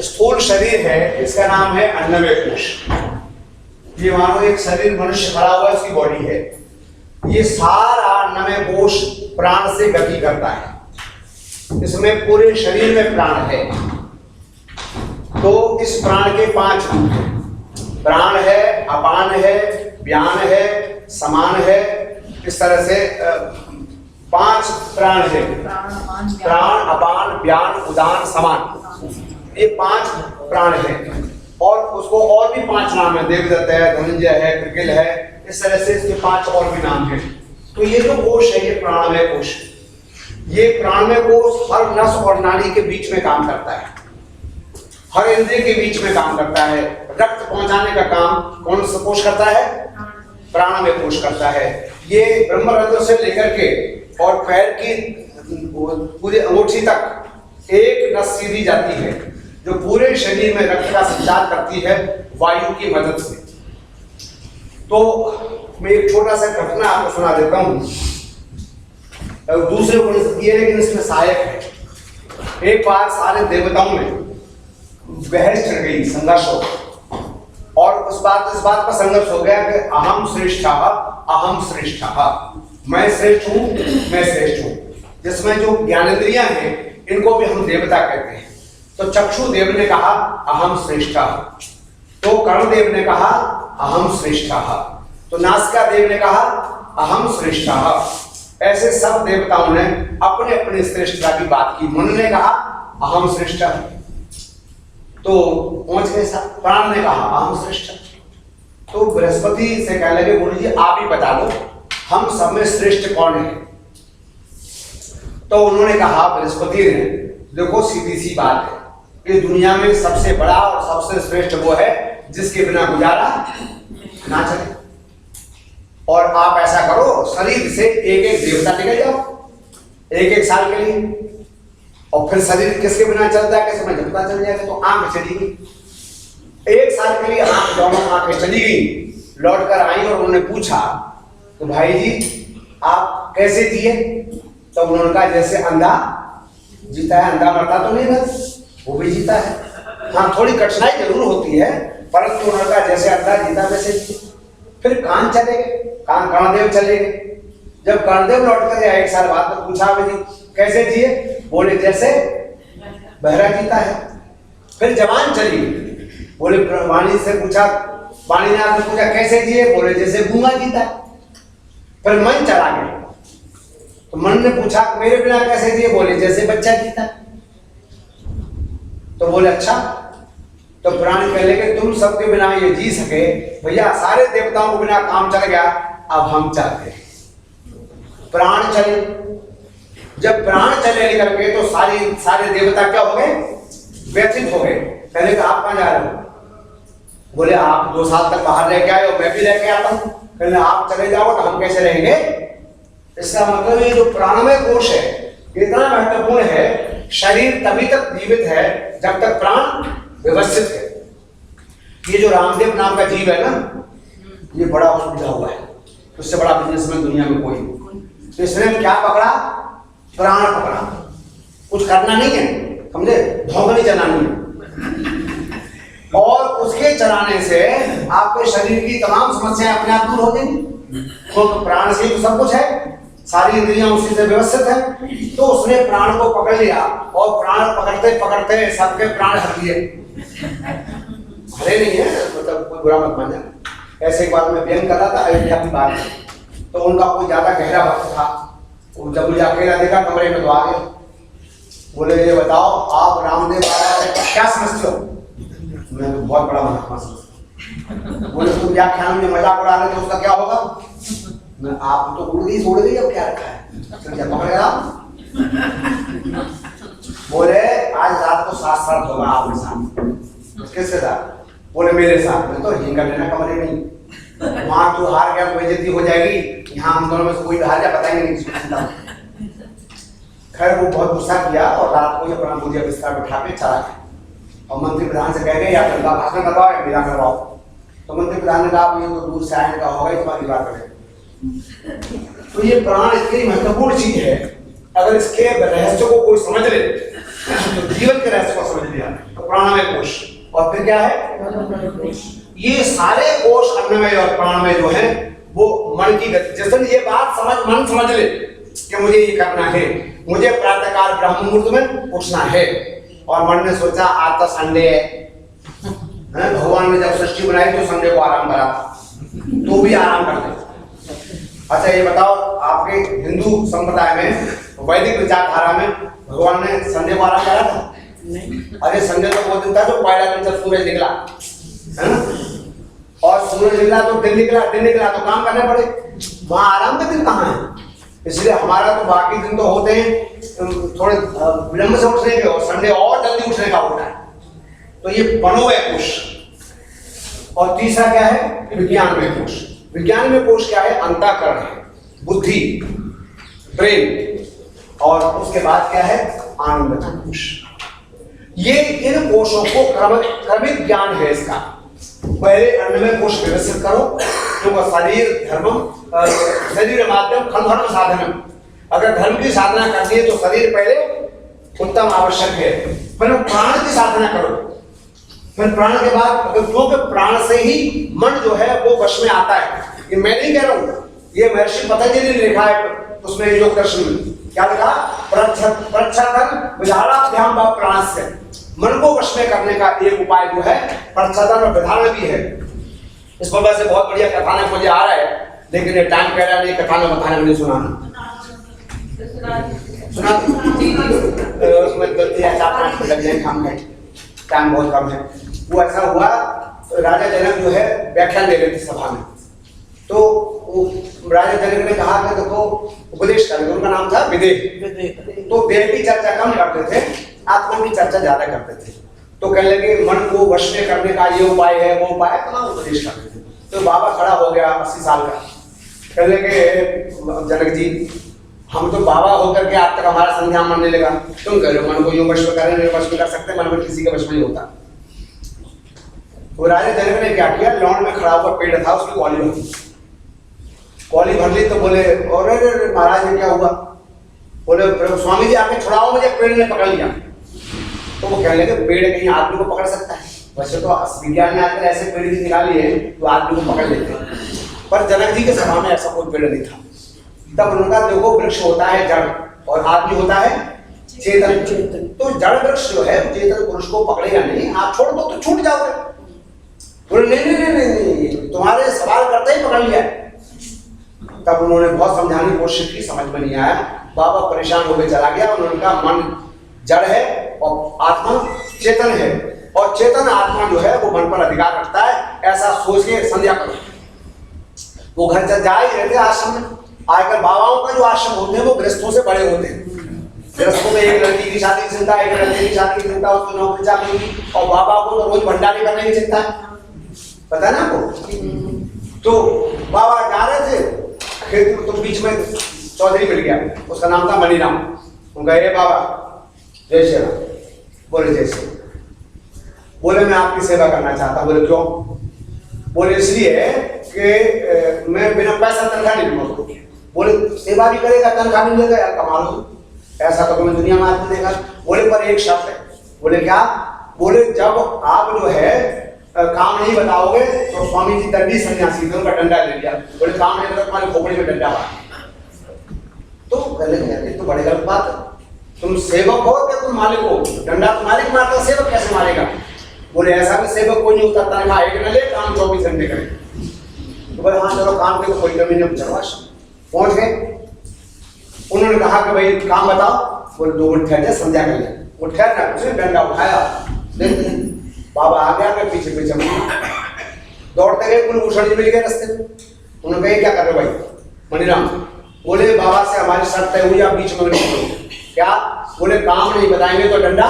स्थूल शरीर है इसका नाम है अन्नमय कोश। ये मानो एक शरीर मनुष्य खड़ा हुआ, इसकी बॉडी है। ये सारा अन्नमय कोश प्राण से गति करता है। इसमें पूरे शरीर में प्राण है। तो इस प्राण के 5 रूप हैं। प्राण है, अपान है, व्यान है, समान है। इस तरह से 5 प्राण है। प्राण, अपान, व्यान, उदान, समान, ये 5 प्राण हैं। और उसको और भी 5 नाम है, देवदत्त है, धनंजय है, कृकिल है। इस तरह से इसके 5 और भी नाम हैं। तो ये जो कोश है ये प्राणमय कोश। ये प्राणमय कोश हर नस और नाड़ी के बीच में काम करता है, हर इंद्रिय के बीच में काम करता है। रक्त पहुंचाने का काम कौन सा कोश करता है? प्राणमय कोश करता है। ये ब्रह्मरंध्र से लेकर के और पैर की पूरी अंगूठी तक एक नस सीधी जाती है जो पूरे शरीर में रक्त का संचार करती है वायु की मदद से। तो मैं एक छोटा सा घटना आपको सुना देता हूं। दूसरे उपनिषद की है लेकिन इसमें सहायक है। एक बार सारे देवताओं में बहस चढ़ गई, संघर्ष हो, और इस बात पर संघर्ष हो गया कि अहम श्रेष्ठ, अहम श्रेष्ठ, मैं श्रेष्ठ हूं, मैं श्रेष्ठ हूं। जिसमें जो ज्ञानेंद्रियां हैं इनको भी हम देवता कहते हैं। तो चक्षु देव ने कहा अहम श्रेष्ठ, तो कर्णदेव ने कहा अहम श्रेष्ठ, तो नासिका देव ने कहा अहम श्रेष्ठ। ऐसे सब देवताओं ने अपने अपने श्रेष्ठता की बात की। मन ने कहा अहम श्रेष्ठ। तो पहुंच गए साहब, प्राण ने कहा अहम श्रेष्ठ। तो बृहस्पति से कहने लगे गुरु जी आप ही बता दो हम सब में श्रेष्ठ कौन है। तो उन्होंने कहा बृहस्पति ने, देखो सीधी सी बात है, इस दुनिया में सबसे बड़ा और सबसे श्रेष्ठ वो है जिसके बिना गुजारा ना चले। और आप ऐसा करो, शरीर से एक एक देवता निकल जाओ एक एक साल के लिए, और फिर शरीर किसके बिना चलता है कैसे मुझे पता चल जाएगा। तो आंख चली गई, एक साल के लिए आंख, दोनों आंखें चली गई, लौट कर आई और उन्होंने पूछा तो भाई जी आप कैसे जिए। तो उन्होंने कहा जैसे अंधा जीता है, अंधा मरता तो नहीं ना, वो भी जीता है, हाँ थोड़ी कठिनाई जरूर होती है, परंतु उन्होंने कहा जैसे अंधा जीता वैसे जी। फिर कान चले गए, कान कर्णदेव चले गए। जब कर्णदेव लौट कर आए एक साल बाद तो पूछा भाई कैसे जिए, बोले जैसे बहरा जीता है। फिर जवान चली गई, बोले वाणी से पूछा, वाणीनाथ ने पूछा कैसे जिए, बोले जैसे गूंगा जीता है। फिर मन चला गया, तो मन ने पूछा मेरे बिना कैसे जिए, बोले जैसे बच्चा जीता है। तो बोले अच्छा। तो प्राण कह लगे तुम सबके बिना ये जी सके, भैया सारे देवताओं के बिना काम चल गया, अब हम चलते। प्राण चले, जब प्राण चले निकल के तो सारे देवता क्या हो गए, व्यथित हो गए। कहने का आप कहां जा रहे हो, बोले आप 2 साल तक बाहर रह के आए हो, मैं भी रह के आता हूं। कहने आप चले जाओ तो हम कैसे रहेंगे। इसका मतलब ये जो प्राणमय कोश है इतना महत्वपूर्ण है, शरीर तभी तक जीवित है जब तक प्राण व्यवस्थित है। ये जो रामदेव नाम का जीव है ना, ये बड़ा उलझा हुआ है, उससे बड़ा बिजनेसमैन दुनिया में कोई नहीं। तो इसने क्या पकड़ा, प्राण पकड़ा, कुछ करना नहीं है, समझे, भौंकनी चलानी है, और उसके चलाने से आपके शरीर की तमाम समस्याएं अपने आप दूर हो जाएंगी। तो प्राण से तो सब कुछ है, सारी इंद्रियां उसी से व्यवस्थित है। तो उसने प्राण को पकड़ लिया और प्राण पकड़ते पकड़ते सबके प्राण हर लिए। हरे नहीं है, मतलब कोई बुरा मत मानना, ऐसे एक बार मैं व्यंग कर रहा था अयोध्या की बात, तो उनका कोई ज्यादा गहरा भक्त था, वो जब मुझे अकेला देखा कमरे में तो आ गए, बोले ये बताओ आप रामदेव बाबा क्या समझते हो। मैं तो बहुत बड़ा महात्मा समझता। बोले तुम व्याख्यान में मजाक उड़ा रहे थे, उसका क्या होगा। मैं आप तो उड़ गई छोड़ गई, अब क्या रखा है, पकड़ेगा। बोले आज रात को 7 साल होगा आपके साथ। किसके साथ, बोले मेरे साथ। मैं तो हिंगा लेना कमरे नहीं, वहां तो हार गया तो बेइज्जती हो जाएगी, यहाँ हम दोनों में से कोई हार गया बताएंगे नहीं। खैर वो बहुत गुस्सा किया और रात को अपना मुझे बिस्तर बिठा के चला गया, और मंत्री प्रधान से कह गए या तो भाषण करवाओ या मेरा करवाओ। तो मंत्री प्रधान ने कहा ये तो दूर से आने का होगा, ही तुम्हारी बात करें। तो ये प्राण इतनी महत्वपूर्ण चीज है, अगर इसके रहस्य को कोई समझ ले तो जीवन के रहस्य को समझ लिया। तो प्राणमय कोश, और फिर क्या है, ये सारे कोश अन्नमय और प्राणमय जो है वो मन की गति। जैसे ये बात मन समझ ले कि मुझे ये करना है, मुझे प्रातःकाल ब्रह्म मुहूर्त में उठना है, और मन ने सोचा आज तो संडे है, भगवान ने जब सृष्टि बनाई तो संडे को आराम करा था, तो भी आराम कर ले। अच्छा ये बताओ आपके हिंदू संप्रदाय में, वैदिक विचारधारा में भगवान ने संडे को आराम करा था नहीं। अरे संडे तो वो दिन था जो पहला दिन जब सूरज निकला है ना, और सूरज निकला तो दिन निकला तो काम करने पड़े, वहां आराम का दिन कहाँ है। इसलिए हमारा तो बाकी दिन तो होते हैं थोड़े विलंब से उठने के, और संडे और जल्दी उठने का होता है। तो ये मनोमय कोश। और तीसरा क्या है, विज्ञानमय कोश। विज्ञानमय कोश क्या है, अंतःकरण है, बुद्धि, ब्रेन, और उसके बाद क्या है, आनंद कोश। ये इन कोशों को क्रमिक ज्ञान है इसका। पहले अन्नमय कोश व्यवस्थित करो, क्योंकि शरीर माध्यम खल धर्म साधन। अगर धर्म की साधना करनी है तो शरीर पहले उत्तम आवश्यक है, फिर प्राण की साधना करो, फिर प्राण के बाद, क्योंकि प्राण से ही मन जो है वो वश में आता है। ये मैं नहीं कह रहा हूँ, ये महर्षि पतंजलि ने लिखा है उसमें योग दर्शन में। क्या लिखा, प्रच्छादन विधानाभ्याम व प्राणस्य। मन को वश में करने का एक उपाय जो है प्रच्छादन और विधान भी है। इस पर वैसे बहुत बढ़िया कथानक मुझे आ रहा है, लेकिन ये टाइम कह रहा है कथानक बताने में नहीं सुना। सुना उसमें 4-5 मिनट लग जाए काम में, टाइम बहुत कम है। वो ऐसा हुआ, तो राजा जनक जो है व्याख्यान दे रहे थे सभा में, तो राजा जनक ने कहा कि देखो उपदेश करेंगे, उनका नाम था विदेह। तो देह की चर्चा कम करते थे, आत्मा की चर्चा ज्यादा करते थे। तो कहने लगे मन को वश में करने का ये उपाय है, वो उपाय, तमाम उपदेश करते थे। तो बाबा खड़ा हो गया 80 साल का, कहने लगे जनक जी हम तो बाबा होकर के आप तक हमारा संध्या मानने लगा, तुम कह रहे हो मन को यूं वश में करें, नहीं वश में कर सकते, मन में किसी के वश में नहीं होता। तो राजा जनक ने क्या किया, लॉन में खड़ा हुआ पेड़ था, उसकी कॉली भर ली। तो बोले अरे महाराज ने क्या हुआ, बोले स्वामी जी आके छुड़ाओ मुझे, पेड़ ने पकड़ लिया। तो वो कहने लगे पेड़ कहीं आदमी को पकड़ सकता है, वैसे तो विज्ञान में आकर ऐसे पेड़ की निकाली है तो आदमी को पकड़ लेते हैं, पर जनक जी के सभा में ऐसा कोई पेड़ नहीं था। तब उन्होंने कहा देखो वृक्ष होता है जड़ और आदमी होता है चेतन। तो जड़ वृक्ष जो है चेतन पुरुष को पकड़ेगा नहीं, आप छोड़ दो तो छूट जाओगे। बोले नहीं, तुम्हारे सवाल करते ही पकड़ लिया। तब उन्होंने बहुत समझाने की कोशिश की, समझ में नहीं आया। बाबा परेशान होकर चला गया। उन्होंने कहा मन जड़ है और आत्मा चेतन है, और चेतन आत्मा जो है वो मन पर अधिकार रखता है, ऐसा सोच के संध्या करो। वो घर चल जा ही रहते आश्रम में। आजकल बाबाओं का जो आश्रम होते हैं वो गृहस्थों से बड़े होते हैं। गृहस्थों में एक लड़की की शादी की चिंता, एक लड़के की शादी की चिंता, उसको नौकरी चाकरी की, और बाबा को तो रोज भंडारी करने की चिंता है, पता है ना आपको। तो बाबा जा रहे थे खेत में, तो बीच में चौधरी मिल गया, उसका नाम था मणिराम। उनका ये बाबा जय श्री राम। बोले जय श्री राम। बोले मैं आपकी सेवा करना चाहता हूँ। बोले क्यों? बोले इसलिए कि मैं बिना पैसा तनख्वाह नहीं लूंगा। बोले सेवा भी करेगा तनख्वाह नहीं लेगा, यार कमाल हो, ऐसा तो मैं दुनिया में आदमी देखा। बोले पर एक शर्त है। बोले क्या? बोले जब आप जो है काम नहीं बताओगे तो स्वामी जी दंडी सन्यासी थे, उनका डंडा ले लिया। बोले काम नहीं बताओ तुम्हारे खोपड़ी में डंडा मार। तो कहने लगे तो बड़ी गलत बात है, तुम सेवक हो क्या तुम मालिक हो? डंडा तो मालिक मारता, सेवक कैसे मारेगा? बोले ऐसा भी सेवक कोई नहीं होता, तनख्वाह एक न ले, काम 24 घंटे करे। तो बोले हाँ चलो काम के तो कोई कमी नहीं, चलो पहुंच गए। उन्होंने कहा कि भाई काम बताओ। बोले 2 मिनट ठहर जाए, संध्या कर ले। वो ठहरना, उसने डंडा उठाया, बाबा आ गया, मैं पीछे पीछे दौड़ते गए। कुलभूषण जी मिल गए रास्ते में। उन्होंने कहा क्या कर रहे हो भाई? मणिराम बोले बाबा से हमारी शर्त तय हुई, आप बीच में नहीं बोलो। क्या? बोले काम नहीं बताएंगे तो डंडा।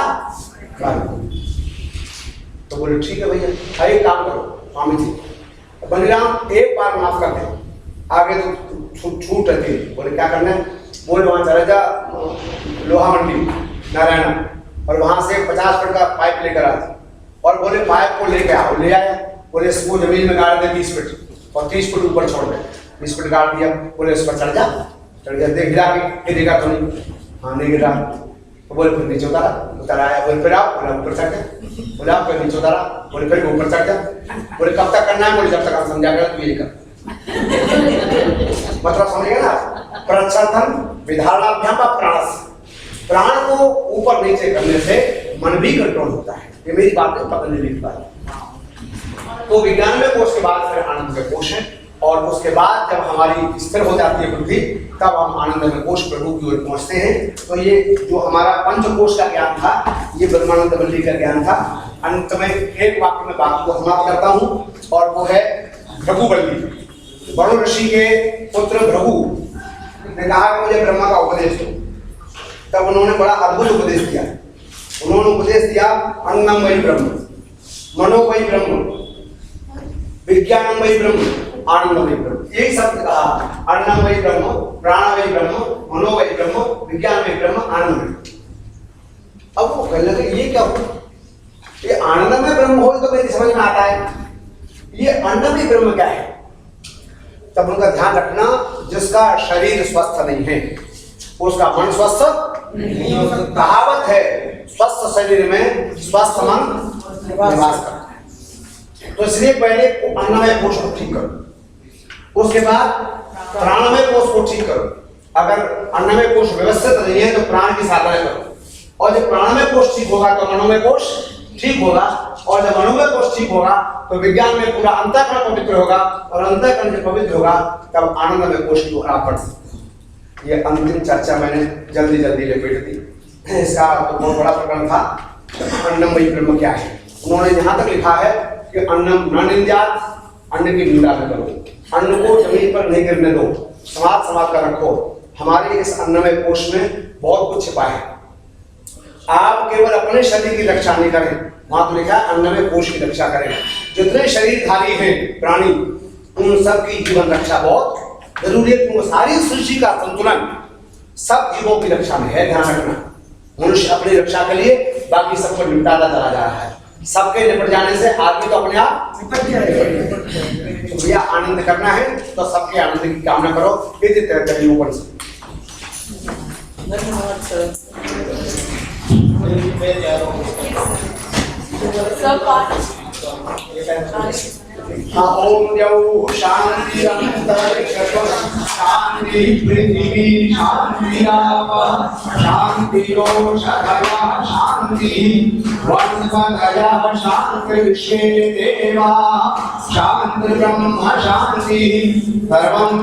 तो बोले ठीक है भैया, एक काम करो स्वामी जी, मणिराम एक बार माफ कर दे, आगे तो छूट रहती। बोले क्या करना है? बोले वहां चला जा लोहा मंडी नारायण, और वहां से 50 फुट का पाइप लेकर आ। और बोले पाइप को लेके आओ। ले आया। बोले इसको जमीन में गाड़ दे 20 फुट और 30 फुट ऊपर छोड़ दे। 20 फुट गाड़ दिया। बोले इस पर चढ़ जा। चढ़ गया, देख गिरा के गिरा तो नहीं, हाँ नहीं गिरा। तो बोले फिर नीचे उतर आया। बोले फिर आप, बोले ऊपर चढ़ गया। बोले आप फिर नीचे उतारा। बोले फिर ऊपर चढ़ जा। बोले कब तक करना है? बोले जब तक आप समझा कर तू ये कर। मतलब समझेगा ना, प्रच्छन्न विधानाभ्याम का प्राण को ऊपर नीचे करने से मन भी कंट्रोल होता है। ये मेरी बात है, पता नहीं लिख पाया। तो विज्ञान में कोश के बाद फिर आनंद में कोश है, और उसके बाद जब हमारी स्थिर हो जाती है बुद्धि, तब हम आनंद में कोश प्रभु की ओर पहुंचते हैं। तो ये जो हमारा पंचकोश का ज्ञान था, ये ब्रह्मानंद वल्ली का ज्ञान था। अंत में एक वाक्य में बात को समाप्त करता हूँ, और वो है भृगुवल्ली। वरुण ऋषि के पुत्र भृगु ने कहा कि मुझे ब्रह्मा का उपदेश दो। तब उन्होंने बड़ा अद्भुत उपदेश दिया। उन्होंने उपदेश दिया अन्नम वही ब्रह्म, मनो वही ब्रह्म, विज्ञानम वही ब्रह्म, आनंद वही ब्रह्म। एक शब्द कहा, अन्नम वही ब्रह्म, प्राण वही ब्रह्म, मनो वही ब्रह्म, विज्ञान वही ब्रह्म, आनंद वही। अब वो कहने लगे ये क्या हुआ? ये आनंद में ब्रह्म हो तो मेरी समझ में आता है, ये अन्न में ब्रह्म क्या है? तब उनका ध्यान रखना, जिसका शरीर स्वस्थ नहीं है उसका मन स्वस्थ नहीं हो सकता। कहावत है स्वस्थ शरीर में स्वस्थ मन निवास करता है। तो इसलिए पहले अन्नमय कोश को ठीक करो, उसके बाद प्राणमय कोश को ठीक करो। अगर अन्नमय कोश व्यवस्थित नहीं है तो प्राण की साधना करो, और जब प्राणमय कोश ठीक होगा तो मनोमय कोश ठीक होगा, और जब मनोमय कोश ठीक होगा तो विज्ञान में पूरा अंतःकरण पवित्र होगा, और अंतःकरण जब पवित्र होगा तब आनंदमय कोश की ओर आप बढ़ सकते। ये अंतिम चर्चा मैंने जल्दी जल्दी लपेट दी। इसका तो बहुत बड़ा प्रकरण था, अन्नम वही ब्रह्म क्या है। उन्होंने यहाँ तक लिखा है कि अन्नम न निंद्यात, अन्न की निंदा न करो, अन्न को जमीन पर नहीं गिरने दो, समाज कर रखो। हमारे इस अन्नमय कोश में बहुत कुछ छिपा है। आप केवल अपने शरीर की रक्षा नहीं करें, वहां तो लिखा है अन्नमय कोश की रक्षा करें। जितने शरीरधारी हैं प्राणी, उन सब की जीवन रक्षा बहुत जरूरी है, क्योंकि सारी सृष्टि का संतुलन सब जीवों की रक्षा में है। ध्यान रखना, मनुष्य अपनी रक्षा के लिए बाकी सबको निपटाता चला जा रहा है। सबके निपट जाने से आदमी तो अपने आप निपट जाएगा। भैया आनंद करना है तो सबके आनंद की कामना करो। धन्यवाद सर। ओम यौ शांति अंतरिक्षं शांति पृथ्वी शांति आप शांतिरोषधया शांति वनस्पतयः शांति विश्वे देवा शांति ब्रह्म शांति सर्वं